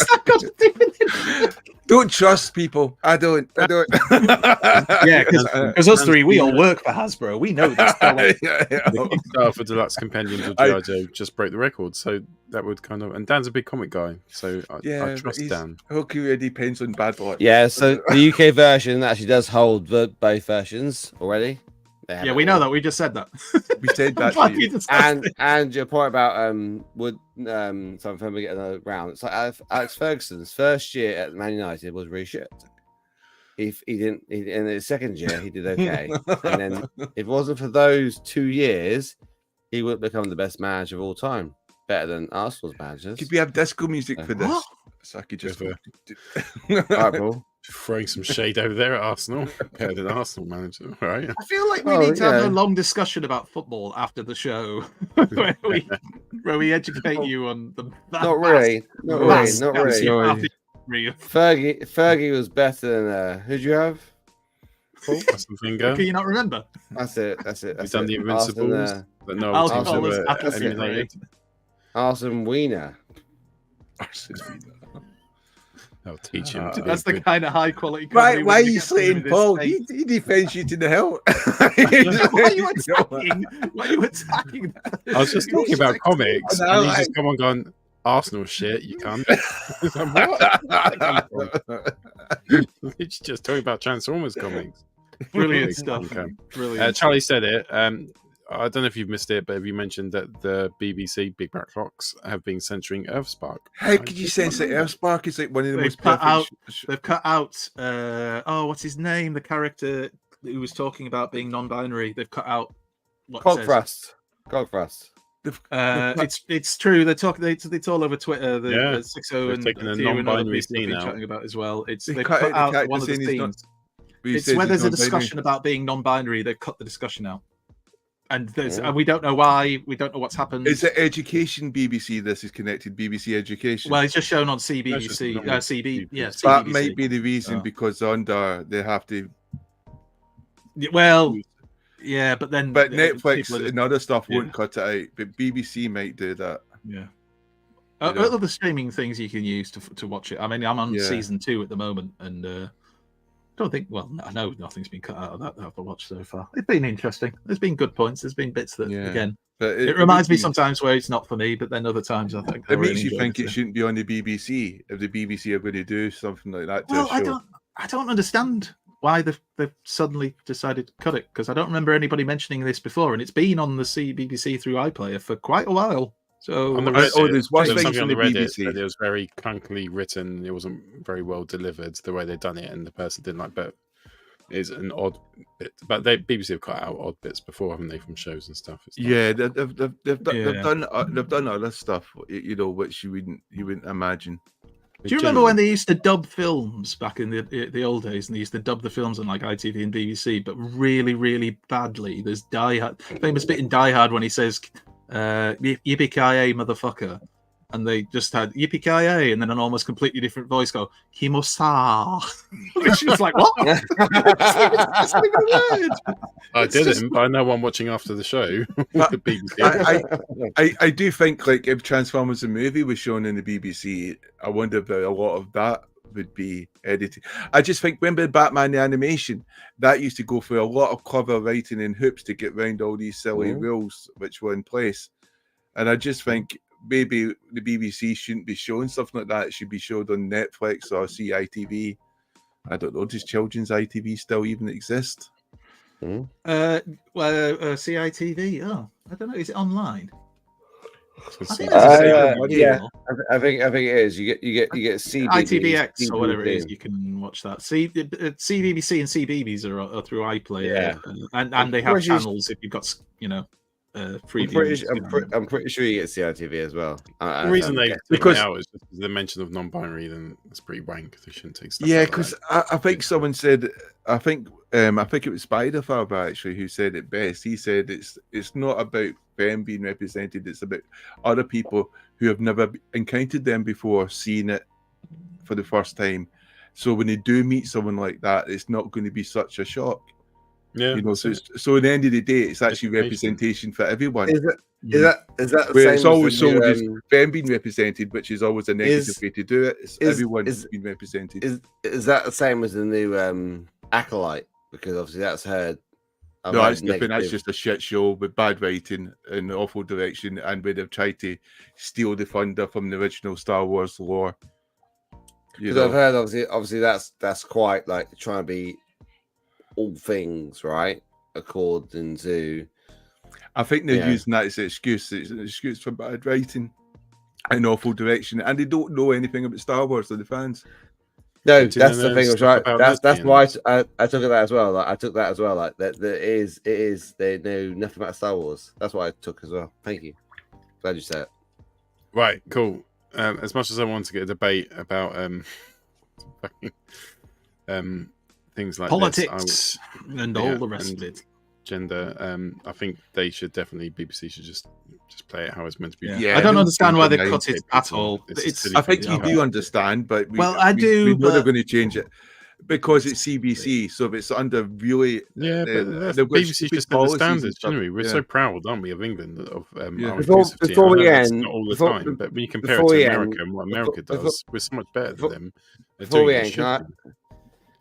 S3: that got to do with it?
S10: Don't trust people. I don't.
S3: Yeah, because us three, we all work for Hasbro. We know this.
S1: The Kickstarter for deluxe compendiums of G.I. Joe just broke the record, so that would kind of. And Dan's a big comic guy, so I trust Dan.
S10: Okay, depends on bad luck.
S5: Yeah, so the UK version actually does hold both versions already.
S3: Yeah, we know that. We just said that.
S10: We said that.
S5: and your point about would something from get another round. It's like Alex Ferguson's first year at Man United was really shit. He didn't. In his second year, he did okay. And then if it wasn't for those 2 years, he would become the best manager of all time, better than Arsenal's managers.
S10: Could we have disco music for this? So I could just.
S5: All right, bro.
S1: Throwing some shade over there at Arsenal, better than Arsenal manager, right?
S3: I feel like we need to have a long discussion about football after the show, where we educate you on the.
S5: Not really. Fergie was better than who'd you have?
S1: Arsene Wenger.
S3: Can you not remember?
S5: That's it.
S1: We've done the Invincibles, but no,
S5: Arsene Wenger.
S1: I'll teach him.
S3: That's the kind of high quality.
S10: Right? Why are you saying Paul? He defends you to the hill.
S3: Why are you attacking?
S1: I was just talking about comics, and you just come on going Arsenal shit. You can't. It's just talking about Transformers comics.
S3: Brilliant stuff.
S1: Okay.
S3: Brilliant.
S1: Charlie said it. I don't know if you've missed it, but have you mentioned that the BBC Big Black Clocks have been censoring Earthspark?
S10: How could you censor Earthspark? It's like one of the most
S3: They've cut out. What's his name? The character who was talking about being non-binary. They've cut out.
S5: Cogfrost.
S3: It's true. They're talking. It's all over Twitter. The 6O and
S1: taking a non-binary scene out.
S3: Chatting about as well. They've cut out one of the scenes. It's where there's a discussion about being non-binary. They've cut the discussion out. And we don't know why. We don't know what's happened.
S10: Is it education BBC? This is connected BBC Education.
S3: Well, it's just shown on CBBC. CB. Yeah, CBBC.
S10: That might be the reason because under they have to.
S3: Well, yeah, but
S10: Netflix and other stuff won't cut it out. But BBC might do that.
S3: Yeah. Other streaming things you can use to watch it. I mean, I'm on season 2 at the moment, and. Don't think. Well, I know nothing's been cut out of that I've watched so far. It's been interesting. There's been good points. There's been bits that again. But it reminds me sometimes where it's not for me, but then other times I think
S10: it makes you think it shouldn't be on the BBC if the BBC are going to do something like that.
S3: Well, I don't understand why they've suddenly decided to cut it, because I don't remember anybody mentioning this before, and it's been on the BBC through iPlayer for quite a while. So
S10: there's one thing
S1: something
S10: from
S1: on the
S10: the
S1: Reddit
S10: BBC.
S1: that it was very clunkily written. It wasn't very well delivered the way they'd done it, and the person didn't like. But is an odd bit, but BBC have cut out odd bits before, haven't they, from shows and stuff? It's not-
S10: Yeah, they've done other stuff, which you wouldn't imagine.
S3: Do you remember when they used to dub films back in the old days, and they used to dub the films on like ITV and BBC, but really, really badly? There's famous bit in Die Hard when he says, "Yippee-ki-yay, motherfucker," and they just had "Yippee-ki-yay," and then an almost completely different voice go, "Himosa." It's just like, what? It's like a word.
S1: I didn't, but I know one watching after the show. The BBC.
S10: I do think, like, if Transformers the movie was shown in the BBC, I wonder if a lot of that would be edited. I just think, remember Batman the animation, that used to go through a lot of clever writing and hoops to get around all these silly rules which were in place. And I just think maybe the BBC shouldn't be showing stuff like that. It should be showed on Netflix or CITV. I don't know. Does children's ITV still even exist?
S3: CITV. Oh, I don't know. Is it online?
S5: I think it is. You get
S3: ITVX or whatever it is. You can watch that. CBBC and CBeebies are through iPlayer, and they have channels if you've got free.
S5: I'm pretty sure you get CITV as well.
S1: The reason they take it out is just the mention of non-binary. Then it's pretty rank. They shouldn't take stuff.
S10: Yeah, because I think someone said, I think it was Spiderfarber actually who said it best. He said it's not about them being represented, it's about other people who have never encountered them before seeing it for the first time. So when they do meet someone like that, it's not going to be such a shock.
S1: Yeah,
S10: so at the end of the day, it's actually representation for everyone.
S5: Is that the
S10: Where
S5: same
S10: it's always
S5: as
S10: sold as them being represented, which is always a negative way to do it. It's everyone's being represented.
S5: Is that the same as the new Acolyte? Because obviously that's heard.
S10: No, that's different. That's just a shit show with bad writing and awful direction, and where they've tried to steal the thunder from the original Star Wars lore.
S5: Because I've heard obviously that's quite like trying to be all things, right? According to,
S10: I think they're using that as an excuse. It's an excuse for bad writing and awful direction, and they don't know anything about Star Wars, or the fans.
S5: No, that's the thing, right? That's why I took that as well. Like I took that as well. Like that it is they know nothing about Star Wars. That's what I took as well. Thank you. Glad you said it.
S1: Right, cool. As much as I want to get a debate about things like
S3: politics and all the rest of it,
S1: gender, I think they should definitely. BBC should just play it how it's meant to be.
S3: Yeah, I don't understand why they cut it at all.
S10: I think you do understand, but
S3: I do.
S10: We know they're going to change it because it's CBC, so if it's under really,
S1: but BBC just set the standards. Generally, we're so proud, aren't we, of England, of our inclusivity.
S5: Before we end,
S1: not all the time, but when you compare it to America and what America does, we're so much better than them.
S5: Before we end,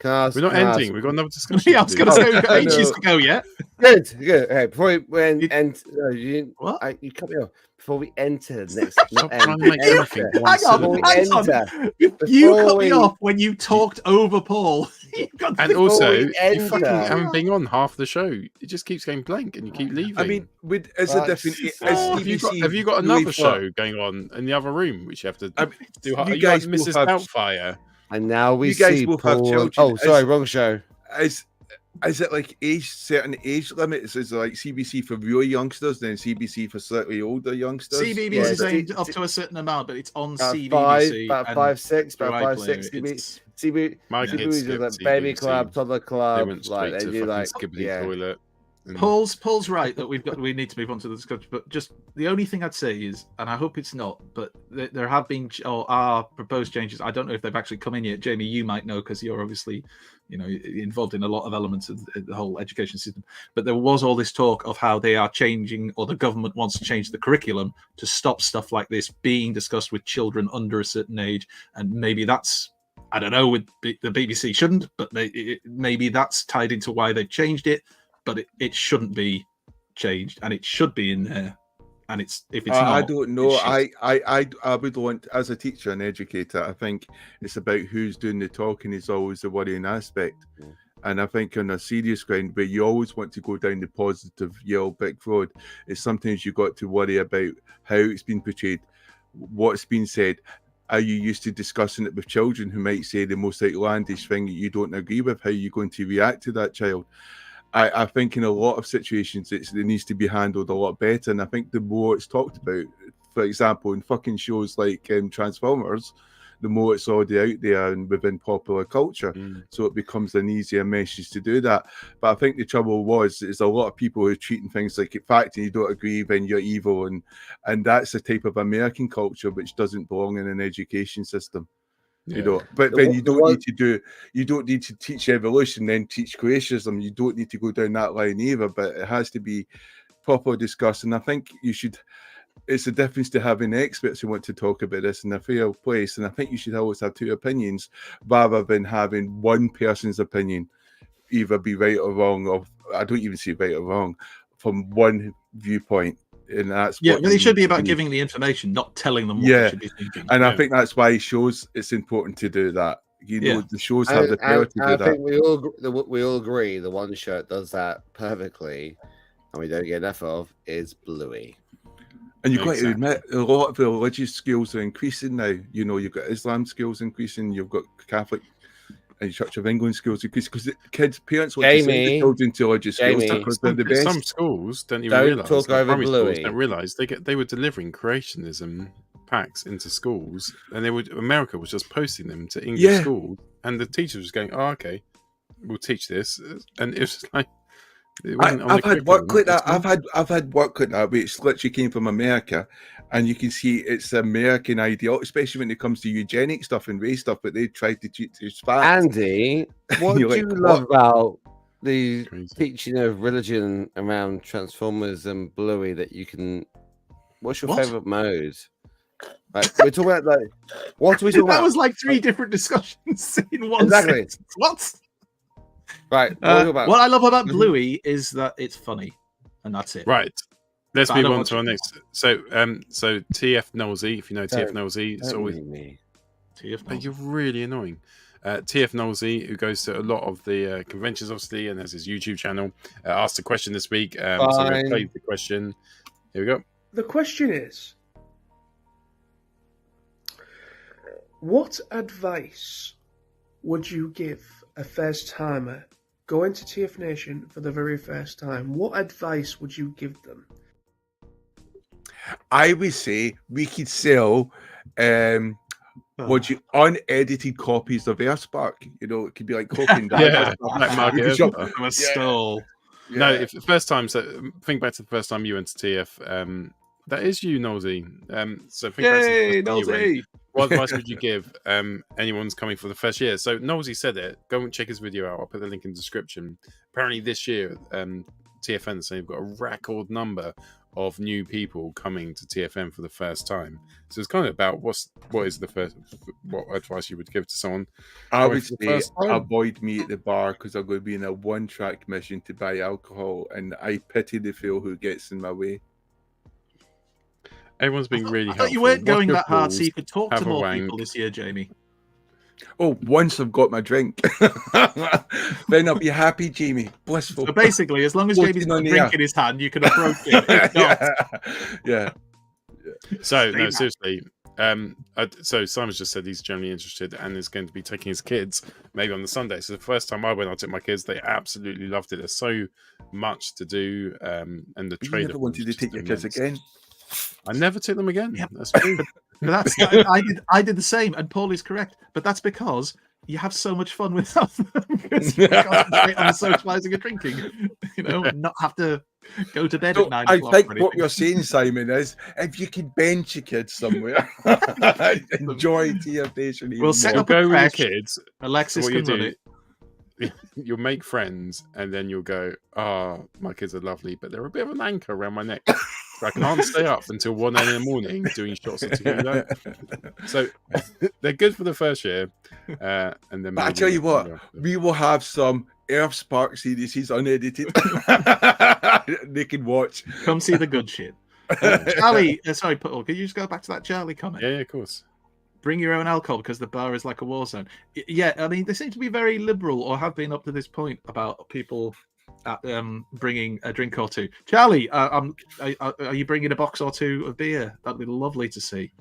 S1: we're not ending. We've got another discussion.
S3: Yeah, I was going to say we've got ages to go yet.
S5: Good. Hey, before we end, you cut me off. Before we enter the next,
S3: hang on. You cut me off when you talked over Paul.
S1: And also, you fucking haven't been on half the show. It just keeps going blank, and you keep leaving.
S10: I mean,
S1: have you got another show going on in the other room, which you have to do? Are you guys Mrs. Doubtfire?
S5: And now we
S10: you guys
S5: see
S10: will
S5: Paul.
S10: have children.
S5: Oh, sorry, wrong show.
S10: Is it like certain age limits? Is it like CBC for really youngsters, then CBC for slightly older youngsters?
S3: CBBC is aimed up to a certain amount, but it's on CBBC.
S5: About 5'6". CBBC is like baby club, toddler club. Like they do like
S1: toilet.
S3: Paul's right that we need to move on to the discussion, but just the only thing I'd say is, and I hope it's not, but there have been or are proposed changes. I don't know if they've actually come in yet. Jamie, you might know because you're obviously involved in a lot of elements of the whole education system. But there was all this talk of how they are changing, or the government wants to change the curriculum to stop stuff like this being discussed with children under a certain age, and maybe that's, I don't know, with the BBC shouldn't, but maybe that's tied into why they changed it. But it shouldn't be changed, and it should be in there. And if it's not,
S10: I don't know. I would want, as a teacher and educator, I think it's about who's doing the talking is always the worrying aspect. Yeah. And I think on a serious ground, where you always want to go down the positive yellow brick road, it's sometimes you got to worry about how it's been portrayed, what's been said. are you used to discussing it with children who might say the most outlandish thing that you don't agree with? How are you going to react to that child? I think in a lot of situations it needs to be handled a lot better, and I think the more it's talked about, for example, in fucking shows like Transformers, the more it's already out there and within popular culture, so it becomes an easier message to do that. But I think the trouble is a lot of people who are treating things like a fact, and you don't agree, then you're evil, and that's a type of American culture which doesn't belong in an education system. You know, but then you don't need to teach evolution, then teach creationism. You don't need to go down that line either, but it has to be properly discussed. And I think it's a difference to having experts who want to talk about this in a fair place. And I think you should always have two opinions rather than having one person's opinion either be right or wrong, or I don't even say right or wrong, from one viewpoint. And that's
S3: but it should be about giving the information, not telling them what they should be thinking.
S10: And I think that's why shows it's important to do that. You know, the shows have the power to do that.
S5: I think we all agree the one show that does that perfectly, and we don't get enough of, is Bluey.
S10: And you've got to admit, a lot of the religious schools are increasing now. You know, you've got Islam schools increasing, you've got Catholic and Church of England schools increasing, because parents want to send the children to religious schools because they're the best.
S1: Some schools don't even realise. Primary schools don't realise they were delivering creationism packs into schools, and America was just posting them to English schools, and the teachers was going, "Oh, okay, we'll teach this," and it was like. I've had work like that.
S10: I've had work like that, which literally came from America, and you can see it's American ideal, especially when it comes to eugenic stuff and race stuff. But they tried to teach us facts.
S5: Andy, what do you love about the teaching of religion around Transformers and Bluey? That you can. What's your favorite mode? Like, we're talking about like what are we talking about?
S3: That was like 3 different discussions in one sentence. What?
S5: Right.
S3: What I love about Bluey is that it's funny, and that's it.
S1: Right. Let's move on to our next. So TF Nolsey, if you know TF Nolsey, it's always
S5: me.
S1: You're really annoying. TF Nolsey, who goes to a lot of the conventions, obviously, and has his YouTube channel, asked a question this week. So we're going to play the question. Here we go.
S12: The question is, what advice would you give a first timer going to TF Nation for the very first time? What advice would you give them?
S10: I would say we could sell unedited copies of Airspark. You know, it could be like Coke and
S1: like Market
S3: a stall.
S1: Yeah. No, if the first time, so think back to the first time you went to TF. That is you, Nolsey. So think back to the first time you went. What advice would you give anyone's coming for the first year? So Nolsey said it. Go and check his video out. I'll put the link in the description. Apparently this year, TFN so you've got a record number of new people coming to TFN for the first time. So it's kind of about what advice you would give to someone.
S10: I would say avoid me at the bar because I'm going to be in a one-track mission to buy alcohol, and I pity the fool who gets in my way.
S1: Everyone's being really helpful.
S3: I thought you weren't going that hard so you could talk to more people this year, Jamie.
S10: Oh, once I've got my drink, then I'll be happy, Jamie. Blissful.
S3: So basically, as long as Jamie's got a drink in his hand, you can approach it.
S10: Yeah.
S1: So, no, seriously. So Simon's just said he's generally interested and is going to be taking his kids maybe on the Sunday. So the first time I went, I took my kids. They absolutely loved it. There's so much to do, and the trailer.
S10: You never wanted to take your kids again.
S1: I never took them again. Yep. That's true.
S3: I did the same, and Paul is correct. But that's because you have so much fun without them. Because you concentrate on the socializing and drinking. You know, not have to go to bed at 9 o'clock.
S10: I think what you're saying, Simon, is if you can bench your kids somewhere, enjoy TF Nation.
S3: We'll set up
S1: go with your kids.
S3: Alexis can run it.
S1: You'll make friends, and then you'll go, "Oh, my kids are lovely, but they're a bit of an anchor around my neck. So I can't stay up until 1 a.m. in the morning doing shots of tequila." So they're good for the first year, and then.
S10: But I tell you what, we will have some Airspark series unedited. They can watch.
S3: Come see the good shit. Charlie, sorry, Paul. Can you just go back to that Charlie comment?
S1: Yeah, of course.
S3: Bring your own alcohol because the bar is like a war zone. Yeah, I mean, they seem to be very liberal, or have been up to this point, about people bringing a drink or two. Charlie, are you bringing a box or two of beer? That'd be lovely to see.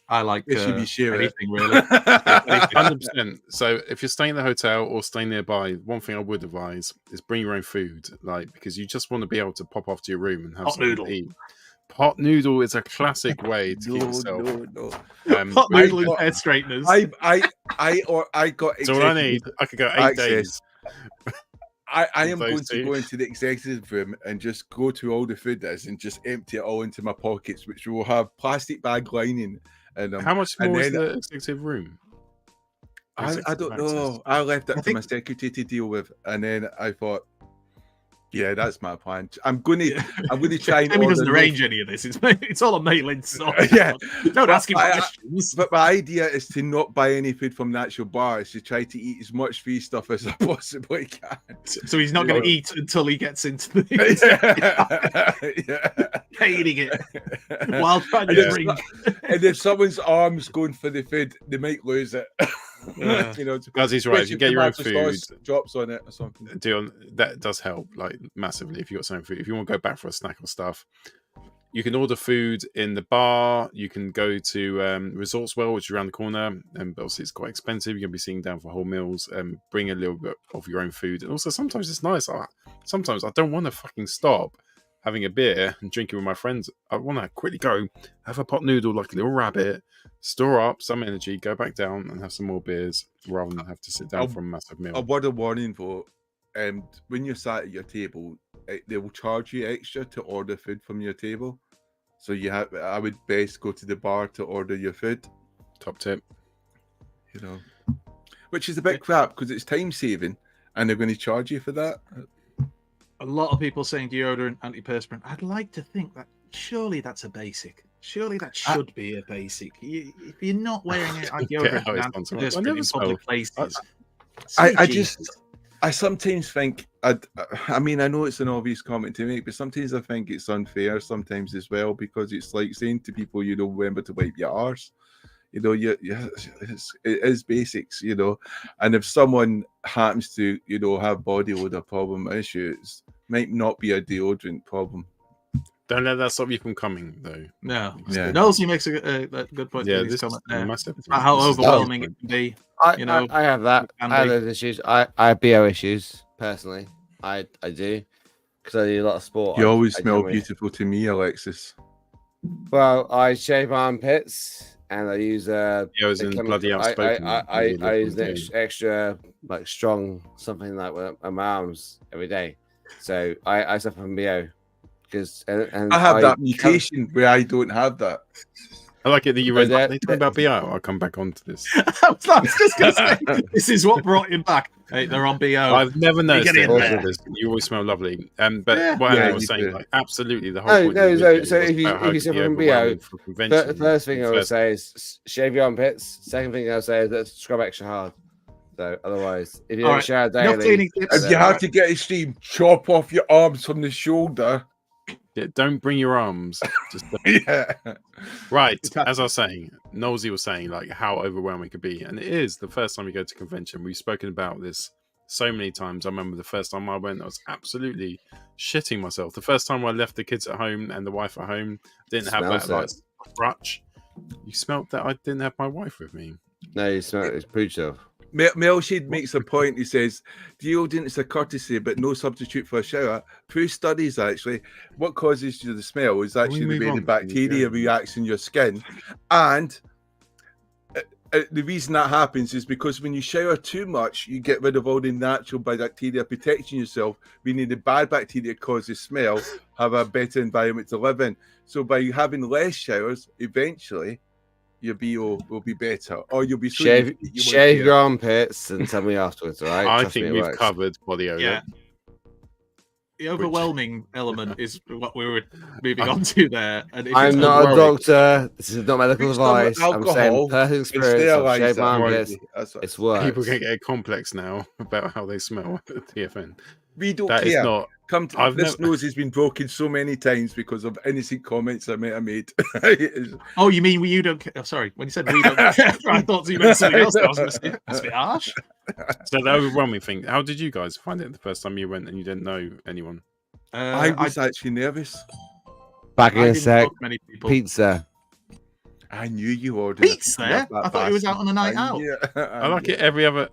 S3: I like
S10: It should be sharing
S3: anything really.
S1: 100%. So if you're staying in the hotel or staying nearby, one thing I would advise is bring your own food, like because you just want to be able to pop off to your room and have
S3: Hot
S1: something
S3: noodle.
S1: to eat. Pot noodle is a classic way to keep yourself.
S3: Hot noodle and hair straighteners.
S6: I got.
S1: That's all I need. I could go 8 days.
S6: I am going
S1: Those
S6: to
S1: two.
S6: go into the executive room and just go to all the food there and just empty it all into my pockets, which will have plastic bag lining. And
S1: How much
S6: and
S1: more is
S6: then
S1: the executive room?
S6: I don't know. I left it to my secretary to deal with, and then I thought, yeah, that's my plan. I'm going to try and.
S3: Timmy doesn't
S6: order
S3: arrange any of this. It's all on mailing. So
S6: Yeah.
S3: don't ask him
S6: But
S3: questions.
S6: But my idea is to not buy any food from the actual bar. Is to try to eat as much free stuff as I possibly can.
S3: So he's not going to eat until he gets into the hating it while trying to drink.
S6: And if someone's arms going for the food, they might lose it. You know,
S1: Guys, he's right. If you get your own
S6: tomato
S1: food,
S6: sauce drops on it or something.
S1: that does help like massively. If you got some food, if you want to go back for a snack or stuff, you can order food in the bar. You can go to Resorts Well, which is around the corner, and obviously it's quite expensive. You're gonna be sitting down for whole meals. Bring a little bit of your own food, and also sometimes it's nice. Sometimes I don't want to fucking stop having a beer and drinking with my friends. I want to quickly go have a pot noodle like a little rabbit, store up some energy, go back down and have some more beers rather than have to sit down for a massive meal.
S6: A word of warning though, when you're sat at your table, they will charge you extra to order food from your table. So I would best go to the bar to order your food.
S1: Top tip.
S6: You know, which is a bit crap because it's time saving and they're going to charge you for that.
S3: A lot of people saying deodorant, antiperspirant. I'd like to think that surely that's a basic. Surely that should be a basic. If you're not wearing it, deodorant and antiperspirant in public places.
S6: I sometimes think, I mean, I know it's an obvious comment to make, but sometimes I think it's unfair sometimes as well, because it's like saying to people, you know, remember to wipe your arse. You know, it is basics, you know. And if someone happens to, you know, have body odor problem issues, might not be a deodorant problem.
S1: Don't let that stop you from coming, though.
S3: No.
S6: Yeah.
S3: Nelson makes a good point.
S1: Yeah,
S3: in his
S1: this
S3: comment
S1: is
S3: there.
S1: massive.
S3: It's about how
S1: This is
S3: overwhelming it can be.
S5: I have that.
S3: can
S5: I have
S3: be.
S5: those issues. I have BO issues personally. I do because I do a lot of sport.
S6: You always
S5: I
S6: smell
S5: generally-
S6: beautiful to me, Alexis.
S5: Well, I shave my armpits and I use
S1: Yeah, I was
S5: the
S1: in
S5: chemical-
S1: bloody outspoken.
S5: I use an extra like strong something like on my arms every day. So I suffer from BO because and
S6: I have that mutation where I don't have that.
S1: I like it that you
S5: But
S1: read
S5: that-
S1: that. Talking about BO, I'll come back onto this.
S3: I was just going to say, this is what brought him back. Hey, they're on BO.
S1: I've never noticed
S3: get
S1: it.
S3: in there.
S1: You always smell lovely. But
S3: Yeah.
S1: what
S6: Yeah,
S1: Anna was
S6: you
S1: saying,
S6: do.
S1: like, absolutely, the whole
S5: No,
S1: point.
S5: no,
S1: of the
S5: so
S1: video
S5: so
S1: was
S5: if you
S1: about how
S5: if you
S1: it could be
S5: suffer from BO,
S1: overwhelming for convention.
S5: the first thing I would
S1: First-
S5: say is shave your armpits. Second thing I would say is let's scrub extra hard. So otherwise, if you
S3: All
S5: don't
S3: right,
S5: shower
S3: enough
S5: daily,
S3: cleaning tips.
S6: If you have to get extreme, chop off your arms from the shoulder.
S1: Yeah, don't bring your arms. Just
S6: Yeah.
S1: right. As I was saying, Nosey was saying like how overwhelming it could be, and it is the first time you go to convention. We've spoken about this so many times. I remember the first time I went, I was absolutely shitting myself. The first time I left the kids at home and the wife at home, didn't have that like crutch. You smelt that I didn't have my wife with me.
S5: no, you smell it. It's pooch off.
S6: Melshade makes a point. He says, deodorant is a courtesy, but no substitute for a shower. Through studies, actually, what causes you the smell is actually the way the bacteria reacts in your skin. And the reason that happens is because when you shower too much, you get rid of all the natural bacteria protecting yourself, meaning the bad bacteria causes smell, have a better environment to live in. So by having less showers, eventually, your BO will be better, or you'll be so
S5: Shave your armpits and tell me afterwards, all right?
S1: I
S5: Trust me,
S1: think
S5: it
S1: we've
S5: works.
S1: covered body odor.
S3: Yeah. The overwhelming element is what we were moving on to there. And if
S5: I'm
S3: it's
S5: not a
S3: overwhelming-
S5: doctor. This is not medical
S6: Mix them with
S5: advice. I'm saying
S6: alcohol
S5: personal
S6: and
S5: experience. I've
S6: sterilise
S5: shaved
S6: it.
S5: my armpits.
S6: That's what-
S5: It's works.
S1: People can get a complex now about how they smell at the TFN.
S6: We don't
S1: That is
S6: care.
S1: not.
S6: Come to
S1: I've
S6: this
S1: never-
S6: nose has been broken so many times because of innocent comments I might have made.
S3: Oh, you mean you don't care? Oh, sorry, when you said we don't care, I thought you meant something else. I was going to say, that's a bit harsh.
S1: So the overwhelming thing. How did you guys find it the first time you went and you didn't know anyone?
S6: I was actually nervous.
S5: Back in
S3: I
S5: a
S3: didn't
S5: sec.
S3: talk to many people.
S5: Pizza.
S6: I knew you ordered
S3: Pete's there. I thought he was out on a night out.
S1: I like it every other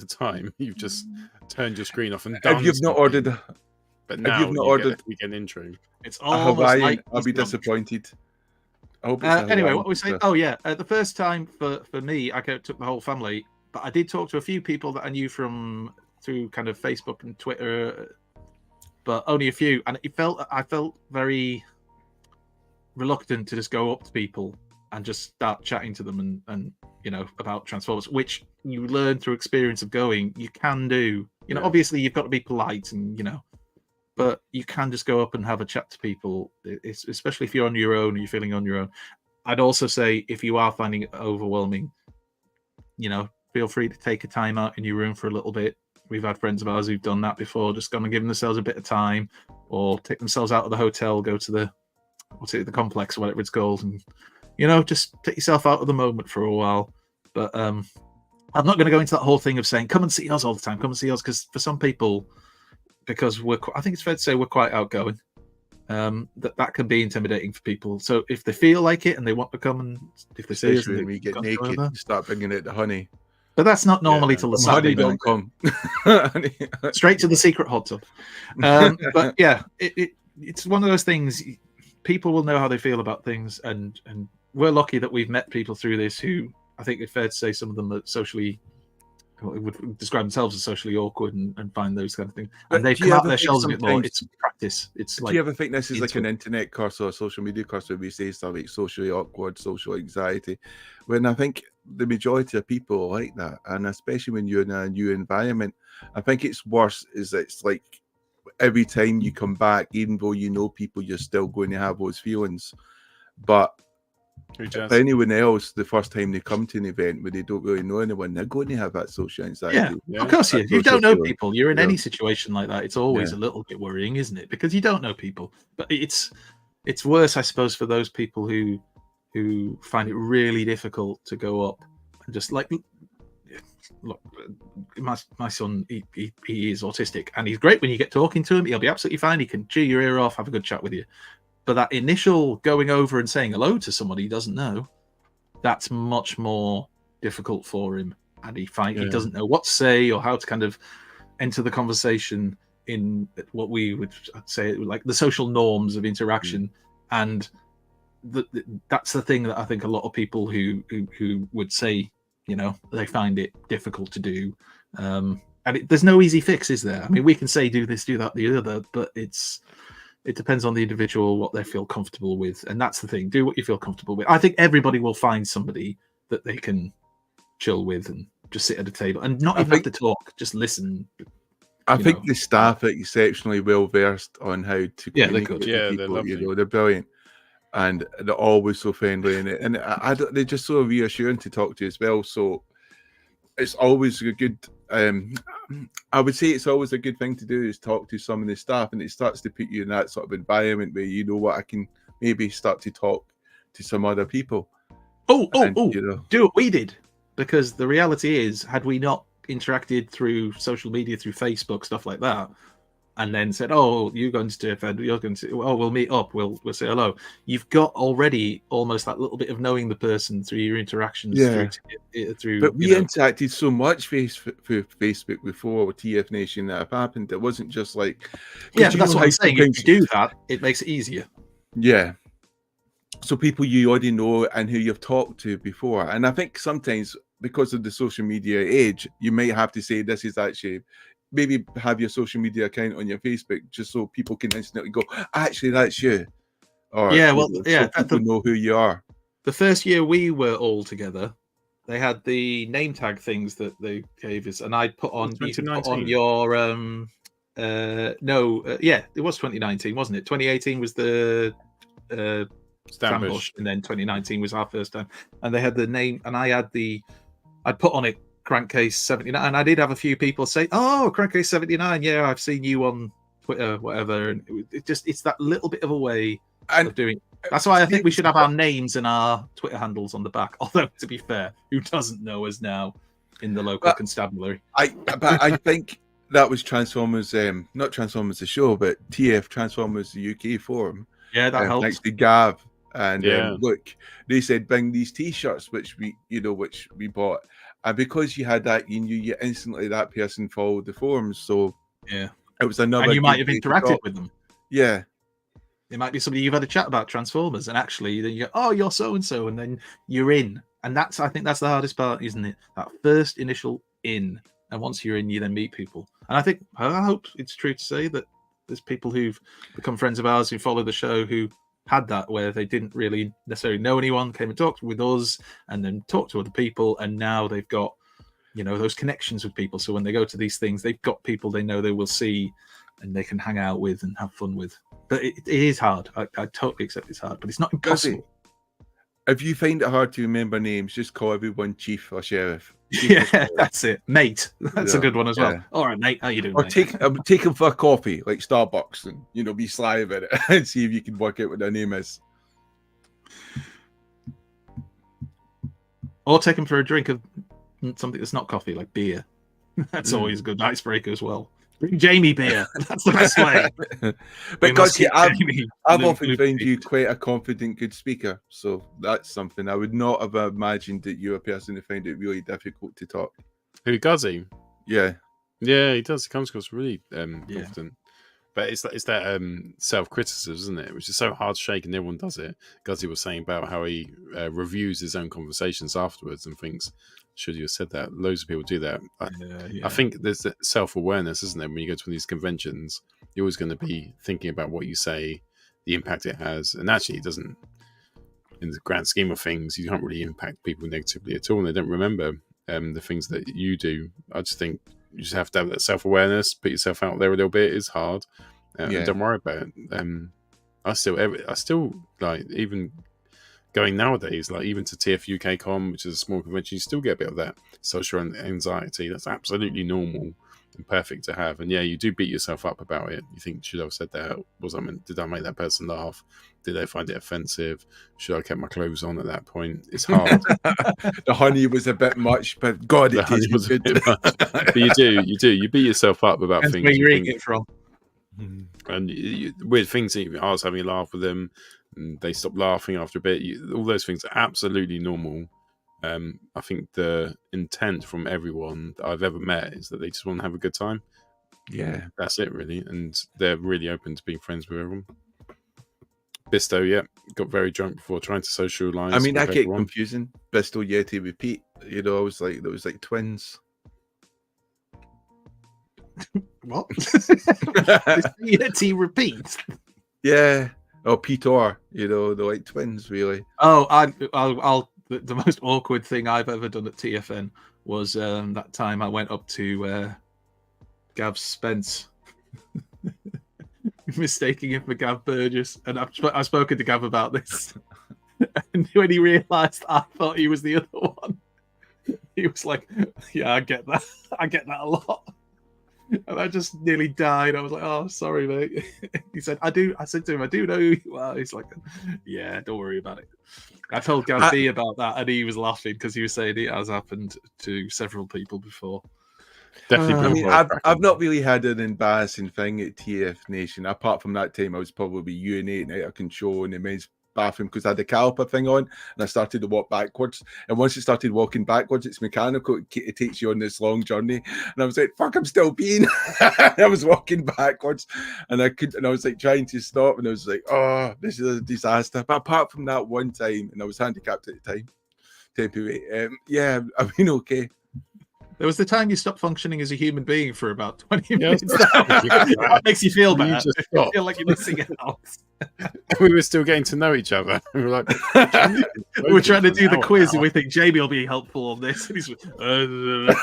S1: time. You've just turned your screen off and done.
S6: If you've not ordered,
S1: but now
S6: if you've not ordered
S1: we get an intro.
S3: It's
S6: a
S3: almost
S6: Hawaiian,
S3: like
S6: I'll be disappointed. I hope it's a
S3: anyway,
S6: Hawaiian
S3: what we saying?
S6: pizza.
S3: Oh yeah, the first time for me, I took the whole family, but I did talk to a few people that I knew through kind of Facebook and Twitter, but only a few, and I felt very reluctant to just go up to people and just start chatting to them and about Transformers, which you learn through experience of going. You can do, obviously you've got to be polite and but you can just go up and have a chat to people, especially if you're on your own and you're feeling on your own. I'd also say if you are finding it overwhelming, feel free to take a time out in your room for a little bit. We've had friends of ours who've done that before, just gone and given themselves a bit of time, or take themselves out of the hotel, go to the complex or whatever it's called, and just take yourself out of the moment for a while. But I'm not going to go into that whole thing of saying come and see us all the time, come and see us, because for some people, because I think it's fair to say we're quite outgoing, that can be intimidating for people. So if they feel like it and they want to come, and if they say
S6: Especially when we get naked and start bringing out the honey.
S3: But that's not normally till the Saturday night.
S6: Honey.com.
S3: Straight to the secret hot tub. But yeah, it's one of those things. People will know how they feel about things, and we're lucky that we've met people through this who I think it's fair to say some of them are would describe themselves as socially awkward and find those kind of things. And they've come out their shells a bit more. It's practice. It's like.
S6: Do you ever think this is like an internet course or a social media course where we say stuff like socially awkward, social anxiety? When I think the majority of people are like that, and especially when you're in a new environment, I think it's worse. It's like every time you come back, even though you know people, you're still going to have those feelings. But for anyone else, the first time they come to an event where they don't really know anyone, they're going to have that social anxiety.
S3: Yeah. Of course you don't know people. You're in any situation like that. It's always a little bit worrying, isn't it? Because you don't know people. But it's worse, I suppose, for those people who find it really difficult to go up and just like, look, my son, he is autistic, and he's great when you get talking to him. He'll be absolutely fine. He can chew your ear off, have a good chat with you. But that initial going over and saying hello to somebody he doesn't know, that's much more difficult for him. And he doesn't know what to say or how to kind of enter the conversation in what we would say like the social norms of interaction. And that's the thing that I think a lot of people who would say, they find it difficult to do. And there's no easy fix, is there? I mean, we can say do this, do that, the other, but it depends on the individual, what they feel comfortable with. And that's the thing. Do what you feel comfortable with. I think everybody will find somebody that they can chill with and just sit at a table and not even have to talk, just listen.
S6: I think the staff are exceptionally well versed on how to communicate with people. They're brilliant. And they're always so friendly. And they're just so reassuring to talk to as well. So it's always a good... I would say it's always a good thing to do is talk to some of the staff, and it starts to put you in that sort of environment where I can maybe start to talk to some other people.
S3: Do what we did, because the reality is, had we not interacted through social media, through Facebook, stuff like that, and then said, "Oh, you're going to TFN, you're going to, we'll meet up, we'll say hello." You've got already almost that little bit of knowing the person through your interactions. Through.
S6: But we interacted so much through Facebook before with TF Nation that have happened. It wasn't just like,
S3: but that's what I'm saying. If you do that, it makes it easier.
S6: Yeah. So people you already know and who you've talked to before, and I think sometimes because of the social media age, you might have to say this is actually. Maybe have your social media account on your Facebook just so people can instantly go, actually, that's you. Or, so people know who you are.
S3: The first year we were all together, they had the name tag things that they gave us, and I put on, you could put on your it was 2019, wasn't it? 2018 was the Stambush, and then 2019 was our first time, and they had the name, and I put on it Crankcase 79, and I did have a few people say, "Oh, Crankcase 79, yeah, I've seen you on Twitter, whatever." And it's that little bit of a way of doing. That's why I think we should have our names and our Twitter handles on the back. Although, to be fair, who doesn't know us now in the local constabulary?
S6: I think that was Transformers, not Transformers the show, but TF Transformers the UK forum.
S3: Yeah, that helps.
S6: Thanks to Gav And
S1: Yeah.
S6: look, they said bring these T-shirts, which we bought, and because you had that, you knew you instantly that person followed the forums. So
S3: Yeah,
S6: it was another.
S3: and you might
S6: good
S3: have
S6: way to
S3: interacted
S6: talk.
S3: with them.
S6: Yeah,
S3: It might be somebody you've had a chat about Transformers, and actually then you go, "Oh, you're so and so," and then you're in. And I think that's the hardest part, isn't it? That first initial in, and once you're in, you then meet people. And I hope it's true to say that there's people who've become friends of ours who follow the show who had that, where they didn't really necessarily know anyone, came and talked with us, and then talked to other people, and now they've got, those connections with people. So when they go to these things, they've got people they know they will see, and they can hang out with and have fun with. But it is hard. I totally accept it's hard, but it's not impossible.
S6: If you find it hard to remember names, just call everyone Chief or Sheriff.
S3: Yeah, that's it. Mate. That's a good one as well.
S6: Yeah.
S3: All right, mate. How you doing,
S6: Or
S3: mate?
S6: take them for a coffee, like Starbucks, and be sly about it and see if you can work out what their name is.
S3: Or take them for a drink of something that's not coffee, like beer. That's always a good icebreaker as well. Bring Jamie beer. That's the best way.
S6: Because I've often found you quite a confident, good speaker. So that's something I would not have imagined that you're a person who found it really difficult to talk.
S1: Who, Guzzy?
S6: Yeah.
S1: Yeah, he does. He comes across really confident. But it's that self-criticism, isn't it? Which is so hard to shake, and everyone does it. Guzzy was saying about how he reviews his own conversations afterwards and thinks, should you have said that? Loads of people do that. I think there's that self-awareness, isn't there? When you go to these conventions, you're always going to be thinking about what you say, the impact it has. And actually, it doesn't, in the grand scheme of things, you can't really impact people negatively at all. And they don't remember the things that you do. I just think you just have to have that self-awareness, put yourself out there a little bit. It's hard. And don't worry about it. I still like, even going nowadays, like even to TF UK Con, which is a small convention, you still get a bit of that social anxiety. That's absolutely normal and perfect to have. And yeah, you do beat yourself up about it. You think, should I have said that? Did I make that person laugh? Did they find it offensive? Should I have kept my clothes on at that point? It's hard.
S6: The honey was a bit much, but God, it was a bit much.
S1: But you beat yourself up about
S3: Depends
S1: things
S3: where you're eating it from.
S1: And weird things. I was having a laugh with them, and they stopped laughing after a bit. All those things are absolutely normal. I think the intent from everyone that I've ever met is that they just want to have a good time.
S6: Yeah,
S1: that's it really, and they're really open to being friends with everyone. Bisto, got very drunk before trying to socialise.
S6: I mean, that get confusing. Bisto, Yeti, repeat. I was like, there was like twins.
S3: What? Yeti repeat?
S6: Yeah. Oh, Peter. They're like twins, really.
S3: Oh, I'll. The most awkward thing I've ever done at TFN was that time I went up to Gav Spence, mistaking him for Gav Burgess, and I've spoken to Gav about this. And when he realised I thought he was the other one, he was like, "Yeah, I get that. I get that a lot." And I just nearly died. I was like, "Oh, sorry, mate." He said, "I do." I said to him, "I do know who you are." He's like, "Yeah, don't worry about it." I told Gav B about that, and he was laughing because he was saying it has happened to several people before.
S1: Definitely.
S6: I've not really had an embarrassing thing at TF Nation. Apart from that time, I was probably urinating out of control in the men's bathroom because I had the caliper thing on, and I started to walk backwards. And once you started walking backwards, it's mechanical. It takes you on this long journey. And I was like, "Fuck, I'm still peeing." I was walking backwards, and I was like trying to stop, and I was like, "Oh, this is a disaster." But apart from that one time, and I was handicapped at the time, temporary. I've been okay.
S3: There was the time you stopped functioning as a human being for about 20 minutes. That makes you feel better. You feel like you're missing out.
S1: We were still getting to know each other. We were like,
S3: we're trying to do the quiz, and we think Jamie will be helpful on this. And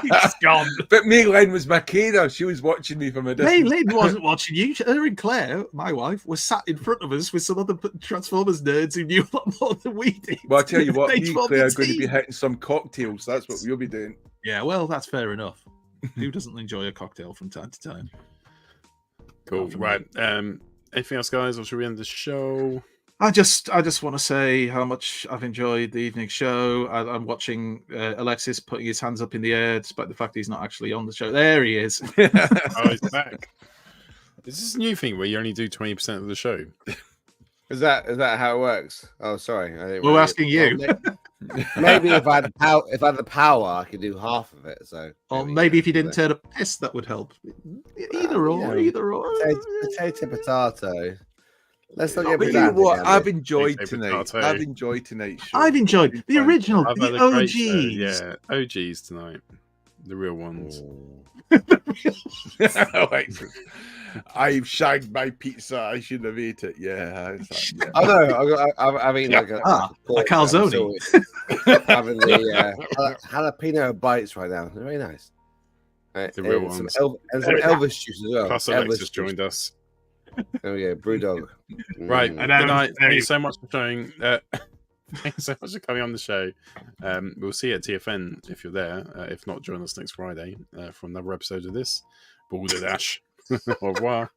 S3: he's gone.
S6: But May Lynn was my carer. She was watching me from a distance.
S3: May Lynn wasn't watching you. Her and Claire, my wife, was sat in front of us with some other Transformers nerds who knew a lot more than we did.
S6: Well, I'll tell you what, me and Claire are going to be hitting some cocktails. That's what we'll be doing.
S3: Yeah, well, that's fair enough. Who doesn't enjoy a cocktail from time to time?
S1: Cool. Right. Anything else, guys, or should we end the show?
S3: I just want to say how much I've enjoyed the evening show. I'm watching Alexis putting his hands up in the air, despite the fact he's not actually on the show. There he is.
S1: Oh, he's back. Is this a new thing where you only do 20% of the show?
S5: Is that how it works? Oh, sorry. I didn't
S3: We're
S5: really-
S3: asking you.
S5: Maybe if I had the power, I could do half of it. So,
S3: Or maybe if you didn't turn up pissed, that would help. Either or.
S5: Potato. Let's not
S6: But
S5: get
S6: you know
S5: pedantic,
S6: what?
S5: Andy.
S6: I've enjoyed
S1: Potato,
S6: tonight.
S1: potato.
S6: I've enjoyed tonight's show.
S3: I've enjoyed the original,
S1: I've
S3: the
S1: had a great show.
S3: OGs.
S1: Yeah, OGs tonight. The real ones.
S6: I've shagged my pizza. I shouldn't have ate it. Yeah. Yeah.
S5: Oh no, I mean like
S3: a calzone.
S5: Having the jalapeno bites right now. They're very nice. Right,
S1: The real
S5: and some
S1: ones.
S5: and some Elvis juice as well.
S1: Plus,
S5: Elvis
S1: Alexis
S5: juice.
S1: joined us.
S5: Oh yeah, Brewdog.
S1: Right.
S5: Mm.
S1: Good night. Thank you so much for showing. Thank you so much for coming on the show. We'll see you at TFN if you're there. If not, join us next Friday for another episode of this. Balderdash. Au revoir.